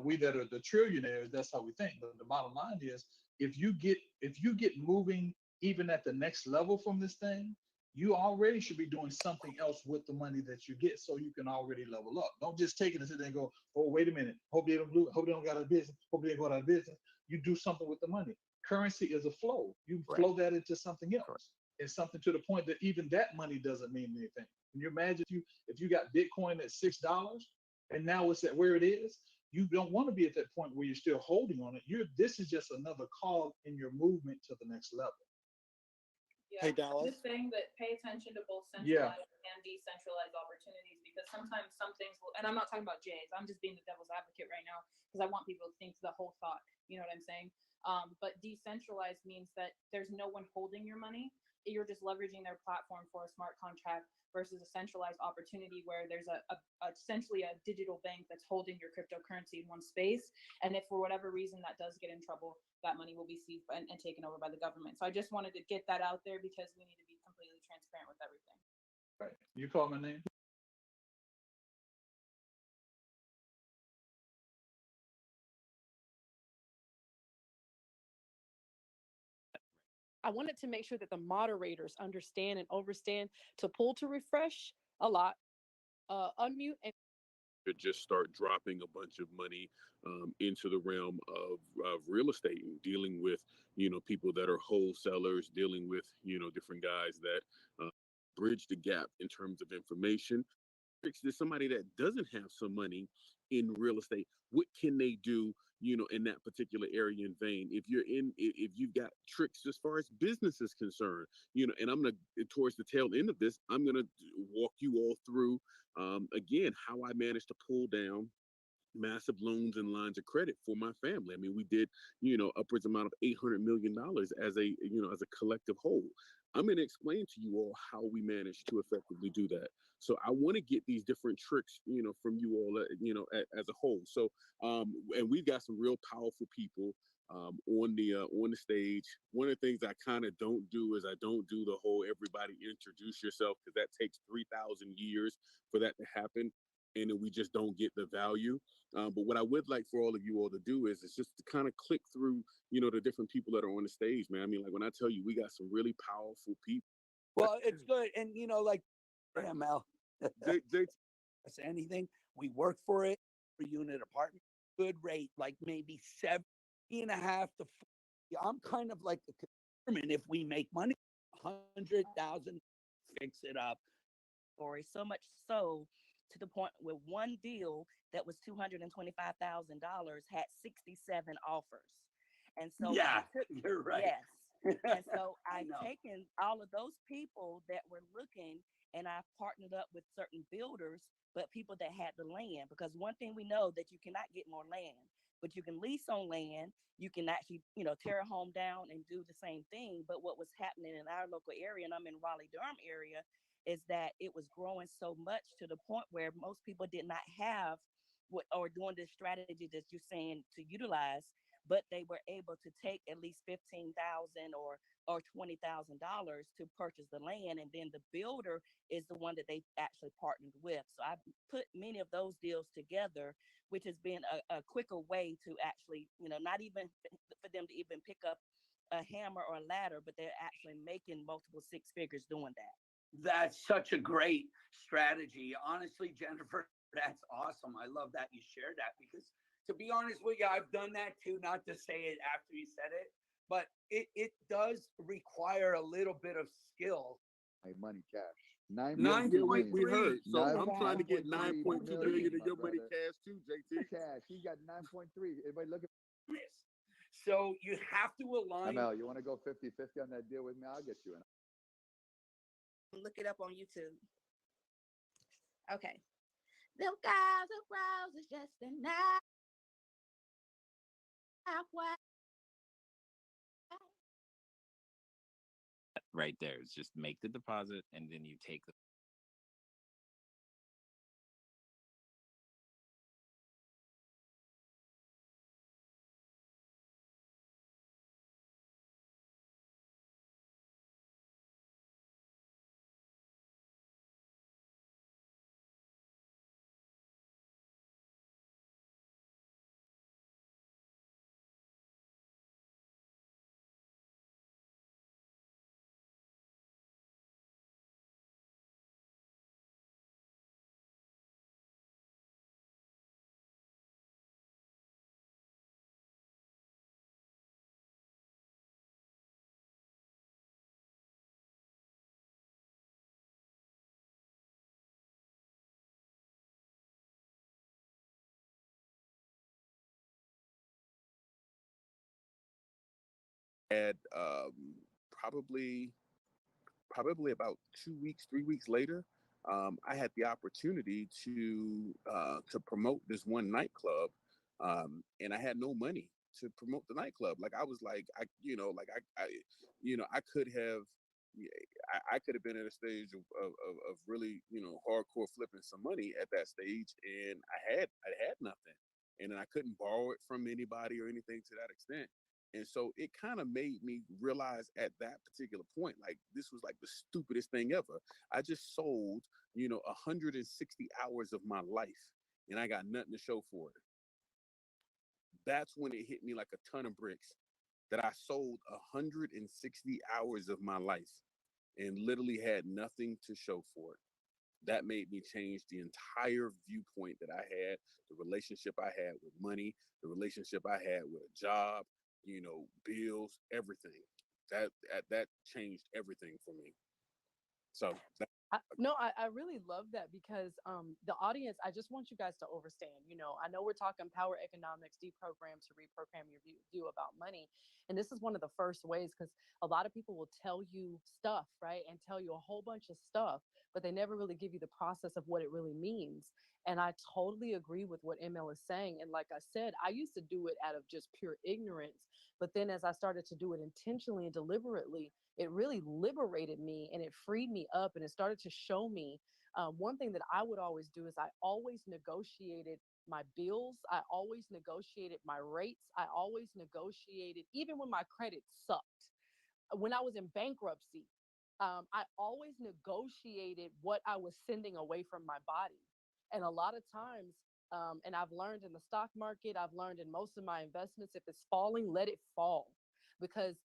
We that are the trillionaires, that's how we think. But the bottom line is if you get moving even at the next level from this thing, you already should be doing something else with the money that you get so you can already level up. Don't just take it and sit there and go, oh, wait a minute, hope they don't go out of business, hope they go out of business. You do something with the money. Currency is a flow. You flow that into something else. It's something to the point that even that money doesn't mean anything. Can you imagine if you got Bitcoin at $6 and now it's at where it is? You don't want to be at that point where you're still holding on it. This is just another call in your movement to the next level. Yeah, hey, Dallas. I'm just saying that pay attention to both centralized and decentralized opportunities, because sometimes some things will, and I'm not talking about Jays, I'm just being the devil's advocate right now because I want people to think the whole thought, you know what I'm saying? But decentralized means that there's no one holding your money. You're just leveraging their platform for a smart contract versus a centralized opportunity where there's essentially a digital bank that's holding your cryptocurrency in one space. And if for whatever reason that does get in trouble, that money will be seized and taken over by the government. So I just wanted to get that out there because we need to be completely transparent with everything. Right. You call my name? I wanted to make sure that the moderators understand and overstand to pull to refresh a lot, unmute, and just start dropping a bunch of money into the realm of real estate and dealing with, people that are wholesalers, dealing with, different guys that bridge the gap in terms of information. There's somebody that doesn't have some money in real estate. What can they do, in that particular area and vein? If you've got tricks as far as business is concerned, and I'm gonna, towards the tail end of this, I'm gonna walk you all through again how I managed to pull down massive loans and lines of credit for my family. I mean, we did, upwards amount of $800 million as a collective whole. I'm going to explain to you all how we managed to effectively do that. So I want to get these different tricks, from you all, as a whole. So, and we've got some real powerful people on the stage. One of the things I kind of don't do is I don't do the whole everybody introduce yourself, because that takes 3,000 years for that to happen. And then we just don't get the value. But what I would like for all of you all to do is just to kind of click through, the different people that are on the stage, man. I mean, like when I tell you, we got some really powerful people. Well, it's good. And, like, ML, say anything, we work for it, per unit apartment, good rate, like maybe 7.5 to 4. I'm kind of like the consumer. If we make money, 100,000, fix it up. Or so much so to the point where one deal that was $225,000 had 67 offers. And so you're right. Yes. And so I've taken all of those people that were looking, and I've partnered up with certain builders, but people that had the land. Because one thing we know, that you cannot get more land, but you can lease on land. You can actually, tear a home down and do the same thing. But what was happening in our local area, and I'm in Raleigh-Durham area, is that it was growing so much to the point where most people did not have or doing this strategy that you're saying to utilize, but they were able to take at least $15,000 or $20,000 to purchase the land, and then the builder is the one that they actually partnered with. So I put many of those deals together, which has been a quicker way to actually, not even for them to even pick up a hammer or a ladder, but they're actually making multiple six figures doing that. That's such a great strategy. Honestly, Jennifer, that's awesome. I love that you shared that because, to be honest with you, I've done that too, not to say it after you said it, but it does require a little bit of skill. Money cash. Yeah, yeah, we 9.3. heard. So I'm trying to get 9.3 9.2 billion of your money cash too, JT. Cash. He got 9.3. Everybody look at So you have to align. ML, you want to go 50-50 on that deal with me? I'll get you in. Look it up on YouTube. Okay. Them guys who browse is just enough. Right there. It's just make the deposit and then you take the Had probably about 2 weeks, 3 weeks later, I had the opportunity to promote this one nightclub, and I had no money to promote the nightclub. Like I was like, I could have. I could have been at a stage of really, hardcore flipping some money at that stage, and I had nothing, and then I couldn't borrow it from anybody or anything to that extent. And so it kind of made me realize at that particular point, like this was like the stupidest thing ever. I just sold, 160 hours of my life, and I got nothing to show for it. That's when it hit me like a ton of bricks that I sold 160 hours of my life and literally had nothing to show for it. That made me change the entire viewpoint that I had, the relationship I had with money, the relationship I had with a job, bills, everything. That changed everything for me. So No, I really love that because the audience, I just want you guys to understand, I know we're talking power economics, deprogram to reprogram your view about money. And this is one of the first ways because a lot of people will tell you stuff, right? And tell you a whole bunch of stuff, but they never really give you the process of what it really means. And I totally agree with what ML is saying. And like I said, I used to do it out of just pure ignorance. But then as I started to do it intentionally and deliberately, it really liberated me and it freed me up and it started to show me one thing that I would always do is I always negotiated my bills. I always negotiated my rates. I always negotiated, even when my credit sucked. When I was in bankruptcy, I always negotiated what I was sending away from my body. And a lot of times, and I've learned in the stock market, I've learned in most of my investments, if it's falling, let it fall because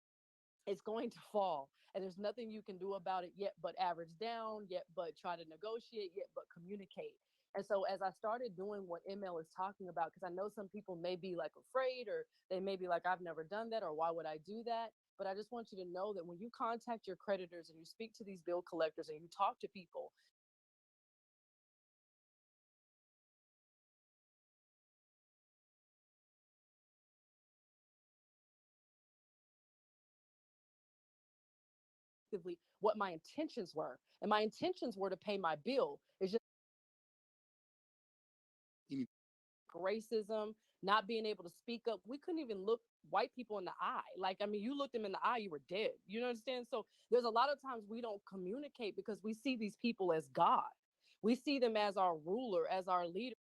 it's going to fall and there's nothing you can do about it yet but average down, yet but try to negotiate, yet but communicate. And so as I started doing what ML is talking about, because I know some people may be like afraid or they may be like, I've never done that or why would I do that? But I just want you to know that when you contact your creditors and you speak to these bill collectors and you talk to people, what my intentions were. And my intentions were to pay my bill. It's just racism, not being able to speak up. We couldn't even look white people in the eye. Like, I mean, you looked them in the eye, you were dead. You understand? So there's a lot of times we don't communicate because we see these people as God. We see them as our ruler, as our leader.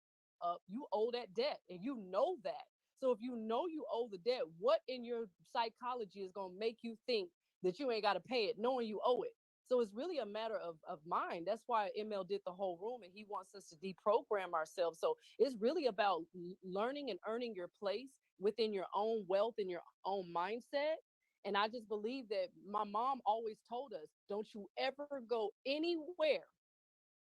You owe that debt and you know that. So if you know you owe the debt, what in your psychology is going to make you think that you ain't got to pay it knowing you owe it? So it's really a matter of mind. That's why ML did the whole room and he wants us to deprogram ourselves. So it's really about learning and earning your place within your own wealth and your own mindset. And I just believe that my mom always told us, don't you ever go anywhere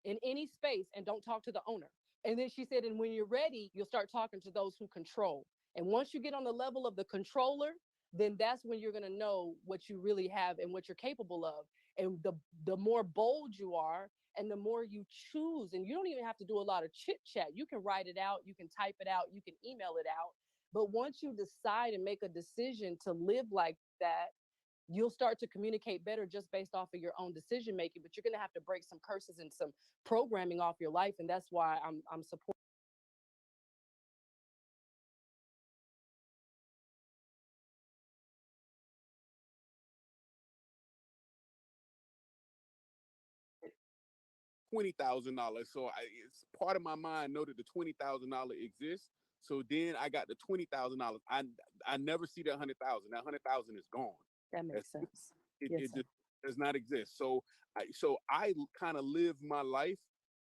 in any space and don't talk to the owner. And then she said, and when you're ready, you'll start talking to those who control. And once you get on the level of the controller, then that's when you're going to know what you really have and what you're capable of. And the more bold you are and the more you choose, and you don't even have to do a lot of chit chat. You can write it out, you can type it out, you can email it out. But once you decide and make a decision to live like that, you'll start to communicate better just based off of your own decision making. But you're going to have to break some curses and some programming off your life, and that's why I'm supporting. $20,000. So it's part of my mind know that the $20,000 exists. So then I got the $20,000. I never see that 100,000. That 100,000 is gone. That makes sense. It, Yes, it sir. just does not exist. So I kind of live my life.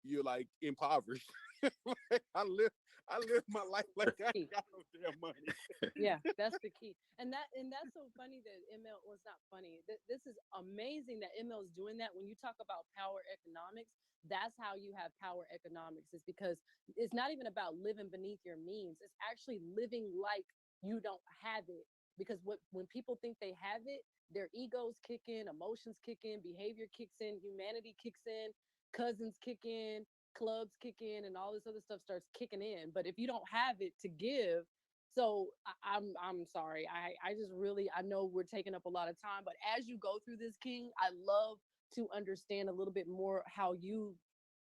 You're like impoverished. I live my life like I got no damn money. Yeah, that's the key. And that's so funny that ML was not funny. This is amazing that ML is doing that. When you talk about power economics, that's how you have power economics, is because it's not even about living beneath your means. It's actually living like you don't have it. Because when people think they have it, their egos kick in, emotions kick in, behavior kicks in, humanity kicks in, cousins kick in, clubs kick in, and all this other stuff starts kicking in. But if you don't have it to give, so I'm sorry. I just really, I know we're taking up a lot of time, but as you go through this, King, I love to understand a little bit more how you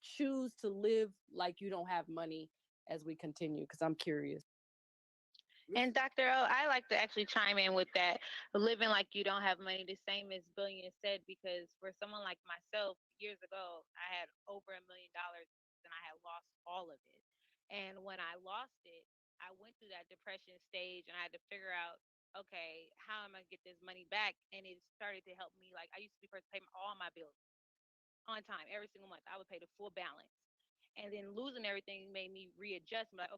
choose to live like you don't have money as we continue, because I'm curious. And Dr. O, I like to actually chime in with that. Living like you don't have money, the same as Billion said, because for someone like myself, years ago, I had over $1 million and I had lost all of it. And when I lost it, I went through that depression stage and I had to figure out, okay, how am I gonna get this money back? And it started to help me. Like I used to be first to pay all my bills on time every single month. I would pay the full balance. And then losing everything made me readjust. I'm like,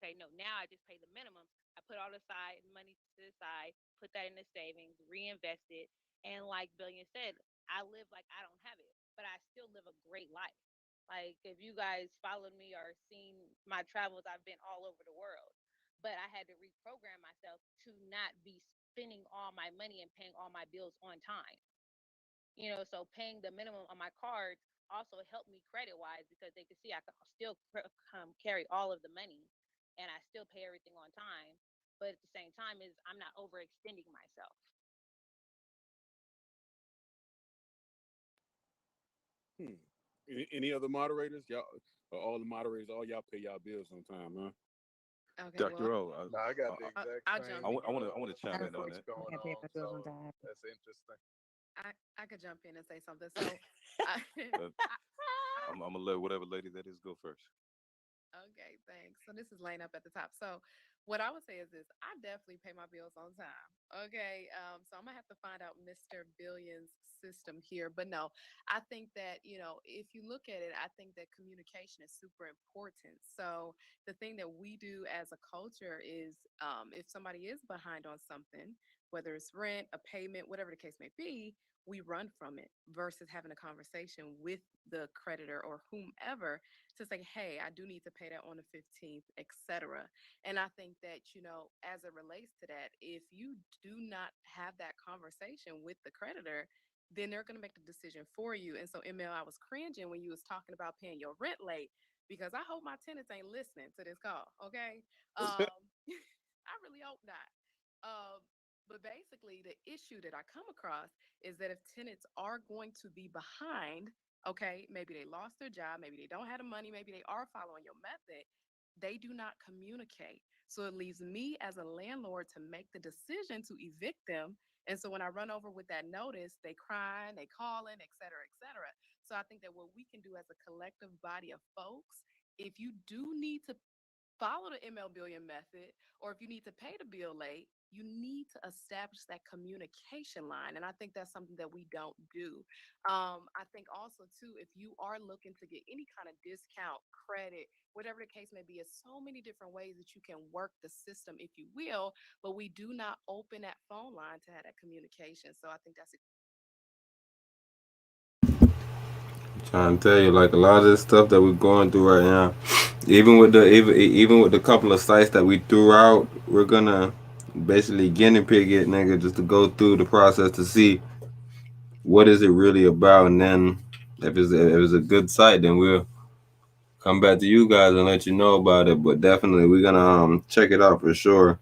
okay, no, now I just pay the minimum. I put all the side money to the side, put that in the savings, reinvest it. And like Billion said, I live like I don't have it, but I still live a great life. Like if you guys followed me or seen my travels, I've been all over the world. But I had to reprogram myself to not be spending all my money and paying all my bills on time. So paying the minimum on my cards also helped me credit wise because they could see I could still carry all of the money and I still pay everything on time. But at the same time, is I'm not overextending myself. Hmm. Any other moderators? Y'all, all the moderators, all y'all pay y'all bills on time, huh? Okay, Dr. well, O, No, I got the exact I'll same. jump in. I want to chime in on What's that. going I pay on? my bills on So time. that's interesting. I could jump in and say something. So, I, Uh, I'm gonna let whatever lady that is go first. okay, thanks. So this is laying up at the top. So what I would say is this: I definitely pay my bills on time. Okay, so I'm gonna have to find out Mr. Billion's system here. But no, I think that if you look at it, I think that communication is super important. So the thing that we do as a culture is, if somebody is behind on something, whether it's rent, a payment, whatever the case may be, we run from it versus having a conversation with the creditor or whomever to say, hey, I do need to pay that on the 15th, etc. And I think that, as it relates to that, if you do not have that conversation with the creditor, then they're going to make the decision for you. And so, ML, I was cringing when you was talking about paying your rent late because I hope my tenants ain't listening to this call. Okay. I really hope not. Um, but basically, the issue that I come across is that if tenants are going to be behind, okay, maybe they lost their job, maybe they don't have the money, maybe they are following your method, they do not communicate. So it leaves me as a landlord to make the decision to evict them. And so when I run over with that notice, they crying, they calling, et cetera, et cetera. So I think that what we can do as a collective body of folks, if you do need to follow the ML Billion method, or if you need to pay the bill late, you need to establish that communication line. And I think that's something that we don't do. I think also too, if you are looking to get any kind of discount, credit, whatever the case may be, it's so many different ways that you can work the system, if you will, but we do not open that phone line to have that communication. So I think that's Trying to tell you, like a lot of this stuff that we're going through right now, even with the couple of sites that we threw out, we're gonna basically guinea pig it, nigga, just to go through the process to see what is it really about, and then if it's a good site, then we'll come back to you guys and let you know about it. But definitely, we're gonna check it out for sure.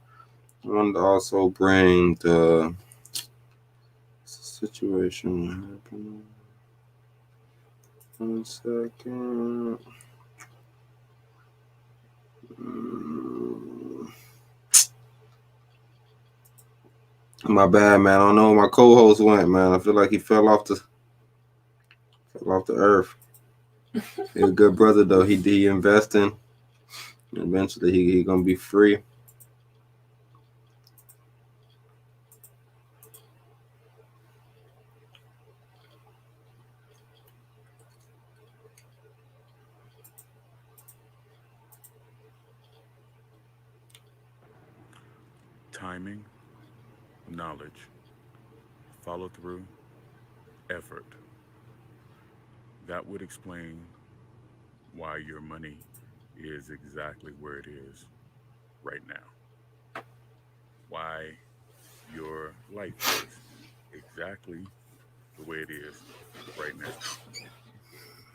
I want to also bring the situation. 1 second. My bad, man. I don't know where my co-host went, man. I feel like he fell off the earth. He's a good brother though. He investing. Eventually he gonna be free. Timing, knowledge, follow through, effort. That would explain why your money is exactly where it is right now. Why your life is exactly the way it is right now.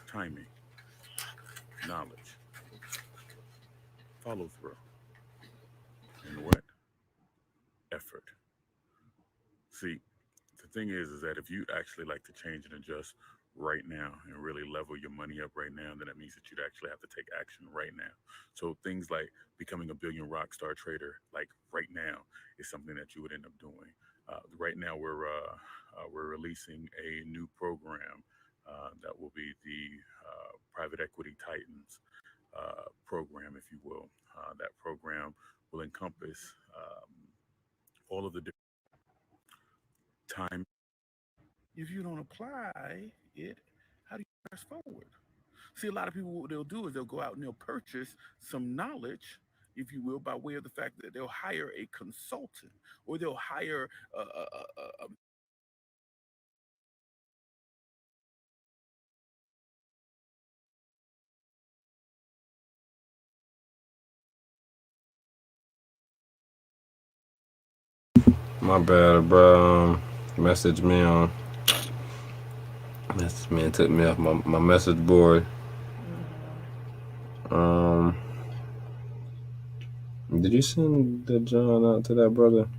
Timing, knowledge, follow through, and what? Effort. See, the thing is that if you'd actually like to change and adjust right now and really level your money up right now, then that means that you'd actually have to take action right now. So things like becoming a billion rock star trader, like right now, is something that you would end up doing. Right now, we're releasing a new program that will be the Private Equity Titans program, if you will. That program will encompass all of the different time. If you don't apply it, how do you press forward? See, a lot of people, what they'll do is they'll go out and they'll purchase some knowledge, if you will, by way of the fact that they'll hire a consultant or they'll hire a My bad, bro. Message me and took me off my message board. Did you send the John out to that brother?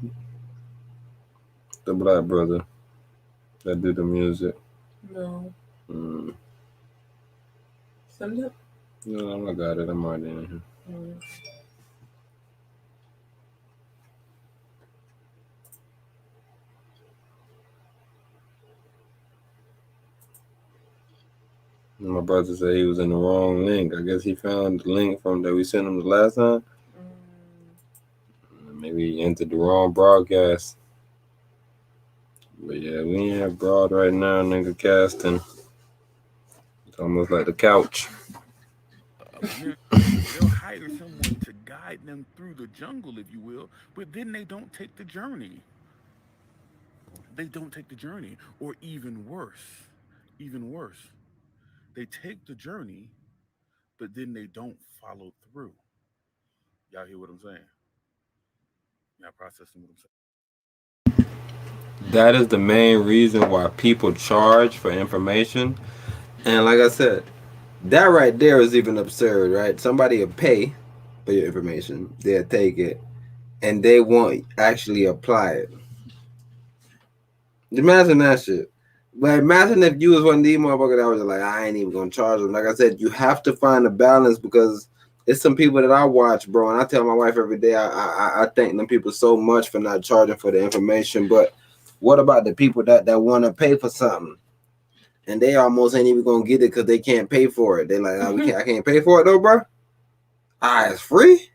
The black brother that did the music? No. Mm. Send it? No, I got it. I'm already in here. My brother said he was in the wrong link. I guess he found the link from that we sent him the last time. Maybe he entered the wrong broadcast. But yeah, we ain't broad right now, nigga, casting. It's almost like the couch. they'll hire someone to guide them through the jungle, if you will, but then they don't take the journey. They don't take the journey, or even worse, they take the journey, but then they don't follow through. Y'all hear what I'm saying? Y'all processing what I'm saying? That is the main reason why people charge for information. And like I said, that right there is even absurd, right? Somebody will pay for your information, they'll take it, and they won't actually apply it. Imagine that shit. But imagine if you was one of these motherfuckers that was like, I ain't even gonna charge them. Like I said, you have to find a balance because it's some people that I watch, bro, and I tell my wife every day, I thank them people so much for not charging for the information. But what about the people that want to pay for something and they almost ain't even gonna get it because they can't pay for it? They like, I can't pay for it though, bro. It's free.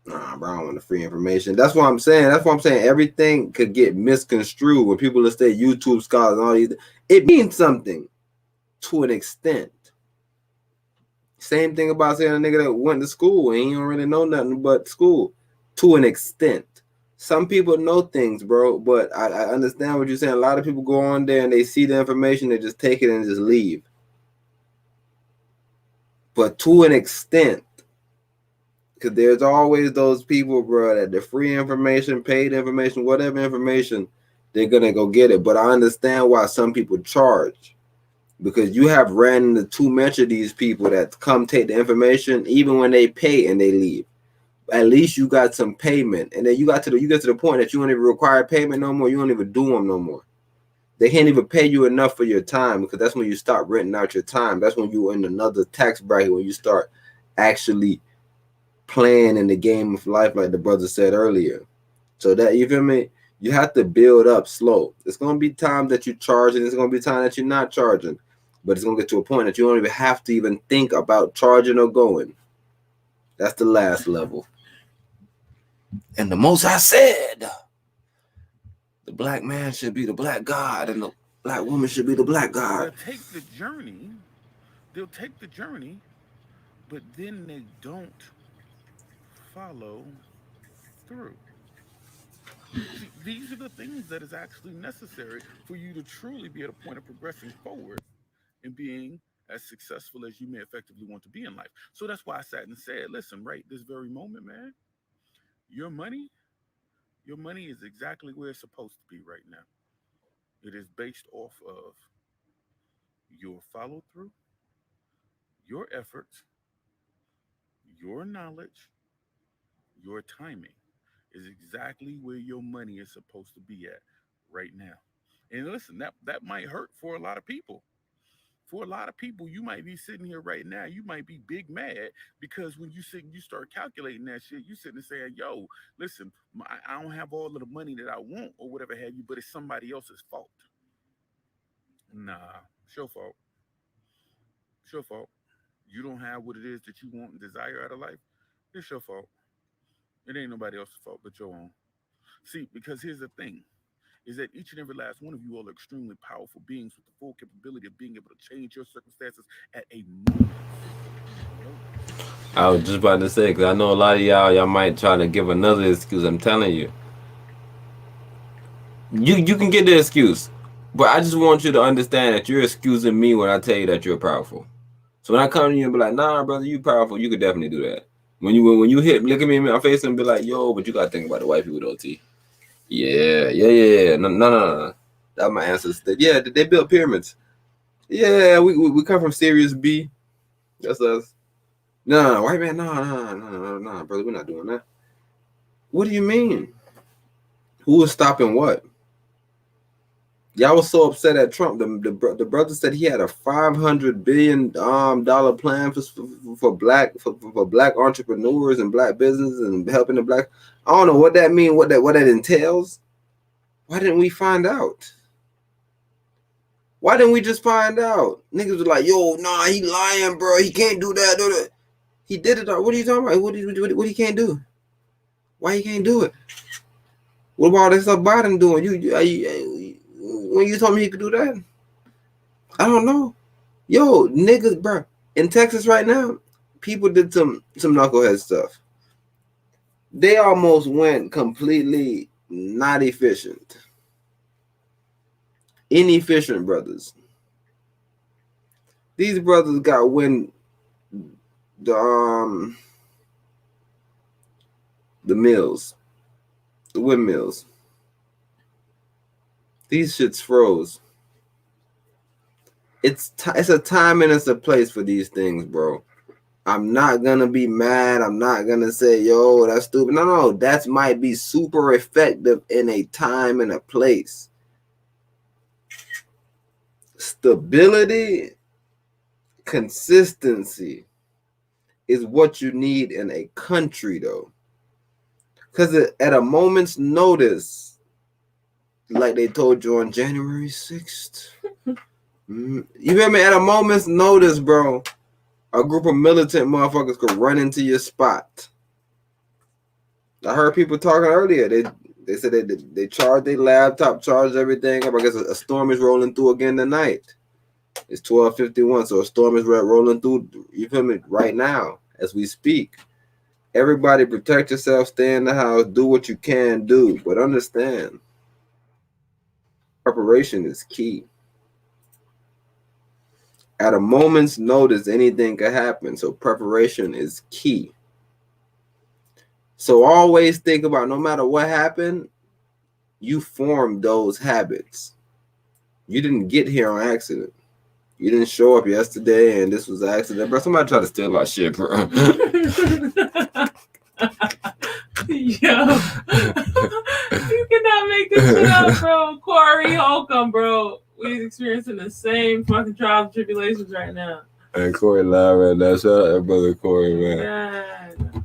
Nah, bro, I don't want the free information. That's what I'm saying. That's what I'm saying. Everything could get misconstrued when people say YouTube scholars and all these. It means something to an extent. Same thing about saying a nigga that went to school and he don't really know nothing but school to an extent. Some people know things, bro, but I understand what you're saying. A lot of people go on there and they see the information, they just take it and just leave. But to an extent, because there's always those people, bro, that the free information, paid information, whatever information, they're going to go get it. But I understand why some people charge. Because you have ran into too much of these people that come take the information, even when they pay and they leave. At least you got some payment, and then you get to the point that you don't even require payment no more. You don't even do them no more. They can't even pay you enough for your time, because that's when you start renting out your time. That's when you're in another tax bracket, when you start actually playing in the game of life, like the brother said earlier. So that, you feel me? You have to build up slow. It's gonna be time that you're charging. It's gonna be time that you're not charging. But it's gonna get to a point that you don't even have to even think about charging or going. That's the last level. And the most I said, the black man should be the black God, and the black woman should be the black God. They'll take the journey, but then they don't follow through. See, these are the things that is actually necessary for you to truly be at a point of progressing forward and being as successful as you may effectively want to be in life. So that's why I sat and said, listen, right this very moment, man, your money is exactly where it's supposed to be right now. It is based off of your follow through, your efforts, your knowledge, your timing is exactly where your money is supposed to be at right now. And listen, that might hurt for a lot of people. For a lot of people, you might be sitting here right now, you might be big mad because when you sit and you start calculating that shit, you sitting and saying, yo, listen, I don't have all of the money that I want or whatever have you, but it's somebody else's fault. Nah, it's your fault. It's your fault. You don't have what it is that you want and desire out of life. It's your fault. It ain't nobody else's fault but your own. See, because here's the thing, is that each and every last one of you all are extremely powerful beings with the full capability of being able to change your circumstances at a moment's notice. I was just about to say, because I know a lot of y'all might try to give another excuse. I'm telling you, you can get the excuse, but I just want you to understand that you're excusing me when I tell you that you're powerful. So when I come to you and be like, nah, brother, you powerful, you could definitely do that. When you hit, look at me in my face and be like, yo, but you gotta think about the white people though, T. Yeah. No. That's my ancestors. Yeah, they built pyramids. Yeah, we come from Sirius B. That's us. No, white man, no, brother, we're not doing that. What do you mean? Who was stopping what? Y'all was so upset at Trump. The brother said he had a $500 billion dollar plan for black entrepreneurs and black business and helping the black. I don't know what that means. What that entails. Why didn't we find out? Why didn't we just find out? Niggas was like, yo, nah, he lying, bro. He can't do that. He did it. What are you talking about? What he can't do? Why he can't do it? What about all this stuff Biden doing? When you told me he could do that? I don't know. Yo, niggas, bro. In Texas right now, people did some knucklehead stuff. They almost went completely not efficient. Inefficient brothers. These brothers got wind the mills, the windmills. These shits froze. It's a time and it's a place for these things, bro. I'm not gonna be mad. I'm not gonna say, yo, that's stupid. No, that might be super effective in a time and a place. Stability, consistency is what you need in a country, though. Because at a moment's notice, like they told you on January 6th, you hear me? At a moment's notice, bro, a group of militant motherfuckers could run into your spot. I heard people talking earlier. They said they charged their laptop, charged everything up. I guess a storm is rolling through again tonight. It's 12:51, so a storm is rolling through. You feel me? Right now, as we speak. Everybody protect yourself, stay in the house, do what you can do, but understand preparation is key. At a moment's notice, anything can happen, so preparation is key. So always think about, no matter what happened, you formed those habits. You didn't get here on accident. You didn't show up yesterday and this was an accident. Bro, somebody tried to steal our shit, bro. Yo, you cannot make this shit up, bro. Corey Holcomb, bro. We're experiencing the same fucking trials and tribulations right now. And Corey live right now. Shout out to brother Corey, man.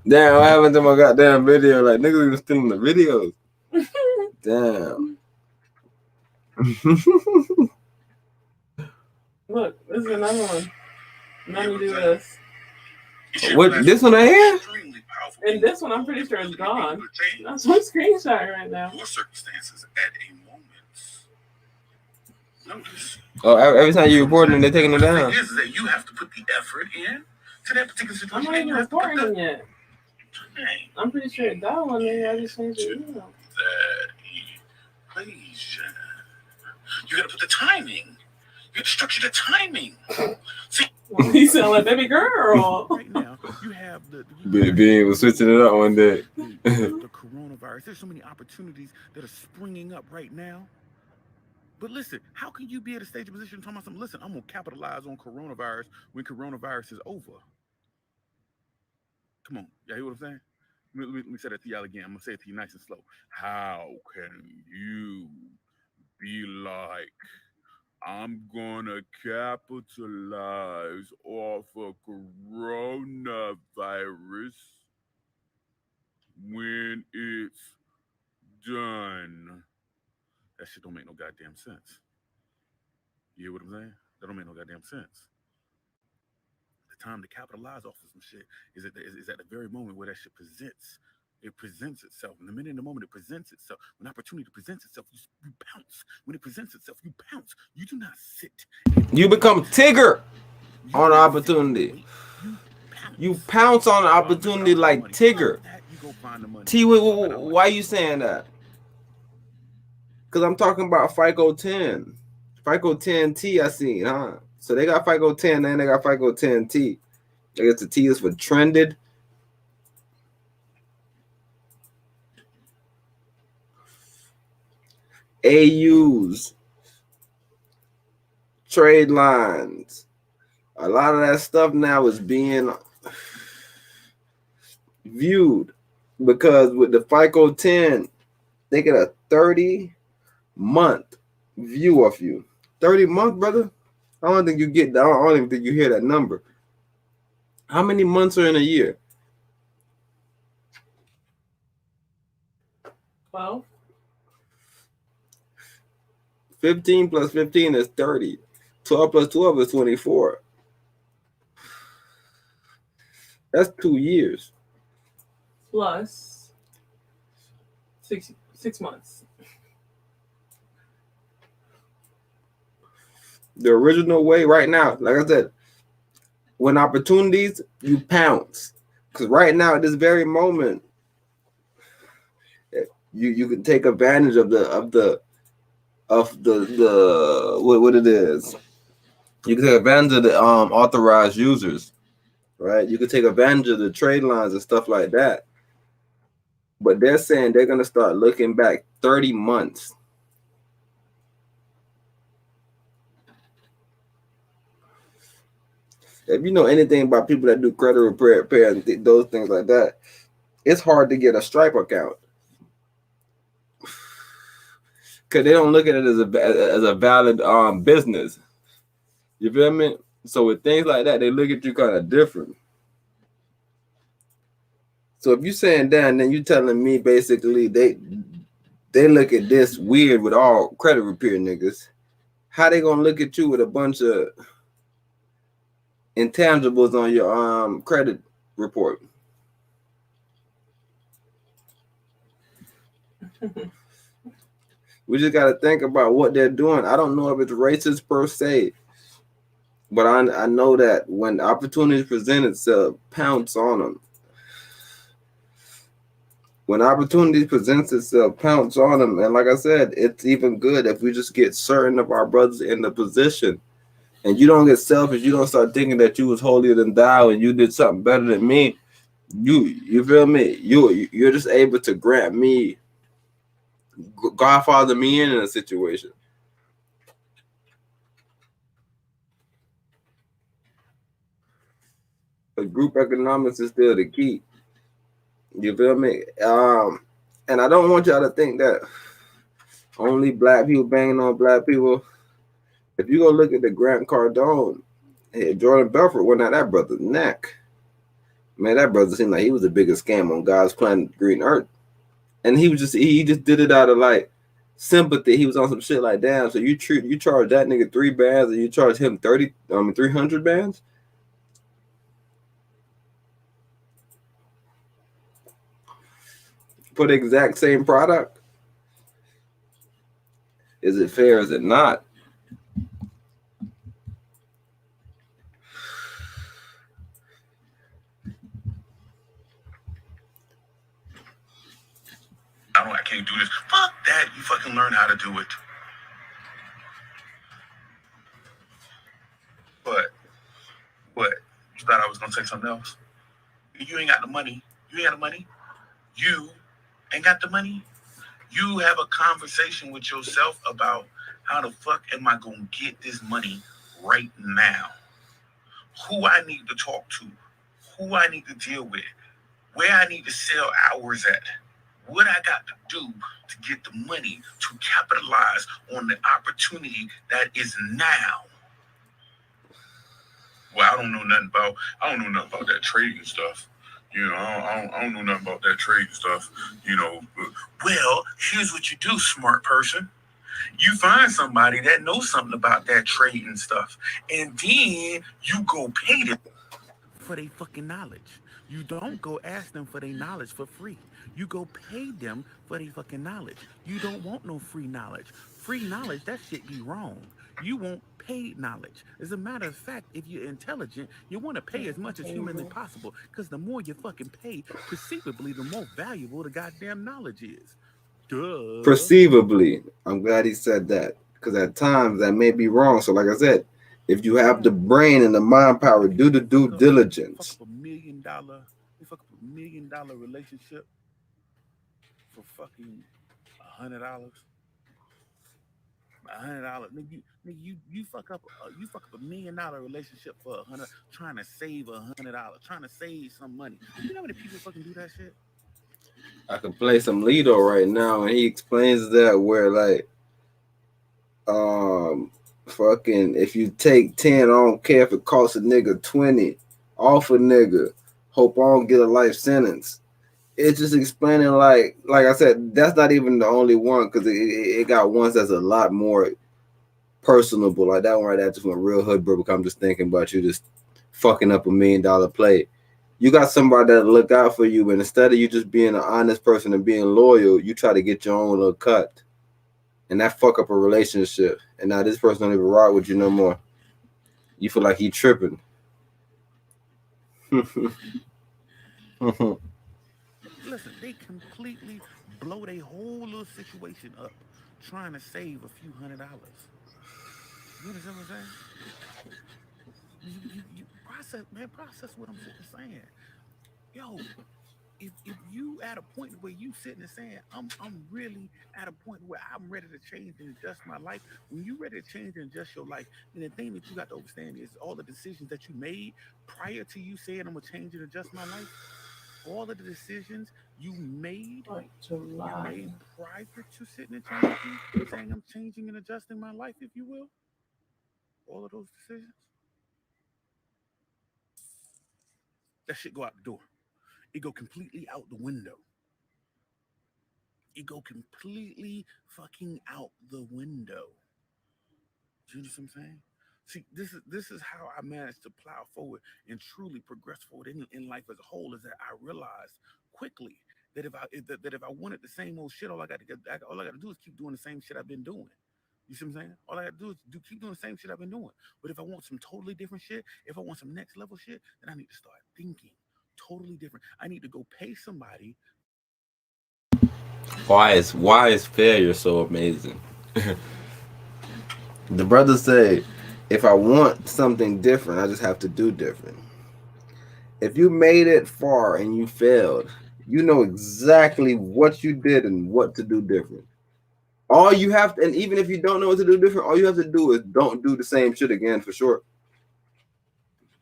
Damn, what happened to my goddamn video? Like, niggas even stealing the videos. Damn. Look, this is another one. Nothing to do with us. What, this one right here? And this one, I'm pretty sure is gone. That's one screenshot right now. Your circumstances at a moment's notice. Oh, every time you report them, they're taking it The down. thing is that you have to put the effort in to that particular I'm situation. not even reporting them yet. Dang. I'm pretty sure it got one there. I just changed it. That equation. You gotta put the timing. You gotta structure the timing. See, He sound like baby girl. right now, you have Being was switching it up one day. the coronavirus. There's so many opportunities that are springing up right now. But listen, how can you be at a stage of position talking about something? Listen, I'm gonna capitalize on coronavirus when coronavirus is over. Come on, y'all hear what I'm saying? Let me say that to y'all again. I'm gonna say it to you nice and slow. How can you be like, I'm gonna capitalize off of coronavirus when it's done? That shit don't make no goddamn sense. You hear what I'm saying? That don't make no goddamn sense. The time to capitalize off of some shit is at the very moment where that shit presents. It presents itself. In the moment it presents itself. When opportunity presents itself, you pounce. When it presents itself, you pounce. You do not sit. You become Tigger on an opportunity. You pounce on an opportunity like Tigger. T, why you saying that? Because I'm talking about FICO 10. FICO 10T I seen, huh? So they got FICO 10 and they got FICO 10T. I guess the T is for trended. AUs. Trade lines. A lot of that stuff now is being viewed because with the FICO 10, they get a 30-month view of you. 30 months, brother? I don't think you get that. I don't even think you hear that number. How many months are in a year? 12. 15 plus 15 is 30. 12 plus 12 is 24. That's 2 years. Plus 6 months. The original way right now, like I said, when opportunities, you pounce. Because right now, at this very moment, you can take advantage of the what it is. You can take advantage of the authorized users, right? You can take advantage of the trade lines and stuff like that. But they're saying they're gonna start looking back 30 months. If you know anything about people that do credit repair and those things like that, it's hard to get a Stripe account because they don't look at it as a valid business. You feel me? So with things like that, they look at you kind of different. So if you're saying that, then you're telling me basically they look at this weird with all credit repair niggas. How they gonna look at you with a bunch of intangibles on your credit report? We just got to think about what they're doing. I don't know if it's racist per se, but I know that when opportunities present itself, pounce on them. When opportunities presents itself, pounce on them. And like I said, it's even good if we just get certain of our brothers in the position. And you don't get selfish. You don't start thinking that you was holier than thou and you did something better than me. You feel me? You're just able to grant me, Godfather me in a situation. But group economics is still the key. You feel me? And I don't want y'all to think that only black people banging on black people. If you go look at the Grant Cardone, hey, Jordan Belfort went at that brother's neck. Man, that brother seemed like he was the biggest scam on God's planet, Green Earth. And he just did it out of like sympathy. He was on some shit like, damn, so you charge that nigga 3 bands and you charge him 300 bands? For the exact same product? Is it fair? Is it not? I can't do this. Fuck that. You fucking learn how to do it. But you thought I was gonna say something else? You ain't got the money. You ain't got the money. You ain't got the money. You have a conversation with yourself about how the fuck am I gonna get this money right now? Who I need to talk to, who I need to deal with, where I need to sell hours at, what I got to do to get the money to capitalize on the opportunity that is now. Well, I don't know nothing about that trading stuff. You know, I don't know nothing about that trading stuff. You know, well, here's what you do, smart person. You find somebody that knows something about that trading stuff, and then you go pay them for their fucking knowledge. You don't go ask them for their knowledge for free. You go pay them for their fucking knowledge. You don't want no free knowledge. Free knowledge, that shit be wrong. You want paid knowledge. As a matter of fact, if you're intelligent, you want to pay as much as humanly possible, because the more you fucking pay, perceivably, the more valuable the goddamn knowledge is. Duh. Perceivably. I'm glad he said that, because at times that may be wrong. So like I said, if you have the brain and the mind power, do the due diligence. Fuck up $1 million relationship for fucking $100. $100, nigga, you fuck up $1 million relationship for $100, trying to save $100, trying to save some money. You know how many people fucking do that shit? I can play some Lido right now, and he explains that where like, fucking, if you take 10, I don't care if it costs a nigga 20, off a nigga, hope I don't get a life sentence. It's just explaining like I said, that's not even the only one, because it got ones that's a lot more personable. Like that one right there, just from a real hood bro. I'm just thinking about you just fucking up $1 million play. You got somebody that look out for you, and instead of you just being an honest person and being loyal, you try to get your own little cut, and that fuck up a relationship. And now this person don't even rock with you no more. You feel like he tripping. Listen, they completely blow their whole little situation up trying to save a few $100. You understand what I'm saying? You process what I'm sitting saying. Yo, if you at a point where you sitting and saying, I'm really at a point where I'm ready to change and adjust my life. When you ready to change and adjust your life, then the thing that you got to understand is all the decisions that you made prior to you saying I'm gonna change and adjust my life. All of the decisions you made prior to sitting and changing, saying I'm changing and adjusting my life, if you will. All of those decisions, that shit go out the door. It go completely out the window. It go completely fucking out the window. Do you understand what I'm saying? See, this is how I managed to plow forward and truly progress forward in life as a whole, is that I realized quickly that if I wanted the same old shit, all I got to do is keep doing the same shit I've been doing. You see what I'm saying? All I got to do is keep doing the same shit I've been doing. But if I want some totally different shit, if I want some next level shit, then I need to start thinking totally different. I need to go pay somebody. Why is failure so amazing? The brothers say, if I want something different, I just have to do different. If you made it far and you failed, you know exactly what you did and what to do different. All you have to, and even if you don't know what to do different, all you have to do is don't do the same shit again for sure.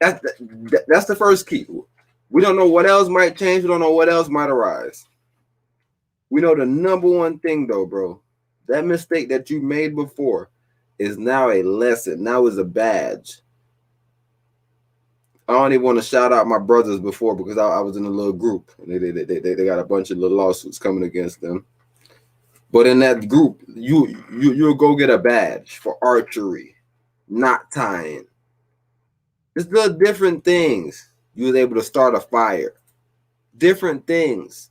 That's the first key. We don't know what else might change. We don't know what else might arise. We know the number one thing though, bro. That mistake that you made before is now a lesson. Now is a badge. I don't even want to shout out my brothers before because I was in a little group and they got a bunch of little lawsuits coming against them. But in that group, you'll go get a badge for archery, not tying. It's little different things. You was able to start a fire. Different things.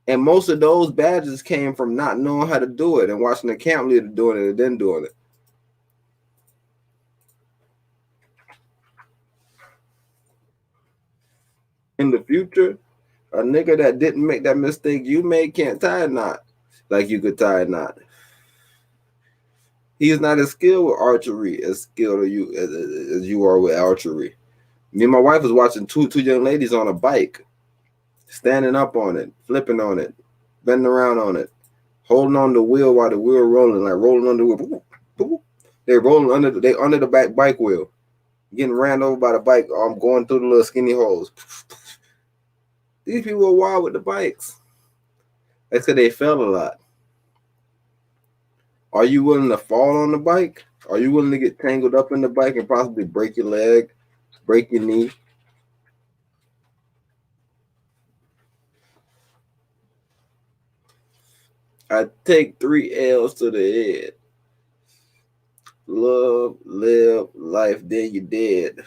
And most of those badges came from not knowing how to do it and watching the camp leader doing it and then doing it. In the future, a nigga that didn't make that mistake you made can't tie a knot like you could tie a knot. He is not as skilled with archery as skilled as you are with archery. Me and my wife was watching two young ladies on a bike, standing up on it, flipping on it, bending around on it, holding on the wheel while the wheel rolling, like rolling on the wheel. They're rolling under the bike wheel, getting ran over by the bike. I'm going through the little skinny holes. These people are wild with the bikes. That's because they fell a lot. Are you willing to fall on the bike? Are you willing to get tangled up in the bike and possibly break your leg, break your knee? I take 3 L's to the head. Love, live, life, then you dead.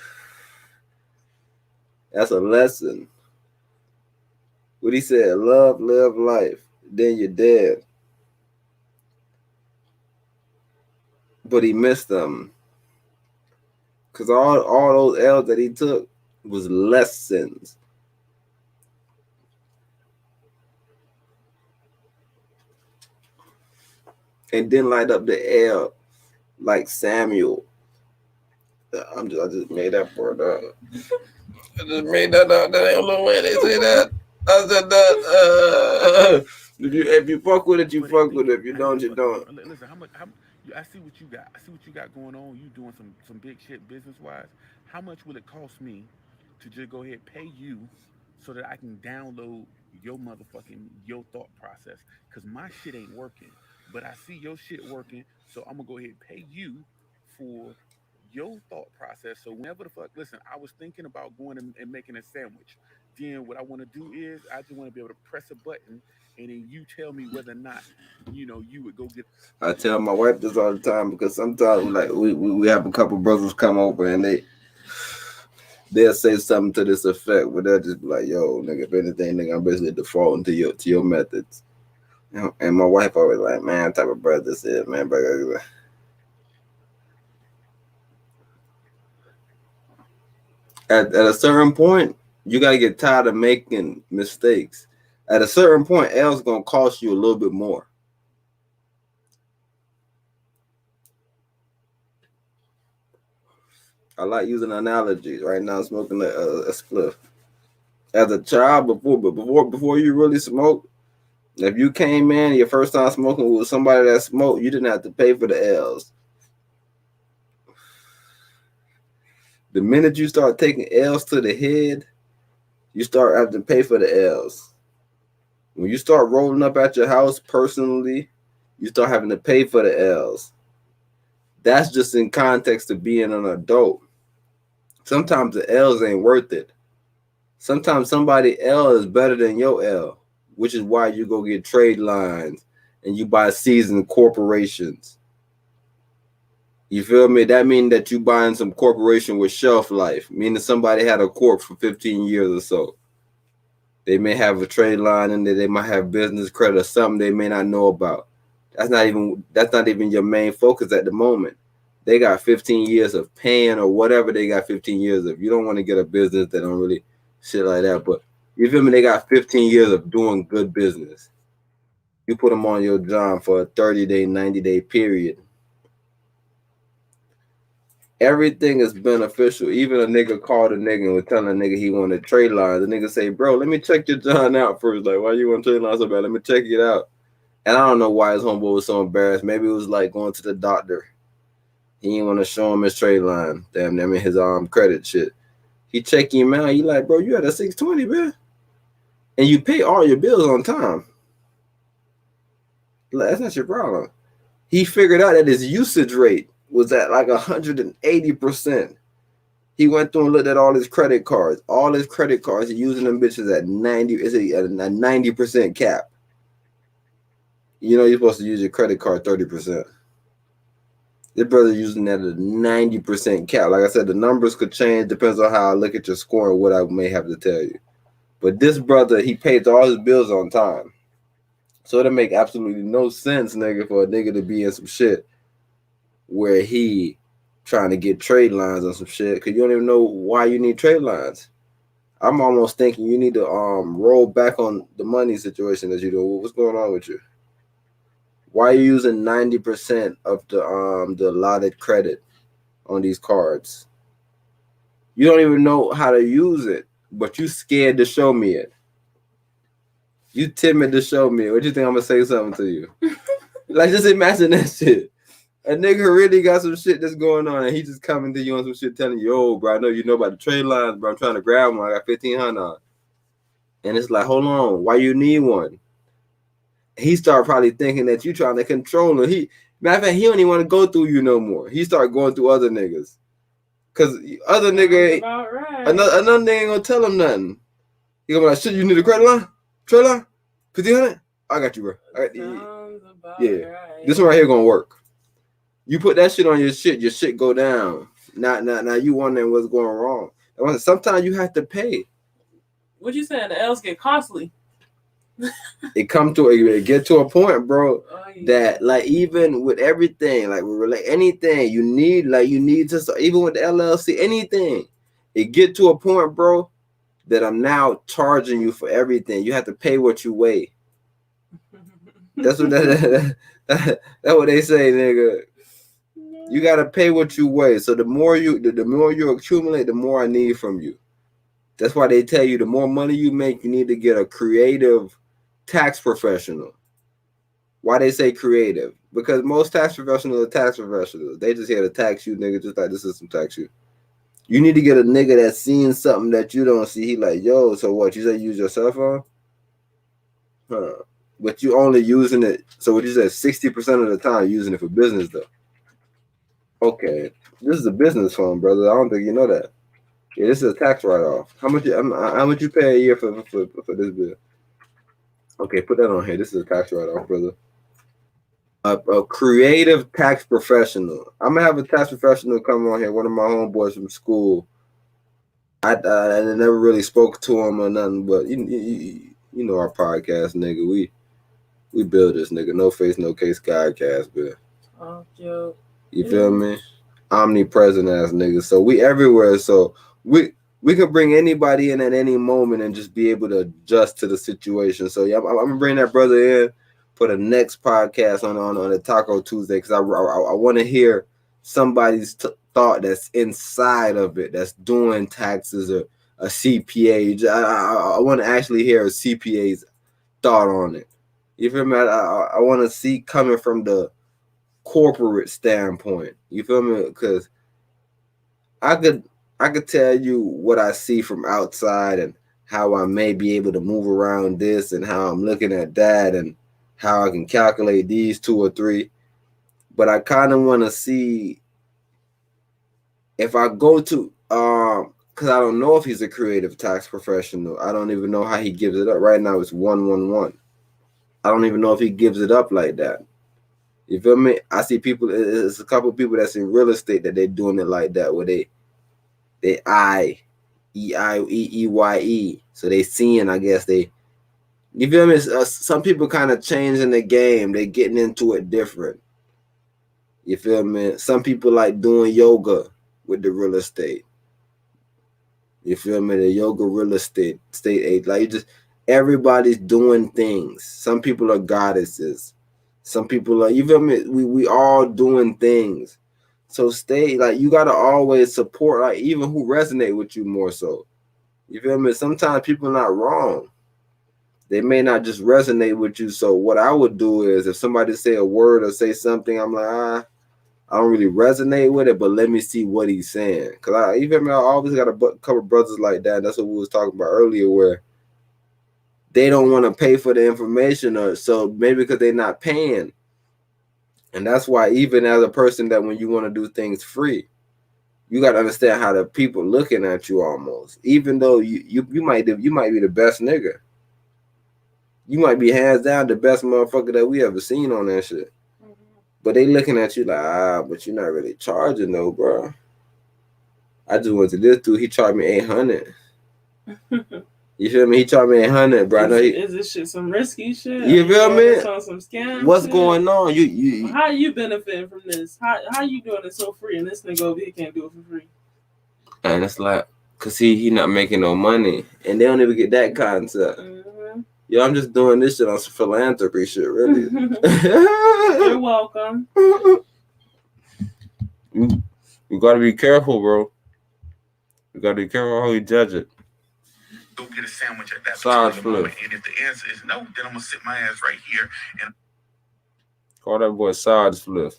That's a lesson. What he said, love, live, life, then you're dead. But he missed them. Because all those L's that he took was lessons. And didn't light up the L like Samuel. I just made that part up. I just made that up. That ain't no way they say that. I said that. If you fuck with it, you fuck with it. If you don't, you don't. Listen, I see what you got. I see what you got going on. You doing some big shit business wise. How much will it cost me to just go ahead and pay you so that I can download your thought process? Because my shit ain't working, but I see your shit working, so I'm gonna go ahead and pay you for your thought process. So whenever the fuck, listen, I was thinking about going and making a sandwich. Then what I want to do is I just want to be able to press a button and then you tell me whether or not you would go get. I tell my wife this all the time because sometimes like we have a couple brothers come over and they'll say something to this effect, but they'll just be like, "Yo, nigga, if anything, nigga, I'm basically defaulting to your methods." And my wife always like, "Man, type of brother this is, man." But at a certain point, you gotta get tired of making mistakes. At a certain point, L's gonna cost you a little bit more. I like using analogies. Right now, I'm smoking a spliff. As a child, before you really smoke, if you came in your first time smoking with somebody that smoked, you didn't have to pay for the L's. The minute you start taking L's to the head, you start having to pay for the L's. When you start rolling up at your house personally, you start having to pay for the L's. That's just in context of being an adult. Sometimes the L's ain't worth it. Sometimes somebody L is better than your L, which is why you go get trade lines and you buy seasoned corporations. You feel me? That means that you buying some corporation with shelf life, meaning somebody had a corp for 15 years or so. They may have a trade line in there. They might have business credit or something they may not know about. That's not even your main focus at the moment. They got 15 years of paying or whatever they got 15 years of. You don't want to get a business that don't really shit like that. But you feel me? They got 15 years of doing good business. You put them on your job for a 30-day, 90-day period. Everything is beneficial. Even a nigga called a nigga and was telling a nigga he wanted trade lines. The nigga say, bro, let me check your John out first. Like, why you want trade lines so bad? Let me check it out. And I don't know why his homeboy was so embarrassed. Maybe it was like going to the doctor. He didn't want to show him his trade line. Damn, I mean his credit shit. He check him out. You like, bro, you had a 620, man. And you pay all your bills on time. Like, that's not your problem. He figured out that his usage rate was at like 180%. He went through and looked at all his credit cards. All his credit cards, he's using them bitches at 90% cap. You know you're supposed to use your credit card 30%. This brother using that at 90% cap. Like I said, the numbers could change. Depends on how I look at your score and what I may have to tell you. But this brother, he pays all his bills on time. So it'll make absolutely no sense, nigga, for a nigga to be in some shit where he trying to get trade lines on some shit because you don't even know why you need trade lines. I'm almost thinking you need to roll back on the money situation that you do. What's going on with you? Why are you using 90% of the allotted credit on these cards? You don't even know how to use it, but you scared to show me it. You timid to show me it. What you think I'm gonna say something to you? Like, just imagine that shit. A nigga really got some shit that's going on, and he just coming to you on some shit, telling you, "Oh, bro, I know you know about the trade lines, bro. I'm trying to grab one. I got 1,500 on." And it's like, hold on, why you need one? He started probably thinking that you trying to control him. Matter of fact, he don't even want to go through you no more. He started going through other niggas, cause other nigga, right. another nigga ain't gonna tell him nothing. He gonna be like, "Shit, you need a credit line, trade line, 1,500. I got you, bro. I got you." Yeah, right. This one right here gonna work. You put that shit on your shit go down. Now you wondering what's going wrong. Sometimes you have to pay. What you saying? The L's get costly. It get to a point, bro, that like even with everything, like with anything, you need to start, even with the LLC, anything. It get to a point, bro, that I'm now charging you for everything. You have to pay what you weigh. That's what that's what they say, nigga. You gotta pay what you weigh. So the more you accumulate, the more I need from you. That's why they tell you the more money you make, you need to get a creative tax professional. Why they say creative? Because most tax professionals are tax professionals. They just here to tax you, nigga, just like the system tax you. You need to get a nigga that's seeing something that you don't see. He like, yo, so what? You say you use your cell phone? Huh. But you only using it. So what you said, 60% of the time using it for business though. Okay. This is a business phone, brother. I don't think you know that. Yeah, this is a tax write-off. How much you pay a year for this bill? Okay, put that on here. This is a tax write-off, brother. A creative tax professional. I'm gonna have a tax professional come on here. One of my homeboys from school. I never really spoke to him or nothing, but you know our podcast, nigga. We build this, nigga. No face, no case, GODCAST, man. Oh, Joe. You feel me? Omnipresent ass niggas. So we everywhere. So we can bring anybody in at any moment and just be able to adjust to the situation. So yeah, I'm gonna bring that brother in for the next podcast on the Taco Tuesday because I want to hear somebody's thought that's inside of it, that's doing taxes or a CPA. I want to actually hear a CPA's thought on it. You feel me? I want to see coming from the corporate standpoint. You feel me? Because I could tell you what I see from outside and how I may be able to move around this and how I'm looking at that and how I can calculate these 2 or 3. But I kind of want to see if I go to because I don't know if he's a creative tax professional. I don't even know how he gives it up. Right now it's 111. I don't even know if he gives it up like that. You feel me? I see people. It's a couple of people that's in real estate that they're doing it like that, where they eye EIEEYE. So they seeing, I guess they. You feel me? Some people kind of changing the game. They getting into it different. You feel me? Some people like doing yoga with the real estate. You feel me? The yoga real estate aid. Like just everybody's doing things. Some people are goddesses. Some people are, you feel me? We all doing things. So stay like you gotta always support like even who resonate with you more so. You feel me? Sometimes people are not wrong. They may not just resonate with you. So what I would do is if somebody say a word or say something, I'm like, I don't really resonate with it, but let me see what he's saying. Cause I always got a couple brothers like that. That's what we was talking about earlier, where they don't want to pay for the information, or so maybe because they're not paying. And that's why even as a person that when you want to do things free, you got to understand how the people looking at you almost. Even though you might be the best nigga. You might be hands down the best motherfucker that we ever seen on that shit. But they looking at you like, but you're not really charging though, bro. I just went to this dude. He charged me 800. You feel me? He charged me 800, bro. Is this shit some risky shit? You feel me? On some scam What's shit? going on? You How are you benefiting from this? How you doing it so free and this nigga over here can't do it for free? And it's like, cause he not making no money, and they don't even get that concept. Yo, I'm just doing this shit on some philanthropy shit, really. You're welcome. You gotta be careful, bro. You gotta be careful how you judge it. Go get a sandwich at that Side particular moment. flip. And if the answer is no, then I'm gonna sit my ass right here and Call that boy side flip.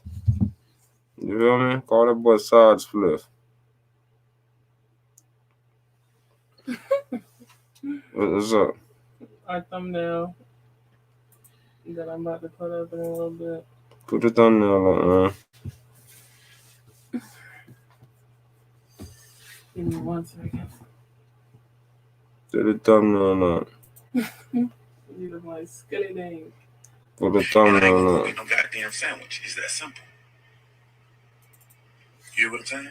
You feel me? Call that boy side flip. What's up? Our thumbnail that I'm about to put up in a little bit. Put the thumbnail up, man. Give me 1 second. Put the thumbnail up. You look like skinny dang. Put the thumbnail up. get no goddamn sandwich. It's that simple. You hear what I'm saying?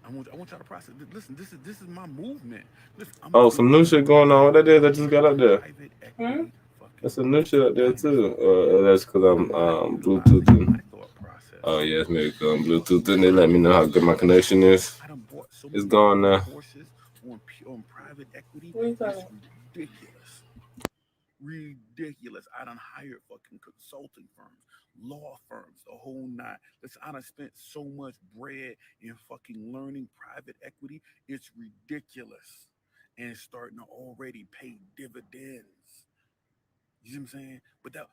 I want y'all to process. Listen, this is my movement. Listen, Some new shit going on. What that is? I just got up there. That's some new shit up there too. That's because I'm Bluetoothing. Oh yeah, it's maybe because I'm Bluetoothing. They let me know how good my connection is. It's gone now. Courses on private equity. What are you It's ridiculous. I done hired fucking consulting firms, law firms, the whole nine. Listen, I done spent so much bread in fucking learning private equity. It's ridiculous. And it's starting to already pay dividends. You see what I'm saying? But that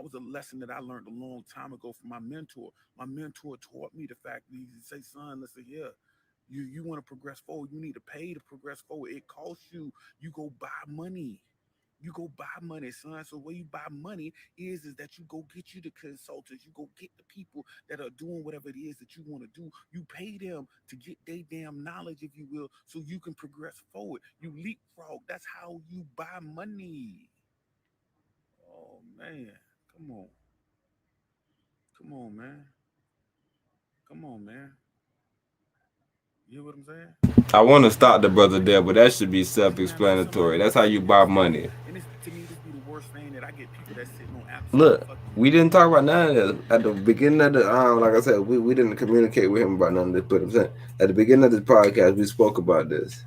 was a lesson that I learned a long time ago from my mentor. My mentor taught me the fact that he say, son, listen here. You want to progress forward, you need to pay to progress forward. It costs you. You go buy money. You go buy money, son. So where you buy money is that you go get you the consultants. You go get the people that are doing whatever it is that you want to do. You pay them to get their damn knowledge, if you will, so you can progress forward. You leapfrog. That's how you buy money. Oh, man. Come on. Come on, man. Come on, man. You hear what I'm saying? I want to stop the brother there, but that should be self-explanatory. That's how you buy money. And to me, this be the worst thing that I get people that sitting on apps. Look, we didn't talk about none of this at the beginning of the like I said, we didn't communicate with him about none of this. But I'm saying at the beginning of this podcast, we spoke about this.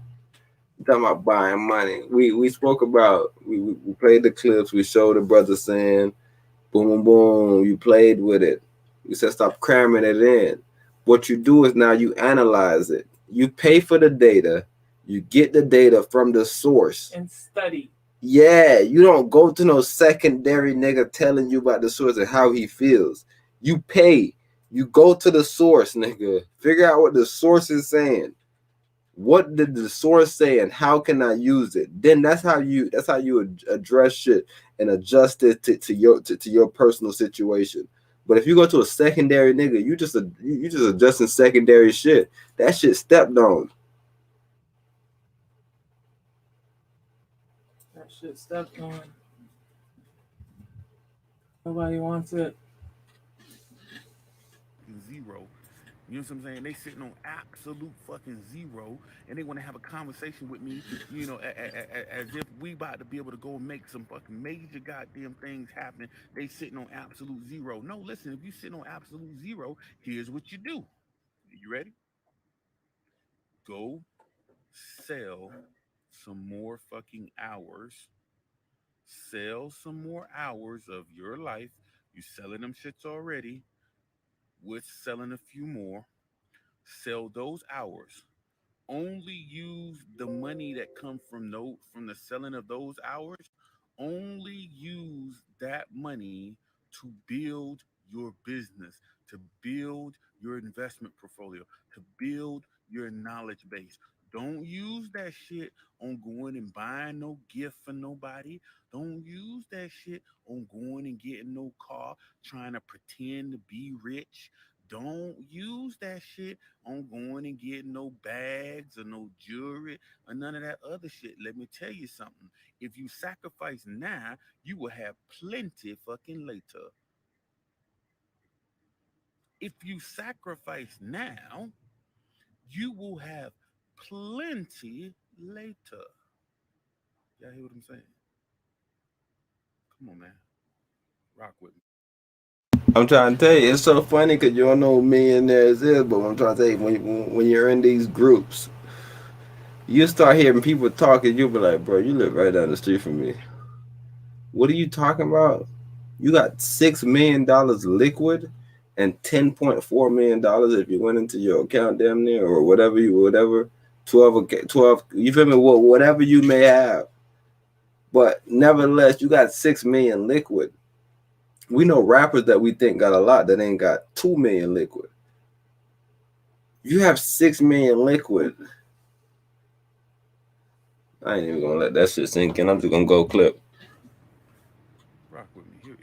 We're talking about buying money. We spoke about we played the clips. We showed the brother saying, "Boom, boom, boom." You played with it. We said, "Stop cramming it in." What you do is now you analyze it. You pay for the data. You get the data from the source and study. Yeah, you don't go to no secondary nigga telling you about the source and how he feels. You pay. You go to the source, nigga. Figure out what the source is saying. What did the source say and how can I use it? Then that's how you address shit and adjust it to your personal situation. But if you go to a secondary nigga, you just adjusting secondary shit. That shit stepped on. That shit stepped on. Nobody wants it. Zero. You know what I'm saying? They sitting on absolute fucking zero, and they want to have a conversation with me, you know, as if we about to be able to go and make some fucking major goddamn things happen. They sitting on absolute zero. No, listen, if you sitting on absolute zero, here's what you do. You ready? Go sell some more fucking hours. Sell some more hours of your life. You selling them shits already. With selling a few more. Sell those hours. Only use the money that come from the selling of those hours. Only use that money to build your business, to build your investment portfolio, to build your knowledge base. Don't use that shit on going and buying no gift for nobody. Don't use that shit on going and getting no car, trying to pretend to be rich. Don't use that shit on going and getting no bags or no jewelry or none of that other shit. Let me tell you something. If you sacrifice now, you will have plenty fucking later. If you sacrifice now, you will have plenty later. Y'all hear what I'm saying? Come on, man. Rock with me. I'm trying to tell you, it's so funny because you don't know who millionaires is, but I'm trying to tell you, when you're in these groups, you start hearing people talking, you'll be like, bro, you live right down the street from me. What are you talking about? You got $6 million liquid and $10.4 million if you went into your account damn near or whatever 12, you feel me? Whatever you may have. But nevertheless, you got 6 million liquid. We know rappers that we think got a lot that ain't got 2 million liquid. You have 6 million liquid. I ain't even gonna let that shit sink in. I'm just gonna go clip. Rock with me. Hear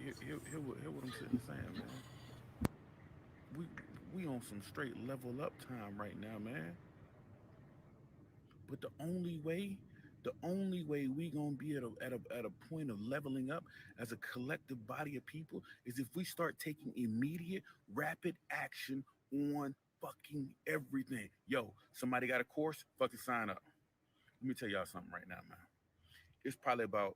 what I'm sitting saying, man. We on some straight level up time right now, man. But the only way we gonna be at a point of leveling up as a collective body of people is if we start taking immediate, rapid action on fucking everything. Yo, somebody got a course? Fucking sign up. Let me tell y'all something right now, man. It's probably about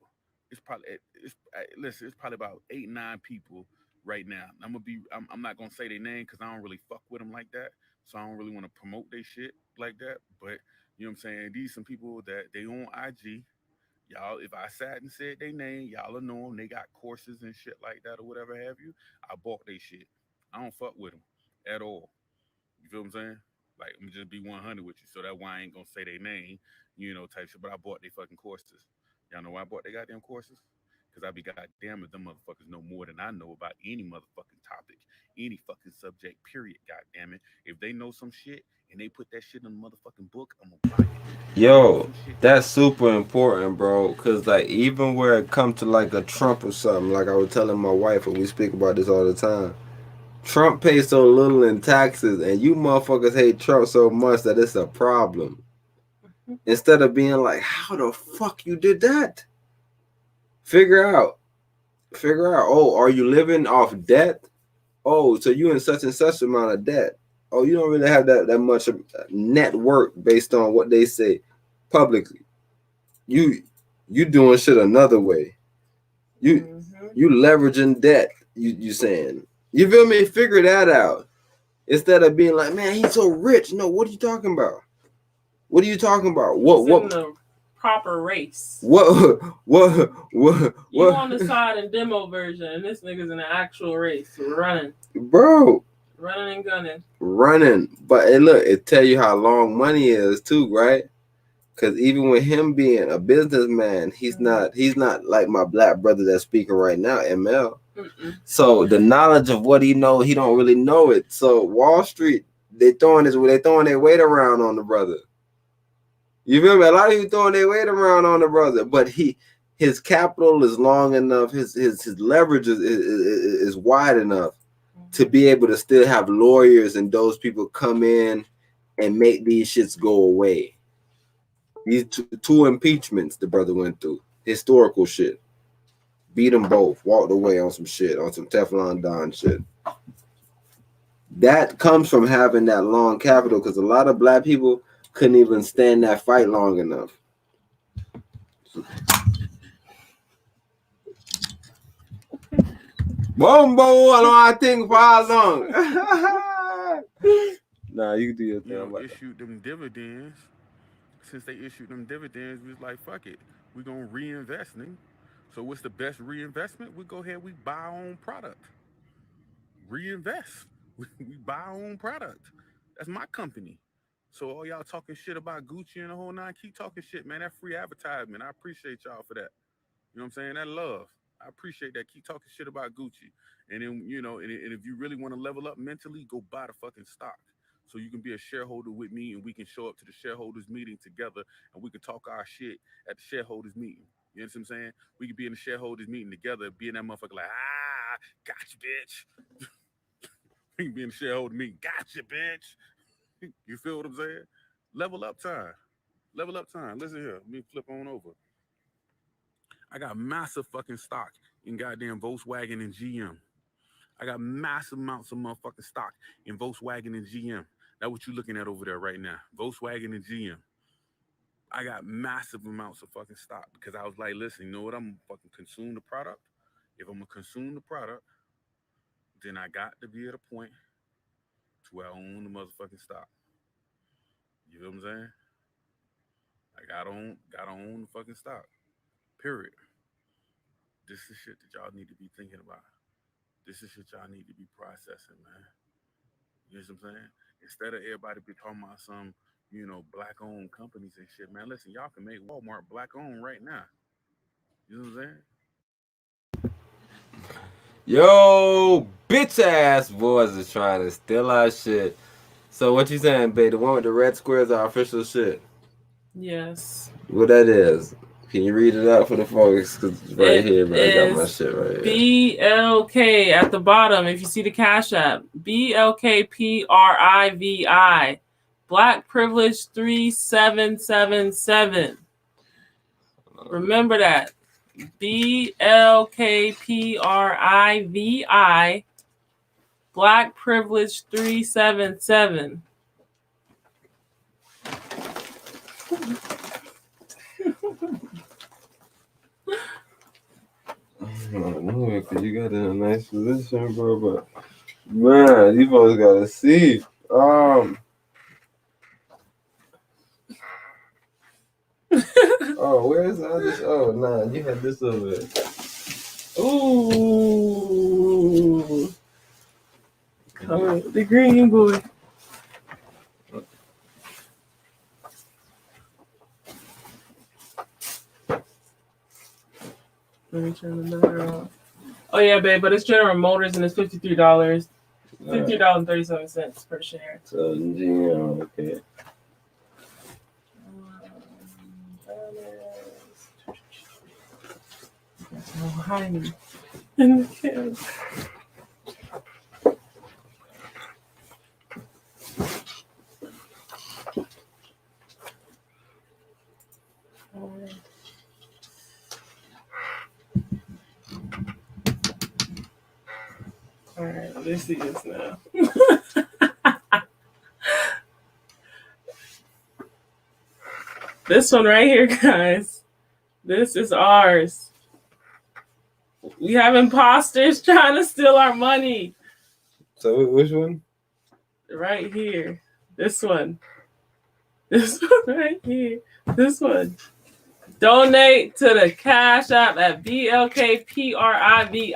listen, it's probably about 8, 9 people right now. I'm not gonna say their name because I don't really fuck with them like that. So I don't really want to promote their shit like that. But you know what I'm saying? These some people that they on IG. Y'all, if I sat and said their name, y'all will know them. They got courses and shit like that or whatever have you. I bought their shit. I don't fuck with them at all. You feel what I'm saying? Like, I'm just be 100 with you. So that's why I ain't gonna say their name, you know, type shit. But I bought their fucking courses. Y'all know why I bought their goddamn courses? Because I be goddamn if them motherfuckers know more than I know about any motherfucking topic, any fucking subject, period. Goddamn it. If they know some shit and they put that shit in the motherfucking book, I'm gonna buy it. If they know Yo, some shit. that's super important, bro. Cause like even where it comes to like a Trump or something, like I was telling my wife, and we speak about this all the time. Trump pays so little in taxes, and you motherfuckers hate Trump so much that it's a problem. Instead of being like, how the fuck you did that? Figure out. Oh, are you living off debt? Oh, so you in such and such amount of debt. Oh, you don't really have that much net worth based on what they say publicly. You doing shit another way. You leveraging debt. You saying. You feel me? Figure that out. Instead of being like, man, he's so rich. No, what are you talking about? What are you talking about? What? In the proper race. What? You on the side in demo version, and this nigga's in the actual race, running. Bro. Running and gunning. Running. But hey, look, it tell you how long money is too, right? Because even with him being a businessman, he's not like my black brother that's speaking right now, ML. So the knowledge of what he know, he don't really know it. So Wall Street, they throwing their weight around on the brother. You feel me? A lot of you throwing their weight around on the brother, but his capital is long enough, his leverage is wide enough to be able to still have lawyers and those people come in and make these shits go away. These two impeachments the brother went through, historical shit. Beat them both, walked away on some shit, on some Teflon Don shit. that comes from having that long capital, because a lot of black people couldn't even stand that fight long enough. Wombo, I think for how long? Nah, you can do your thing. Issued them dividends. Since they issued them dividends, we was like, fuck it. We're going to reinvest in them. So what's the best reinvestment? We go ahead, we buy our own product. Reinvest. We buy our own product. That's my company. So all y'all talking shit about Gucci and the whole nine, keep talking shit, man. That free advertisement. I appreciate y'all for that. You know what I'm saying? That love. I appreciate that. Keep talking shit about Gucci. And then, and if you really want to level up mentally, go buy the fucking stock. So you can be a shareholder with me and we can show up to the shareholders meeting together and we can talk our shit at the shareholders meeting. You know what I'm saying? We could be in the shareholders meeting together, be in that motherfucker like, gotcha, bitch. We can be in the shareholder meeting, gotcha, bitch. You feel what I'm saying? Level up time. Level up time. Listen here. Let me flip on over. I got massive fucking stock in goddamn Volkswagen and GM. I got massive amounts of motherfucking stock in Volkswagen and GM. That's what you're looking at over there right now. Volkswagen and GM. I got massive amounts of fucking stock because I was like, listen, you know what? I'm gonna fucking consume the product. If I'm gonna consume the product, then I got to be at a point to where I own the motherfucking stock. You know what I'm saying? I gotta own the fucking stock. Period. This is shit that y'all need to be thinking about. This is shit y'all need to be processing, man. You know what I'm saying? Instead of everybody be talking about some, black-owned companies and shit, man. Listen, y'all can make Walmart black-owned right now. You know what I'm saying? Yo, bitch ass boys is trying to steal our shit. So what you saying, babe? The one with the red squares are official shit? Yes. What that is? Can you read it out for the folks? Cause right here, man, I got my shit right here. BLK at the bottom. If you see the Cash App, BLKPRIVI, Black Privilege 3777. Remember that. BLKPRIVI, Black Privilege 377. No, because you got in a nice position, bro. But man, you both gotta see. Oh, where's the other? Oh, nah, you had this over there. Ooh. The green boy. Let me turn the number off. Oh yeah, babe, but it's General Motors and it's $53. $53.37 per share. So GM, okay. Behind All right, let's see this now. This one right here, guys. This is ours. We have imposters trying to steal our money. So which one? Right here. This one. This one right here. This one. Donate to the Cash App at BLKPRIVI,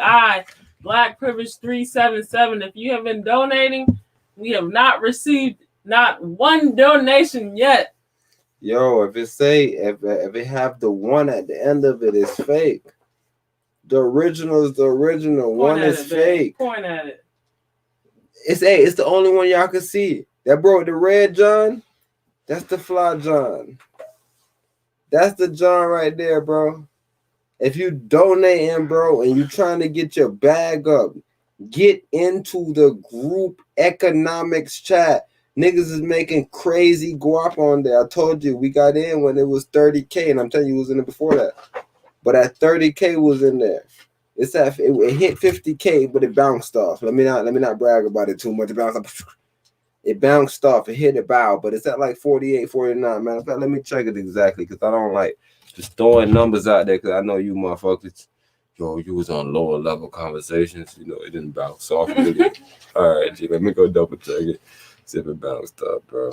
Black Privilege 377. If you have been donating, we have not received not one donation yet. Yo, if it have the one at the end of it is fake. The original is the original. One is fake. Point at it. It's the only one y'all can see. That bro with the red John, that's the fly John. That's the John right there, bro. If you donating, bro, and you trying to get your bag up, get into the group economics chat. Niggas is making crazy guap on there. I told you we got in when it was 30K, and I'm telling you it was in it before that. But at 30K was in there. It hit 50K, but it bounced off. Let me not brag about it too much. It bounced off. It hit a bow, but it's at like 48, 49. Man, let me check it exactly because I don't like just throwing numbers out there because I know you motherfuckers. Yo, you was on lower level conversations. You know, it didn't bounce off. Really. All right, G, let me go double check it. See if it bounced up, bro.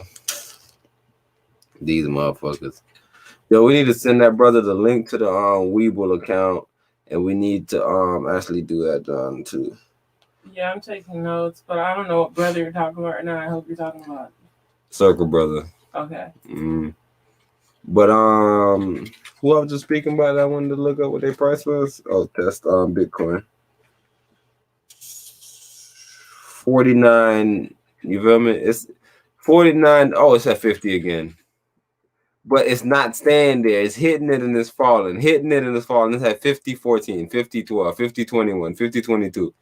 These motherfuckers. Yo, we need to send that brother the link to the Weeble account, and we need to actually do that, John, too. Yeah, I'm taking notes, but I don't know what brother you're talking about right now. I hope you're talking about Circle brother. Okay. But who I was just speaking about that I wanted to look up what their price was? Oh, that's Bitcoin. 49. You feel me? It's 49. Oh, it's at 50 again. But it's not staying there. It's hitting it and it's falling. Hitting it and it's falling. It's at 50, 14, 50, 12, 50, 21, 50, 22.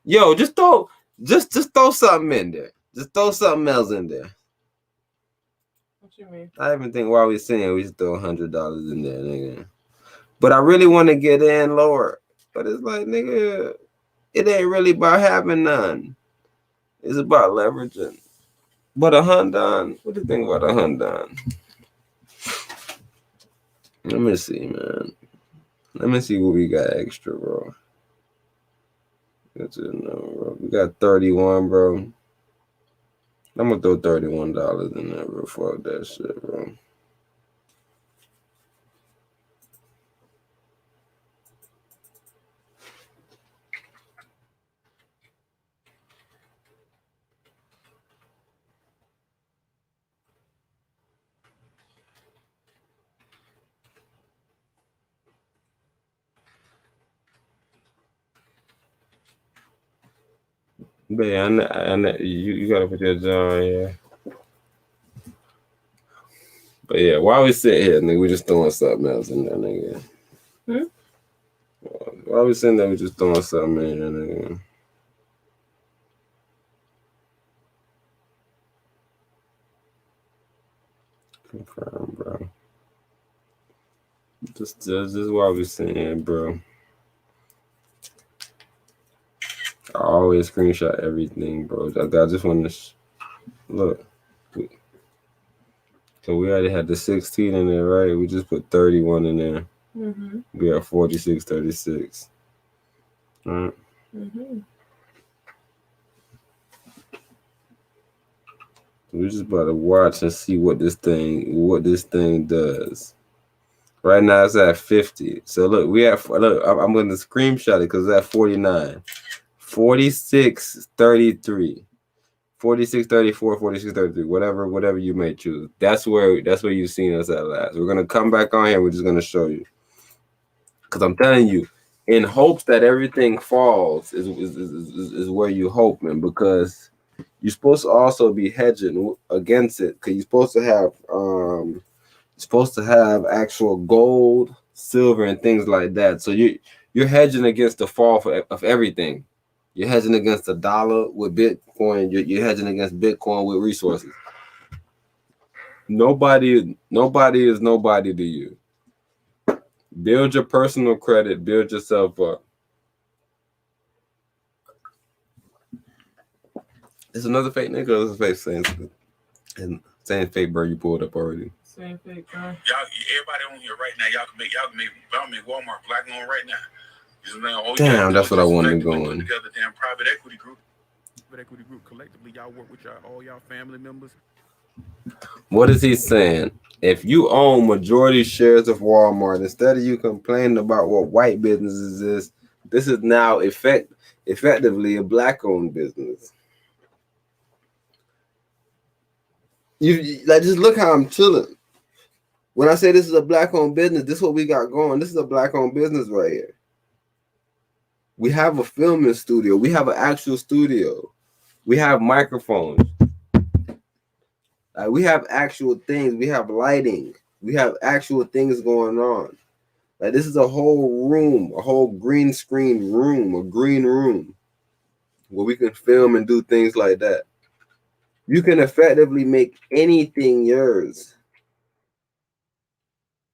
Yo, just throw something in there. Just throw something else in there. What you mean? I even think while we're saying we should throw $100 in there, nigga. But I really want to get in lower. But it's like, nigga, it ain't really about having none. It's about leveraging. But $100, what do you think about $100? Let me see, man. Let me see what we got extra, bro. That's it, no, bro. We got 31, bro. I'm gonna throw $31 in there, bro. Fuck that shit, bro. But yeah, I know you gotta put your jaw on here. But yeah, while we sit here, nigga, we just throwing something else in there, nigga. While we sitting there, we just throwing something in there, nigga. Confirm, bro. Just while we sitting here, bro. I always screenshot everything, bro. I just want to look. So we already had the 16 in there, right? We just put 31 in there. We have 46, 36. All right. We're just about to watch and see what this thing does. Right now it's at 50. So look, I'm going to screenshot it because it's at 49. 46, 33. 46, 34, 46, 33, whatever you may choose. That's where you've seen us at last. We're gonna come back on here. We're just gonna show you, because I'm telling you, in hopes that everything falls is where you hoping, because you're supposed to also be hedging against it, because you're supposed to have actual gold, silver, and things like that. So you're hedging against the fall of everything. You're hedging against the dollar with Bitcoin. You're hedging against Bitcoin with resources. Nobody is nobody to you. Build your personal credit. Build yourself up. It's another fake nigga. Or it's a fake saying fake, bro. You pulled up already. Same fake, bro. Y'all, everybody on here right now. Y'all can make Walmart black on right now. Damn, that's what I wanted to go on. Together, damn private equity group. Collectively, y'all work with all y'all family members. What is he saying? If you own majority shares of Walmart, instead of you complaining about what white businesses is, this is now effectively a black-owned business. You like, just look how I'm chilling. When I say this is a black-owned business, this is what we got going. This is a black-owned business right here. We have a filming studio. We have an actual studio. We have microphones. We have actual things. We have lighting. We have actual things going on. Like, this is a whole room, a whole green screen room, a green room where we can film and do things like that. You can effectively make anything yours.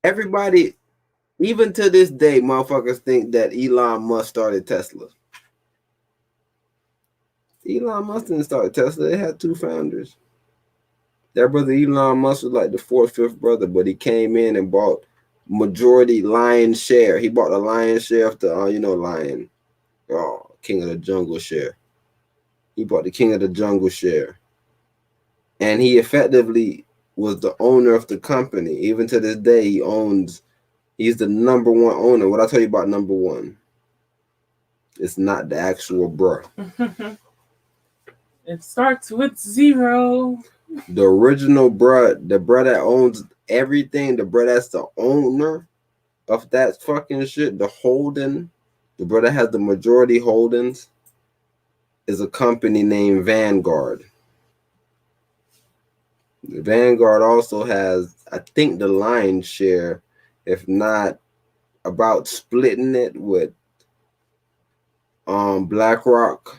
Everybody, Even to this day, motherfuckers think that Elon Musk started Tesla. Elon Musk didn't start Tesla. It had two founders. That brother Elon Musk was like the fourth, fifth brother, but he came in and bought majority lion's share. He bought the lion's share of the, lion, king of the jungle share. He bought the king of the jungle share. And he effectively was the owner of the company. Even to this day, he's the number one owner. What I tell you about number one? It's not the actual bruh. It starts with 0. The original bruh, the bruh that owns everything, the bruh that's the owner of that fucking shit, the holding, the bruh that has the majority holdings, is a company named Vanguard. The Vanguard also has, I think, the lion's share, if not about splitting it with BlackRock,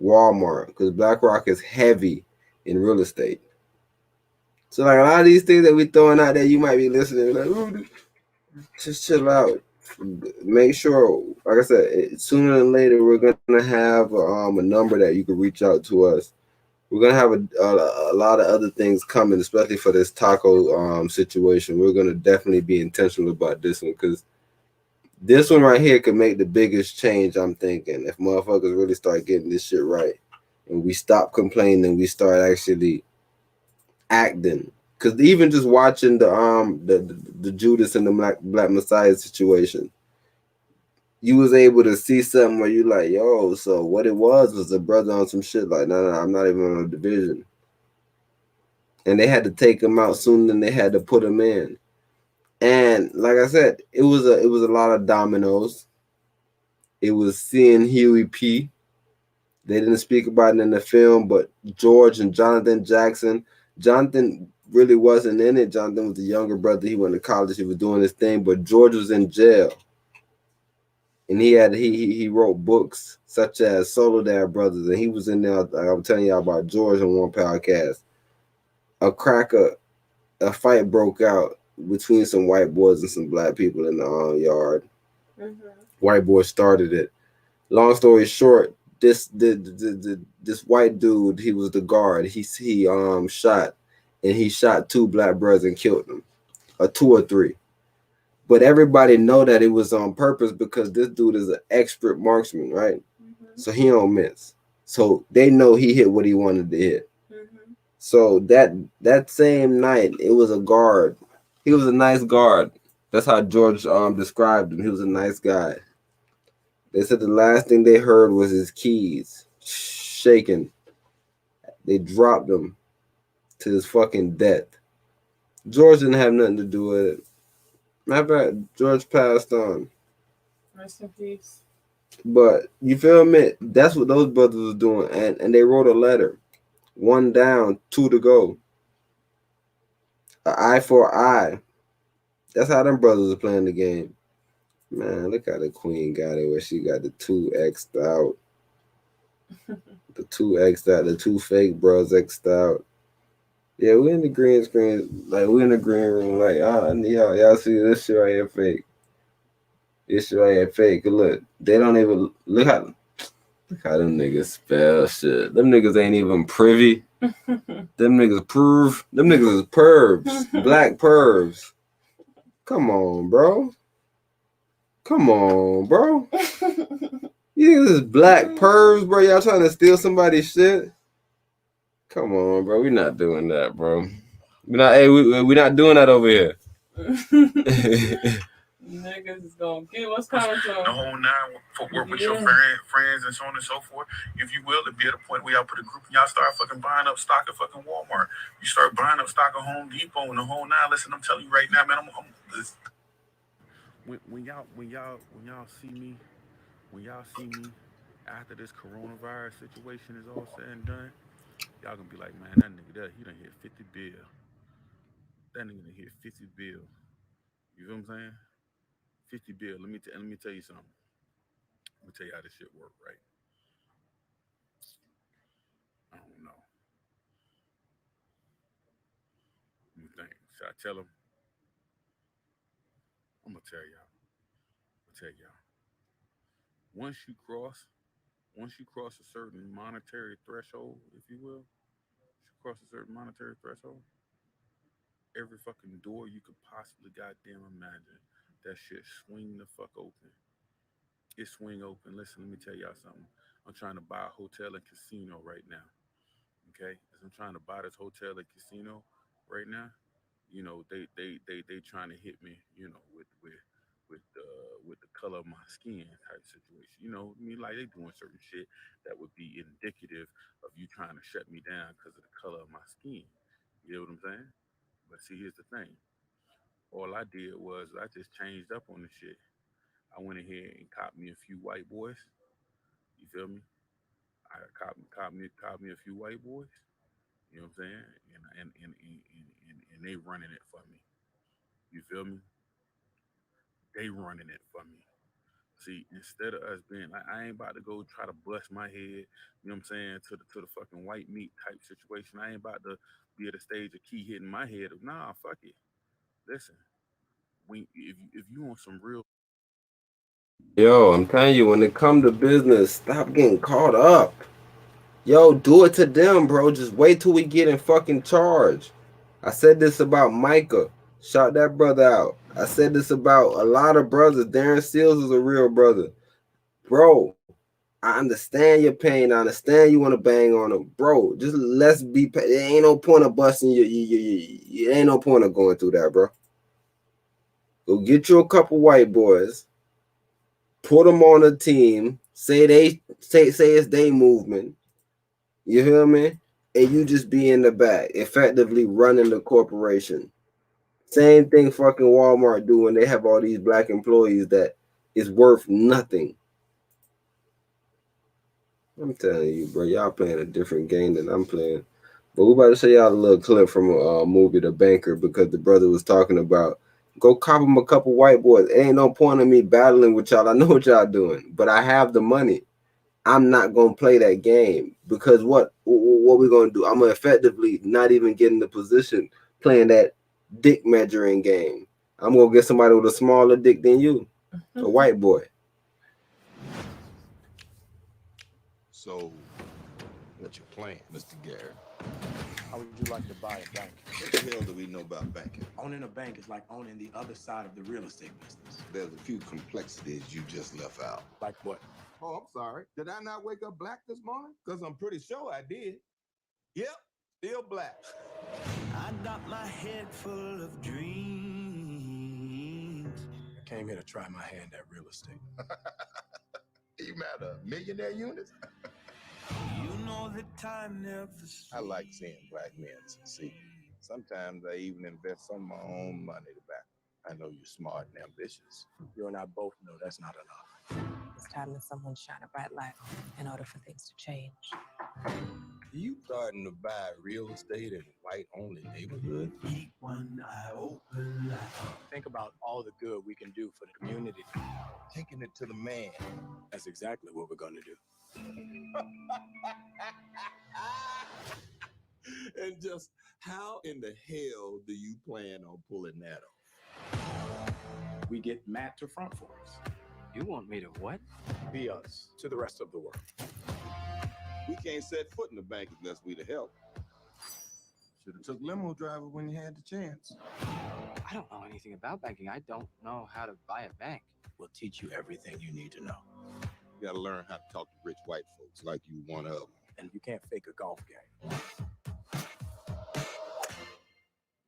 Walmart, because BlackRock is heavy in real estate. So like a lot of these things that we throwing out there, you might be listening like, ooh, just chill out. Make sure, like I said, sooner than later we're gonna have a number that you can reach out to us. We're gonna have a lot of other things coming, especially for this taco situation. We're gonna definitely be intentional about this one because this one right here could make the biggest change. I'm thinking if motherfuckers really start getting this shit right, and we stop complaining, we start actually acting. Because even just watching the Judas and the Black Messiah situation, you was able to see something where you like, yo, so what it was a brother on some shit like, no, I'm not even on a division. And they had to take him out sooner than they had to put him in. And like I said, it was a lot of dominoes. It was seeing Huey P. They didn't speak about it in the film, but George and Jonathan Jackson. Jonathan really wasn't in it. Jonathan was the younger brother. He went to college. He was doing his thing, but George was in jail. And he wrote books such as Solo Dad Brothers, and he was in there. Like I was telling y'all about George on one podcast. A fight broke out between some white boys and some black people in the yard. Mm-hmm. White boy started it. Long story short, this white dude, he was the guard. He shot, and he shot 2 black brothers and killed them, or 2 or 3. But everybody know that it was on purpose because this dude is an expert marksman, right? Mm-hmm. So he don't miss. So they know he hit what he wanted to hit. Mm-hmm. So that same night, it was a guard. He was a nice guard. That's how George described him. He was a nice guy. They said the last thing they heard was his keys shaking. They dropped him to his fucking death. George didn't have nothing to do with it. Matter of fact, George passed on. Rest in peace. But you feel me? That's what those brothers was doing, and they wrote a letter. 1 down, 2 to go. An eye for an eye. That's how them brothers are playing the game. Man, look how the queen got it, where she got the 2 X'd out. The 2 X'd out, the 2 fake bros X'd out. Yeah, we in the green screen, like we in the green room, like y'all see this shit right here fake. This shit right here fake. Look, they don't even look how them niggas spell shit. Them niggas ain't even privy. Them niggas perv. Them niggas is pervs. Black pervs. Come on, bro. Come on, bro. You niggas is black pervs, bro. Y'all trying to steal somebody's shit? Come on, bro. We not doing that, bro. We not doing that over here. Niggas is gonna get what's coming to them. The whole 9 for work with your friends and so on and so forth. If you will, it'd be at a point where y'all put a group and y'all start fucking buying up stock at fucking Walmart. You start buying up stock at Home Depot and the whole 9. Listen, I'm telling you right now, man. When y'all see me after this coronavirus situation is all said and done, y'all gonna be like, man, that nigga there, he done hit 50 bill. That nigga done hit 50 bill. You feel what I'm saying? 50 bill. Let me tell you something. Let me tell you how this shit work, right? I don't know. Let me think. Should I tell him? I'm gonna tell y'all. Once you cross, a certain monetary threshold, if you will, every fucking door you could possibly goddamn imagine, that shit swing the fuck open. It swing open. Listen, let me tell y'all something. I'm trying to buy a hotel and casino right now. Okay, as I'm trying to buy this hotel and casino right now, you know, they trying to hit me, you know, with the color of my skin type situation. You know, I mean, like they doing certain shit that would be indicative of you trying to shut me down because of the color of my skin. You know what I'm saying? But see, here's the thing. All I did was I just changed up on the shit. I went ahead and copped me a few white boys. You feel me? I caught me a few white boys. You know what I'm saying? And they running it for me. You feel me? They running it for me. See, instead of us being like, I ain't about to go try to bust my head, you know what I'm saying, to the fucking white meat type situation. I ain't about to be at a stage of key hitting my head. Nah, fuck it. Listen, if you want some real. Yo, I'm telling you, when it come to business, stop getting caught up. Yo, do it to them, bro. Just wait till we get in fucking charge. I said this about Micah. Shout that brother out. I said this about a lot of brothers. Darren Seals is a real brother. Bro, I understand your pain. I understand you want to bang on him. Bro, just let's be. There ain't no point of busting you. Ain't no point of going through that, bro. Go get you a couple white boys. Put them on a team. Say it's they movement. You feel me? And you just be in the back, effectively running the corporation. Same thing fucking Walmart do when they have all these black employees that is worth nothing. I'm telling you, bro, y'all playing a different game than I'm playing. But we about to show y'all a little clip from a movie, The Banker, because the brother was talking about go cop him a couple white boys. It ain't no point in me battling with y'all. I know what y'all doing, but I have the money. I'm not gonna play that game because what we gonna do? I'm gonna effectively not even get in the position playing that dick measuring game. I'm gonna get somebody with a smaller dick than you, a white boy. So, what's your plan, Mr. Garrett? How would you like to buy a bank? What the hell do we know about banking? Owning a bank is like owning the other side of the real estate business. There's a few complexities you just left out. Like what? Oh, I'm sorry. Did I not wake up black this morning? Because I'm pretty sure I did. Yep, still black. I got my head full of dreams. I came here to try my hand at real estate. You matter millionaire units? You know the time never sleeps. I like seeing black men succeed. Sometimes I even invest some of my own money to back. I know you're smart and ambitious. You and I both know that's not enough. It's time that someone shine a bright light in order for things to change. You starting to buy real estate in white-only neighborhoods? Keep one eye open. Think about all the good we can do for the community. Taking it to the man. That's exactly what we're going to do. And just how in the hell do you plan on pulling that off? We get Matt to front for us. You want me to what? Be us to the rest of the world. We can't set foot in the bank unless we the help. Should have took limo driver when you had the chance. I don't know anything about banking. I don't know how to buy a bank. We'll teach you everything you need to know. You gotta learn how to talk to rich white folks like you one of them. And you can't fake a golf game.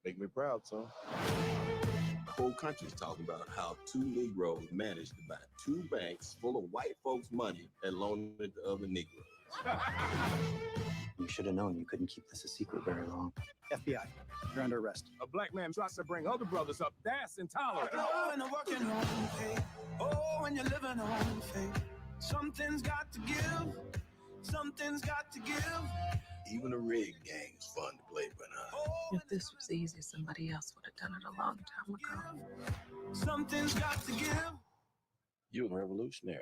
Make me proud, son. The whole country's talking about how two Negroes managed to buy two banks full of white folks' money and loan it to other Negroes. You should have known you couldn't keep this a secret very long. FBI, you're under arrest. A black man tries to bring other brothers up. That's intolerant. Oh, when you're working on faith. Oh, when you're living on faith. Something's got to give. Something's got to give. Even a rigged game is fun to play, but If this was easy, somebody else would have done it a long time ago. Something's got to give. you're a revolutionary.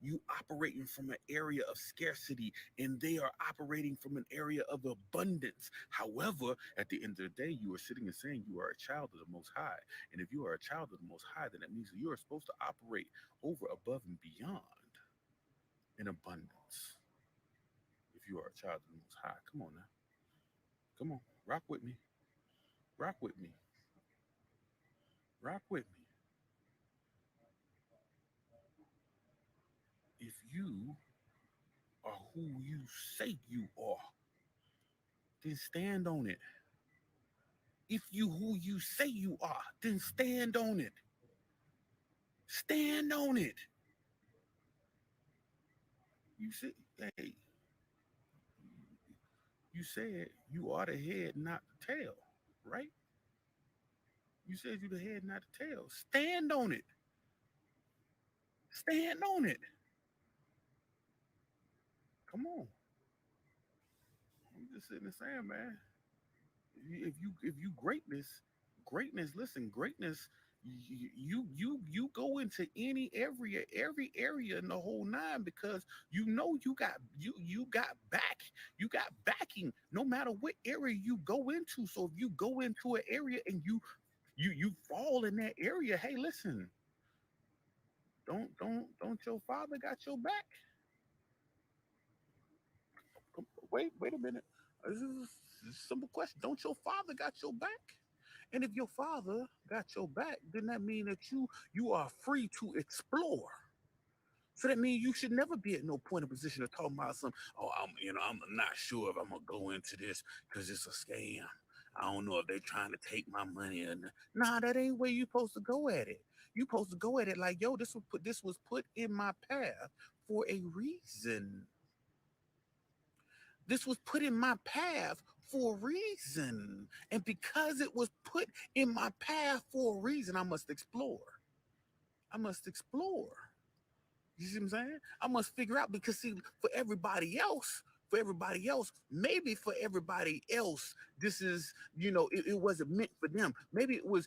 you operating from an area of scarcity, and they are operating from an area of abundance. However, at the end of the day, you are sitting and saying you are a child of the Most High. And if you are a child of the Most High, then that means that you are supposed to operate over, above, and beyond in abundance. If you are a child of the Most High, come on now. Come on. Rock with me. Rock with me. Rock with me. If you are who you say you are, then stand on it. If you who you say you are, then stand on it. Stand on it. You said, hey, you said you are the head, not the tail, right? You said you the head, not the tail. Stand on it. Stand on it. Come on. I'm just sitting there saying, man. If you greatness, listen, greatness, you go into every area in the whole nine, because you got backing no matter what area you go into. So if you go into an area and you fall in that area, hey, listen, don't your father got your back? Wait a minute. This is a simple question. Don't your father got your back? And if your father got your back, then that mean that you are free to explore. So that means you should never be at no point of position of talking about some. Oh, I'm not sure if I'm gonna go into this because it's a scam. I don't know if they're trying to take my money or not. Nah, that ain't where you supposed to go at it. You supposed to go at it like, yo, this was put in my path for a reason. This was put in my path for a reason. And because it was put in my path for a reason, I must explore. I must explore. You see what I'm saying? I must figure out, because see, maybe for everybody else, this is, it wasn't meant for them. Maybe it was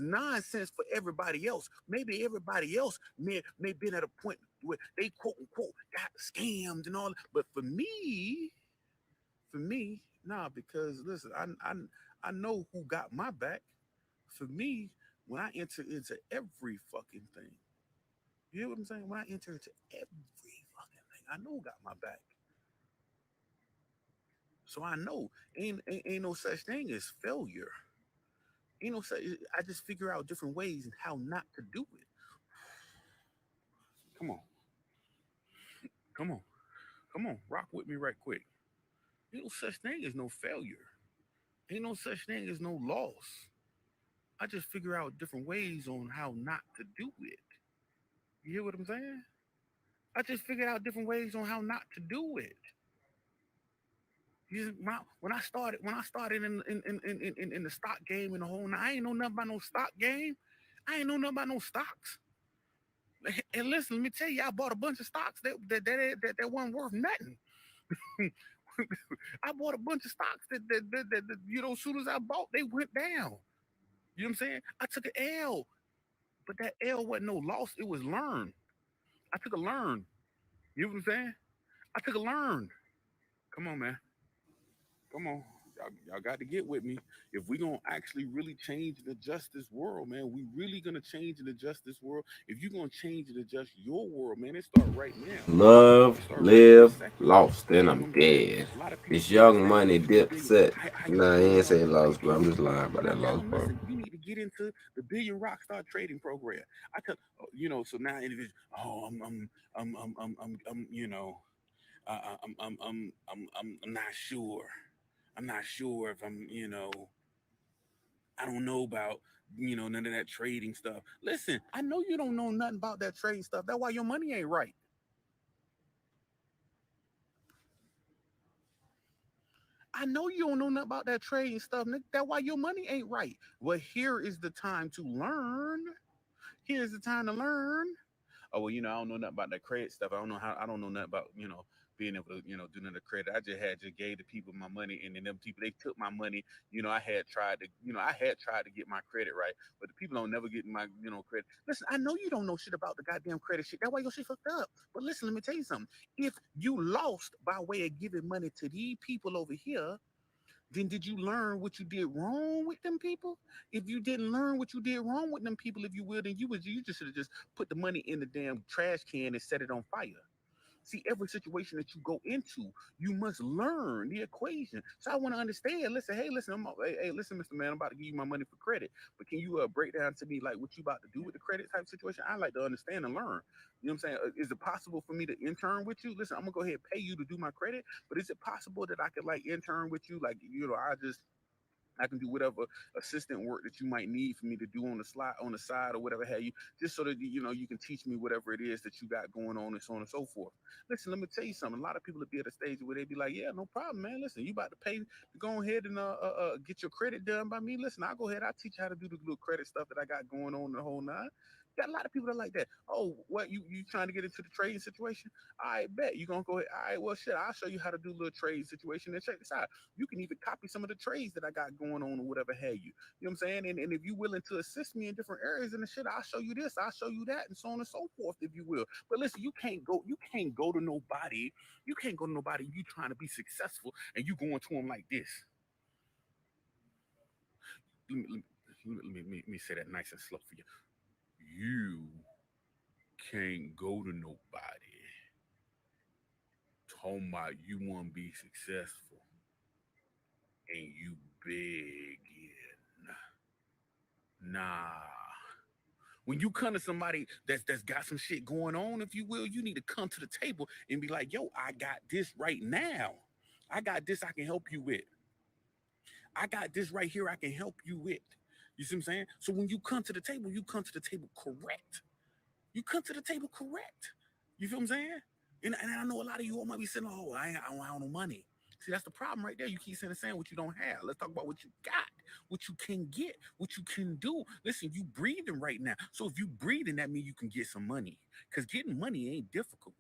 nonsense for everybody else. Maybe everybody else may been at a point where they quote unquote got scammed and all. But for me, nah, because listen, I know who got my back. For me, when I enter into every fucking thing, you hear what I'm saying? When I enter into every fucking thing, I know who got my back. So I know ain't no such thing as failure. Ain't no such. I just figure out different ways and how not to do it. Come on, come on, come on, rock with me right quick. Ain't no such thing as no failure. Ain't no such thing as no loss. I just figure out different ways on how not to do it. You hear what I'm saying? I just figured out different ways on how not to do it. When I started in the stock game and the whole, I ain't know nothing about no stock game. I ain't know nothing about no stocks. And listen, let me tell you, I bought a bunch of stocks that wasn't worth nothing. I bought a bunch of stocks that as soon as I bought, they went down. You know what I'm saying? I took an L, but that L wasn't no loss. It was learn. I took a learn. You know what I'm saying? I took a learn. Come on, man. Come on. Y'all got to get with me. If we gonna actually really change and adjust this world, man, we really gonna change and adjust this world. If you're gonna change and adjust your world, man, it start right now. Love, It start right this live, second. lost, then You know I'm what I'm saying? dead. A lot of people This think young that money you need to dip be set. how you Nah, gonna he be ain't able say to lost, like but I'm just lying about when I that tell lost them, part. listen, you need to get into the Billion Rockstar Trading Program. I tell so now individuals, oh, I'm not sure. I'm not sure if I don't know about none of that trading stuff. Listen, I know you don't know nothing about that trading stuff. That's why your money ain't right. I know you don't know nothing about that trading stuff. That's why your money ain't right. Well, here is the time to learn. Here's the time to learn. Oh well, I don't know nothing about that credit stuff. I don't know nothing about being able to, do the credit. I just gave the people my money, and then them people they took my money. I had tried to get my credit right, but the people don't never get my, credit. Listen, I know you don't know shit about the goddamn credit shit. That's why your shit fucked up. But listen, let me tell you something. If you lost by way of giving money to these people over here, then did you learn what you did wrong with them people? If you didn't learn what you did wrong with them people, if you will, then you just should have just put the money in the damn trash can and set it on fire. See, every situation that you go into, you must learn the equation. So I want to understand. Listen, hey, listen, hey, listen, Mr. Man, I'm about to give you my money for credit, but can you break down to me like what you about to do with the credit type situation? I like to understand and learn. You know what I'm saying? Is it possible for me to intern with you? Listen, I'm gonna go ahead and pay you to do my credit, but is it possible that I could like intern with you? Like, I can do whatever assistant work that you might need for me to do on the side or whatever have you, just so that you can teach me whatever it is that you got going on and so on and so forth. Listen, let me tell you something. A lot of people will be at a stage where they be like, "Yeah, no problem, man. Listen, you about to pay to go ahead and get your credit done by me. Listen, I'll go ahead. I'll teach you how to do the little credit stuff that I got going on the whole nine." Got a lot of people that like that. Oh, what you trying to get into the trading situation? I bet you gonna go ahead. All right, well, shit, I'll show you how to do a little trade situation. And check this out. You can even copy some of the trades that I got going on or whatever have you. You know what I'm saying? And if you're willing to assist me in different areas and the shit, I'll show you this, I'll show you that, and so on and so forth, if you will. But listen, you can't go to nobody, you trying to be successful and you going to them like this. Let me say that nice and slow for you. You can't go to nobody talking about you want to be successful and you begging. Nah. When you come to somebody that's got some shit going on, if you will, you need to come to the table and be like, "Yo, I got this right now. I got this I can help you with. I got this right here I can help you with." You see what I'm saying? So when you come to the table, you come to the table correct. You come to the table correct. You feel what I'm saying? And I know a lot of you all might be saying, "Oh, I don't have no money." See, that's the problem right there. You keep saying what you don't have. Let's talk about what you got, what you can get, what you can do. Listen, you breathing right now. So if you breathing, that means you can get some money. Because getting money ain't difficult.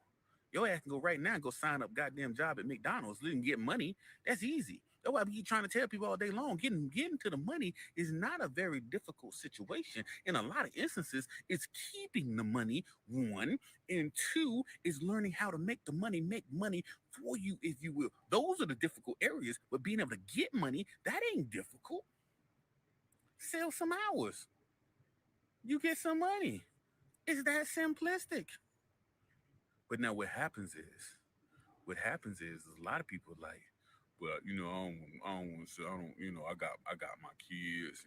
Your ass can go right now and go sign up goddamn job at McDonald's. You can get money. That's easy. That's why I be trying to tell people all day long. Getting to the money is not a very difficult situation. In a lot of instances, it's keeping the money, one, and two is learning how to make money for you, if you will. Those are the difficult areas. But being able to get money, that ain't difficult. Sell some hours. You get some money. It's that simplistic. But now what happens is a lot of people like, well, I got my kids,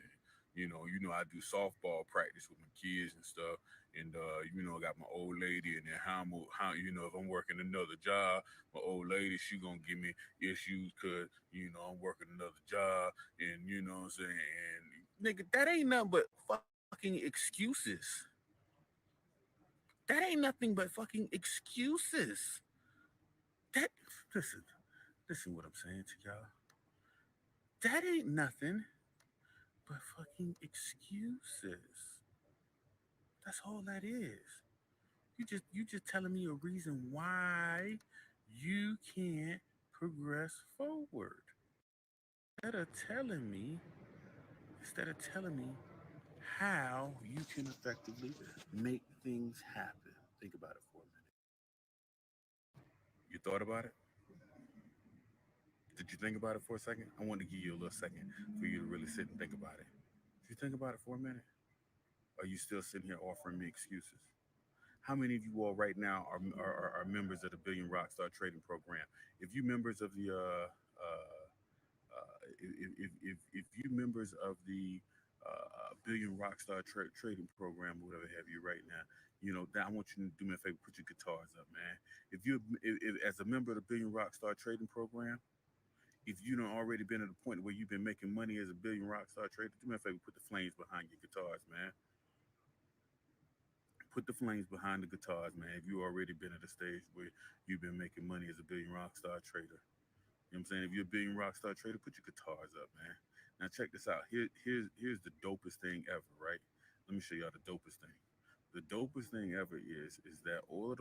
and I do softball practice with my kids and stuff, and I got my old lady, and then if I'm working another job, my old lady, she gonna give me issues because I'm working another job, and you know what I'm saying, and nigga, that ain't nothing but fucking excuses. That ain't nothing but fucking excuses. That listen, listen what I'm saying to y'all. That ain't nothing but fucking excuses. That's all that is. You just telling me a reason why you can't progress forward. Instead of telling me, instead of telling me how you can effectively make things happen. Think about it for a minute. You thought about it? Did you think about it for a second? I want to give you a little second for you to really sit and think about it. Did you think about it for a minute? Are you still sitting here offering me excuses? How many of you all right now are members of the Billion Rockstar Trading Program? If you members of the if you members of the Billion Rockstar Trading Program, whatever have you right now, I want you to do me a favor, put your guitars up, man. If as a member of the Billion Rockstar Trading Program, if you don't already been at a point where you've been making money as a Billion Rockstar trader, do me a favor, put the flames behind your guitars, man. Put the flames behind the guitars, man. If you already been at a stage where you've been making money as a Billion Rockstar trader. You know what I'm saying? If you're a Billion Rockstar trader, put your guitars up, man. Now check this out. Here's the dopest thing ever, right? Let me show y'all the dopest thing. The the dopest thing ever is that all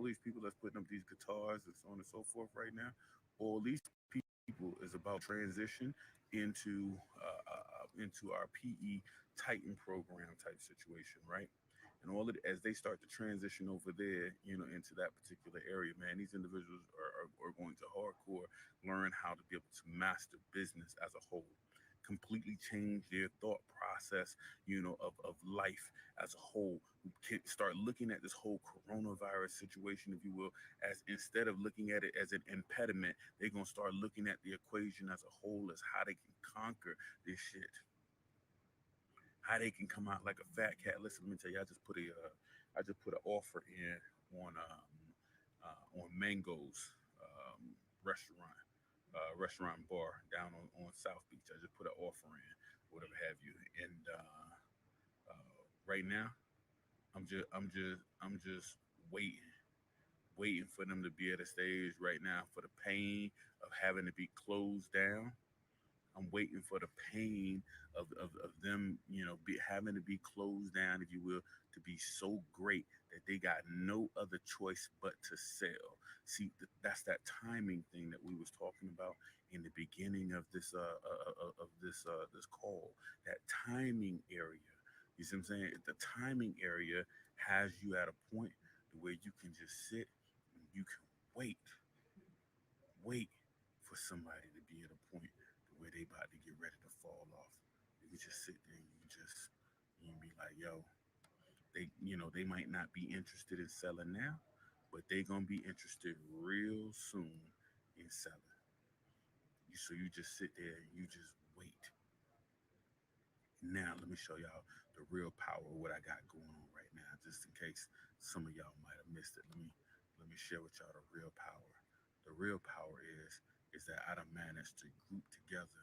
these people that's putting up these guitars and so on and so forth right now, all these people is about transition into our PE Titan program type situation, right? And all of as they start to transition over there, into that particular area, man, these individuals are going to hardcore learn how to be able to master business as a whole, completely change their thought process, of life as a whole. We can start looking at this whole coronavirus situation, if you will, as instead of looking at it as an impediment, they're gonna start looking at the equation as a whole, as how they can conquer this shit, how they can come out like a fat cat. Listen, let me tell you, I just put an offer in on Mango's restaurant, restaurant and bar down on South Beach. I just put an offer in, whatever have you, and right now I'm just waiting for them to be at a stage right now for the pain of having to be closed down. I'm waiting for the pain of them, having to be closed down, if you will, to be so great that they got no other choice but to sell. See, that's that timing thing that we was talking about in the beginning of this call. That timing area. You see what I'm saying? The timing area has you at a point where you can just sit and you can wait for somebody to be at a point where they about to get ready to fall off. You can just sit there and you can be like, yo, they might not be interested in selling now, but they gonna be interested real soon in selling. So you just sit there and you just wait. Now let me show y'all the real power of what I got going on right now, just in case some of y'all might have missed it. Let me share with y'all the real power. The real power is that I done managed to group together.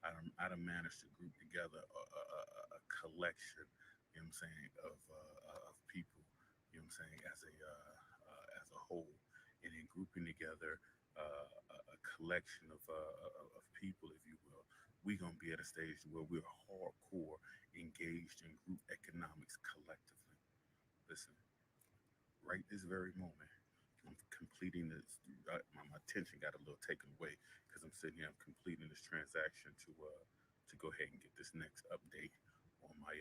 I done managed to group together a collection, you know what I'm saying, of people, you know what I'm saying, as a whole, and then grouping together a collection of people, if you will. We gonna be at a stage where we're hardcore engaged in group economics collectively. Listen, right this very moment, I'm completing this. My attention got a little taken away because I'm sitting here. I'm completing this transaction to go ahead and get this next update on my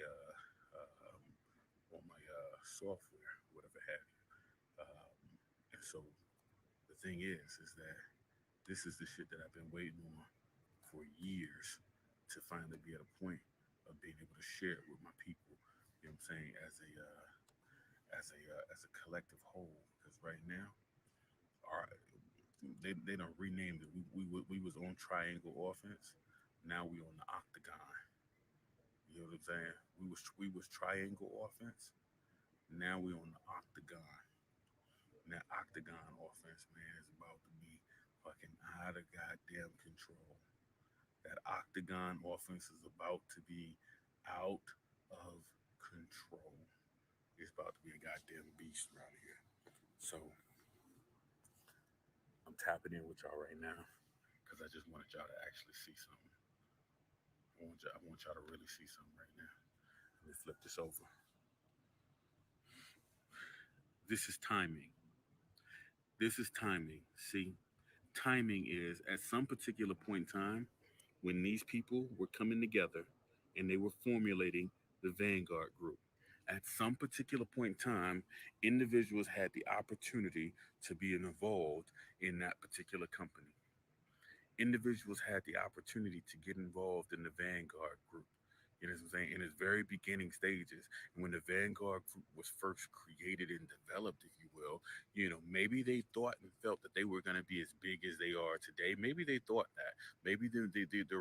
software, whatever have you. And so the thing is that this is the shit that I've been waiting on for years to finally be at a point of being able to share it with my people. You know what I'm saying? As a collective whole, because right now, our they don't renamed it. We was on triangle offense. Now we on the octagon. You know what I'm saying? We was triangle offense. Now we on the octagon. And that octagon offense, man, is about to be fucking out of goddamn control. That octagon offense is about to be out of control. It's about to be a goddamn beast around here. So I'm tapping in with y'all right now because I just wanted y'all to actually see something. I want y'all to really see something right now. Let me flip this over. This is timing. This is timing. See, timing is at some particular point in time when these people were coming together and they were formulating the Vanguard group. At some particular point in time, individuals had the opportunity to be involved in that particular company. Individuals had the opportunity to get involved in the Vanguard group. You know what I'm saying? In its very beginning stages, and when the Vanguard group was first created and developed, if you will, maybe they thought and felt that they were going to be as big as they are today. Maybe they thought that. Maybe the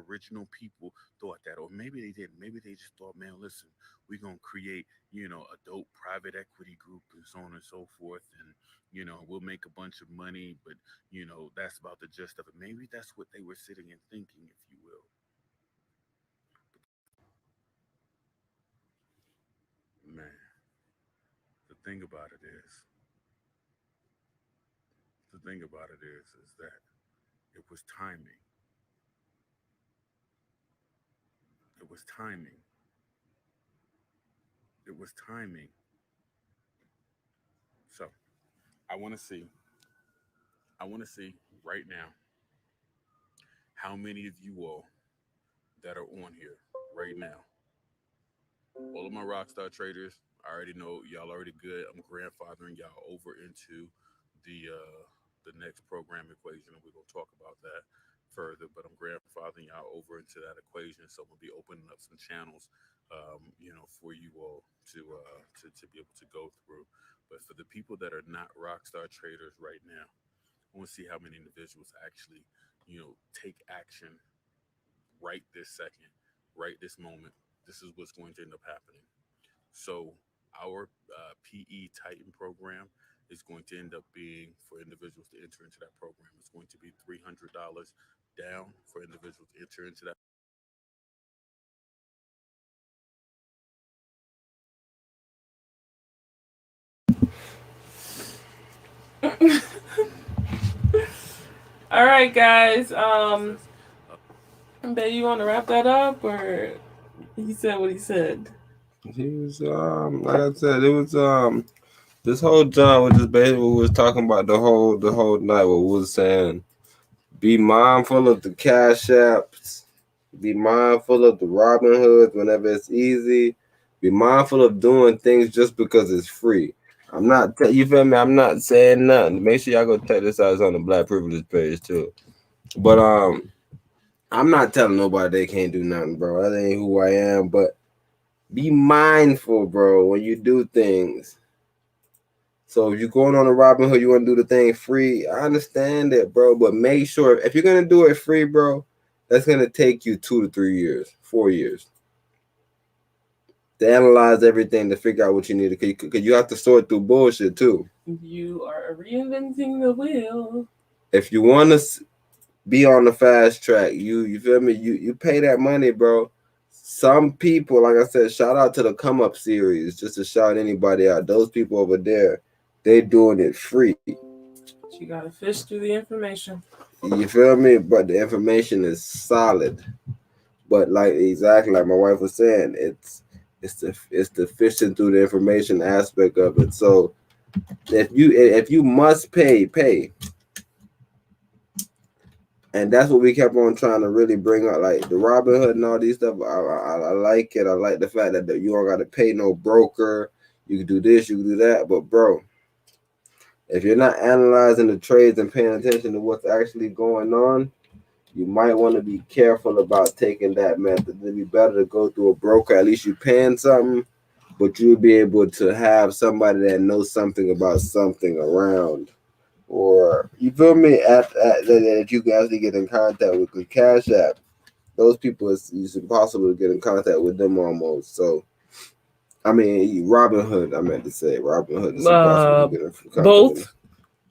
original people thought that, or maybe they didn't. Maybe they just thought, man, listen, we're going to create, a dope private equity group and so on and so forth. And, we'll make a bunch of money, but, that's about the gist of it. Maybe that's what they were sitting and thinking, if you will. Man, the thing about it is that it was timing. It was timing. It was timing I want to see right now how many of you all that are on here right now. All of my rockstar traders, I already know y'all already good. I'm grandfathering y'all over into the next program equation, and we're gonna talk about that further. But I'm grandfathering y'all over into that equation, so I'm gonna be opening up some channels, for you all to be able to go through. But for the people that are not rockstar traders right now, I want to see how many individuals actually, take action right this second, right this moment. This is what's going to end up happening. So our PE Titan program is going to end up being, for individuals to enter into that program, it's going to be $300 down for individuals to enter into that. All right, guys. Babe, you want to wrap that up, or he said what he said? He was like I said, it was this whole John was just basically we was talking about the whole night. What we was saying, be mindful of the cash apps, be mindful of the Robin Hoods whenever it's easy. Be mindful of doing things just because it's free. I'm not, you feel me? I'm not saying nothing. Make sure y'all go check this out. It's on the Black Privilege page too. But I'm not telling nobody they can't do nothing, bro. That ain't who I am. But be mindful, bro, when you do things. So if you're going on a Robinhood, you want to do the thing free. I understand it, bro. But make sure if you're gonna do it free, bro, that's gonna take you 2 to 3 years, 4 years to analyze everything to figure out what you need to. Because you have to sort through bullshit too. You are reinventing the wheel. If you want to be on the fast track, you feel me? You pay that money, bro. Some people, like I said, shout out to the Come Up series, just to shout anybody out. Those people over there, they doing it free. You gotta fish through the information. You feel me? But the information is solid. But like exactly like my wife was saying, it's the fishing through the information aspect of it. So if you must pay. And that's what we kept on trying to really bring up, like the Robinhood and all these stuff. I like it. I like the fact that you don't got to pay no broker. You can do this, you can do that. But bro, if you're not analyzing the trades and paying attention to what's actually going on, you might want to be careful about taking that method. It'd be better to go through a broker. At least you're paying something, but you'll be able to have somebody that knows something about something around. Or you feel me? That you can actually get in contact with the Cash App. Those people, it's impossible to get in contact with them almost. So, I mean, Robinhood. I meant to say Robinhood. It's impossible to get in contact both. with them.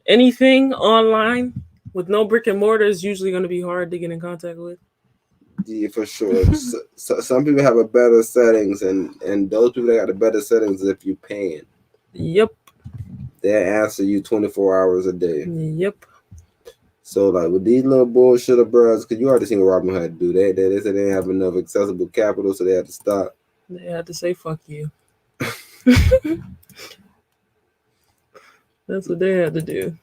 Anything online with no brick and mortar is usually going to be hard to get in contact with. Yeah, for sure. So some people have a better settings, and those people that got the better settings, if you're paying. Yep. They'll answer you 24 hours a day. Yep. So like with these little bullshit bros, because you already seen what Robinhood had to do. They said they didn't have enough accessible capital, so they had to stop. They had to say fuck you. That's what they had to do.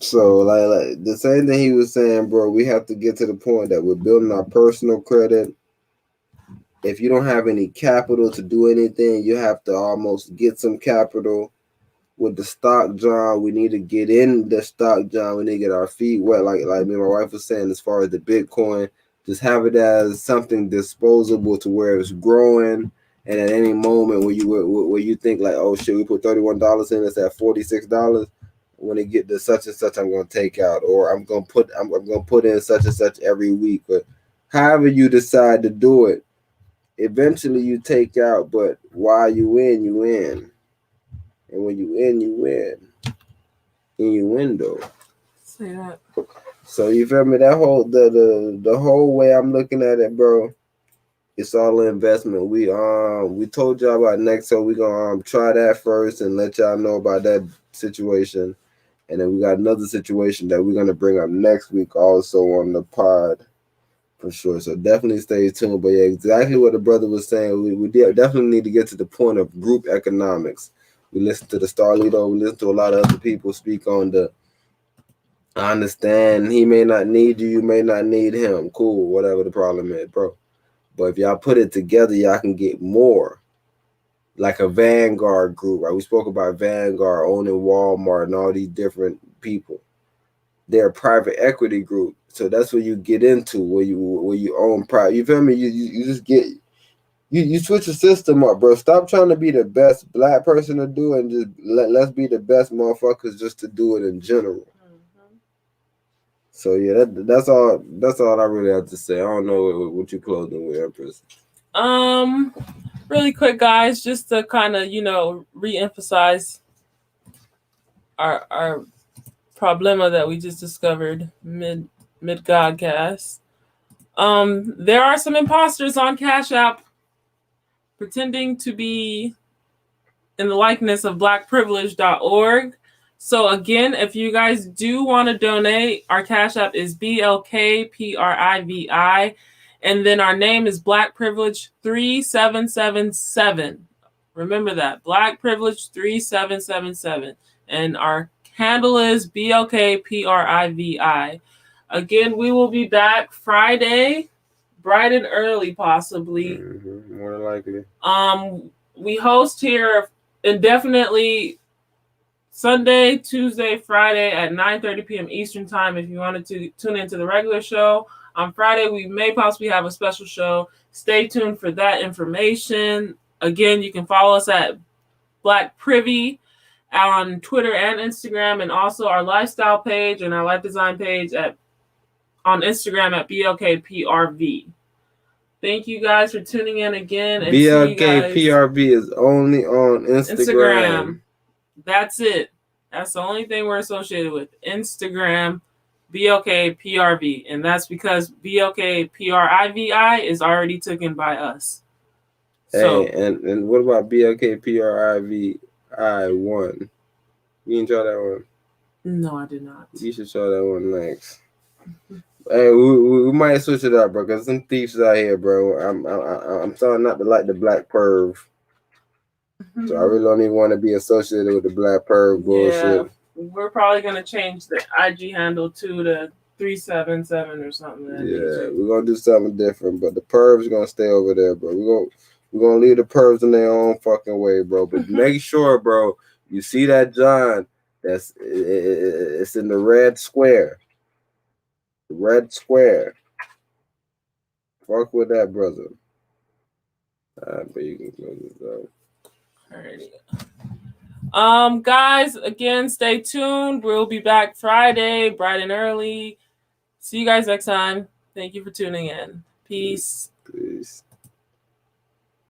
So like the same thing he was saying, bro, we have to get to the point that we're building our personal credit. If you don't have any capital to do anything, you have to almost get some capital. With the stock, John, we need to get in the stock, John. We need to get our feet wet, like me and my wife was saying, as far as the Bitcoin. Just have it as something disposable to where it's growing, and at any moment where you think like, oh shit, we put $31 in, it's at $46. When it get to such and such, I'm gonna take out, or I'm gonna put in such and such every week. But however you decide to do it, eventually you take out. But while you in, you in. And when you in, you win. Innuendo. Say that. So you feel me? That whole the whole way I'm looking at it, bro. It's all an investment. We told y'all about next, so we gonna try that first and let y'all know about that situation. And then we got another situation that we're gonna bring up next week, also on the pod, for sure. So definitely stay tuned. But yeah, exactly what the brother was saying. We definitely need to get to the point of group economics. We listen to the Star Leader. We listen to a lot of other people speak on the. I understand he may not need you. You may not need him. Cool, whatever the problem is, bro. But if y'all put it together, y'all can get more. Like a Vanguard group, right? We spoke about Vanguard owning Walmart and all these different people. They're a private equity group, so that's what you get into where you own private. You feel me? You just get you switch the system up, bro. Stop trying to be the best black person to do it, and just let's be the best motherfuckers just to do it in general. So yeah, that's all. That's all I really have to say. I don't know what you closing with, Empress. Really quick, guys, just to kind of re-emphasize our problema that we just discovered mid GODCAST. There are some imposters on Cash App pretending to be in the likeness of blackprivilege.org. So again, if you guys do want to donate, our Cash App is BLKPRIVI, and then our name is Black Privilege 3777. Remember that, Black Privilege 3777, and our handle is BLKPRIVI. Again, we will be back Friday, bright and early, possibly. More than likely. We host here indefinitely Sunday, Tuesday, Friday at 9:30 p.m. Eastern time. If you wanted to tune into the regular show on Friday, we may possibly have a special show. Stay tuned for that information. Again, you can follow us at Black Privy on Twitter and Instagram, and also our lifestyle page and our life design page on Instagram at BLKPRV. Thank you guys for tuning in again. And BLKPRV is only on Instagram. That's it. That's the only thing we're associated with. Instagram, BLKPRV. And that's because BLKPRIVI is already taken by us. So, hey, and what about BLKPRIVI1? You didn't try that one? No, I did not. You should try that one next. Hey, we might switch it up, bro, because some thieves out here, bro. I'm starting not to like the black perv. So I really don't even want to be associated with the black perv bullshit. Yeah, we're probably going to change the IG handle to the 377 or something. Yeah, we're going to do something different, but the perv's going to stay over there, bro. We're gonna leave the pervs in their own fucking way, bro. But make sure, bro, you see that John, it's in the red square. The red square. Fuck with that, brother. But you can close this out. Alrighty. Guys, again, stay tuned. We'll be back Friday, bright and early. See you guys next time. Thank you for tuning in. Peace. Peace.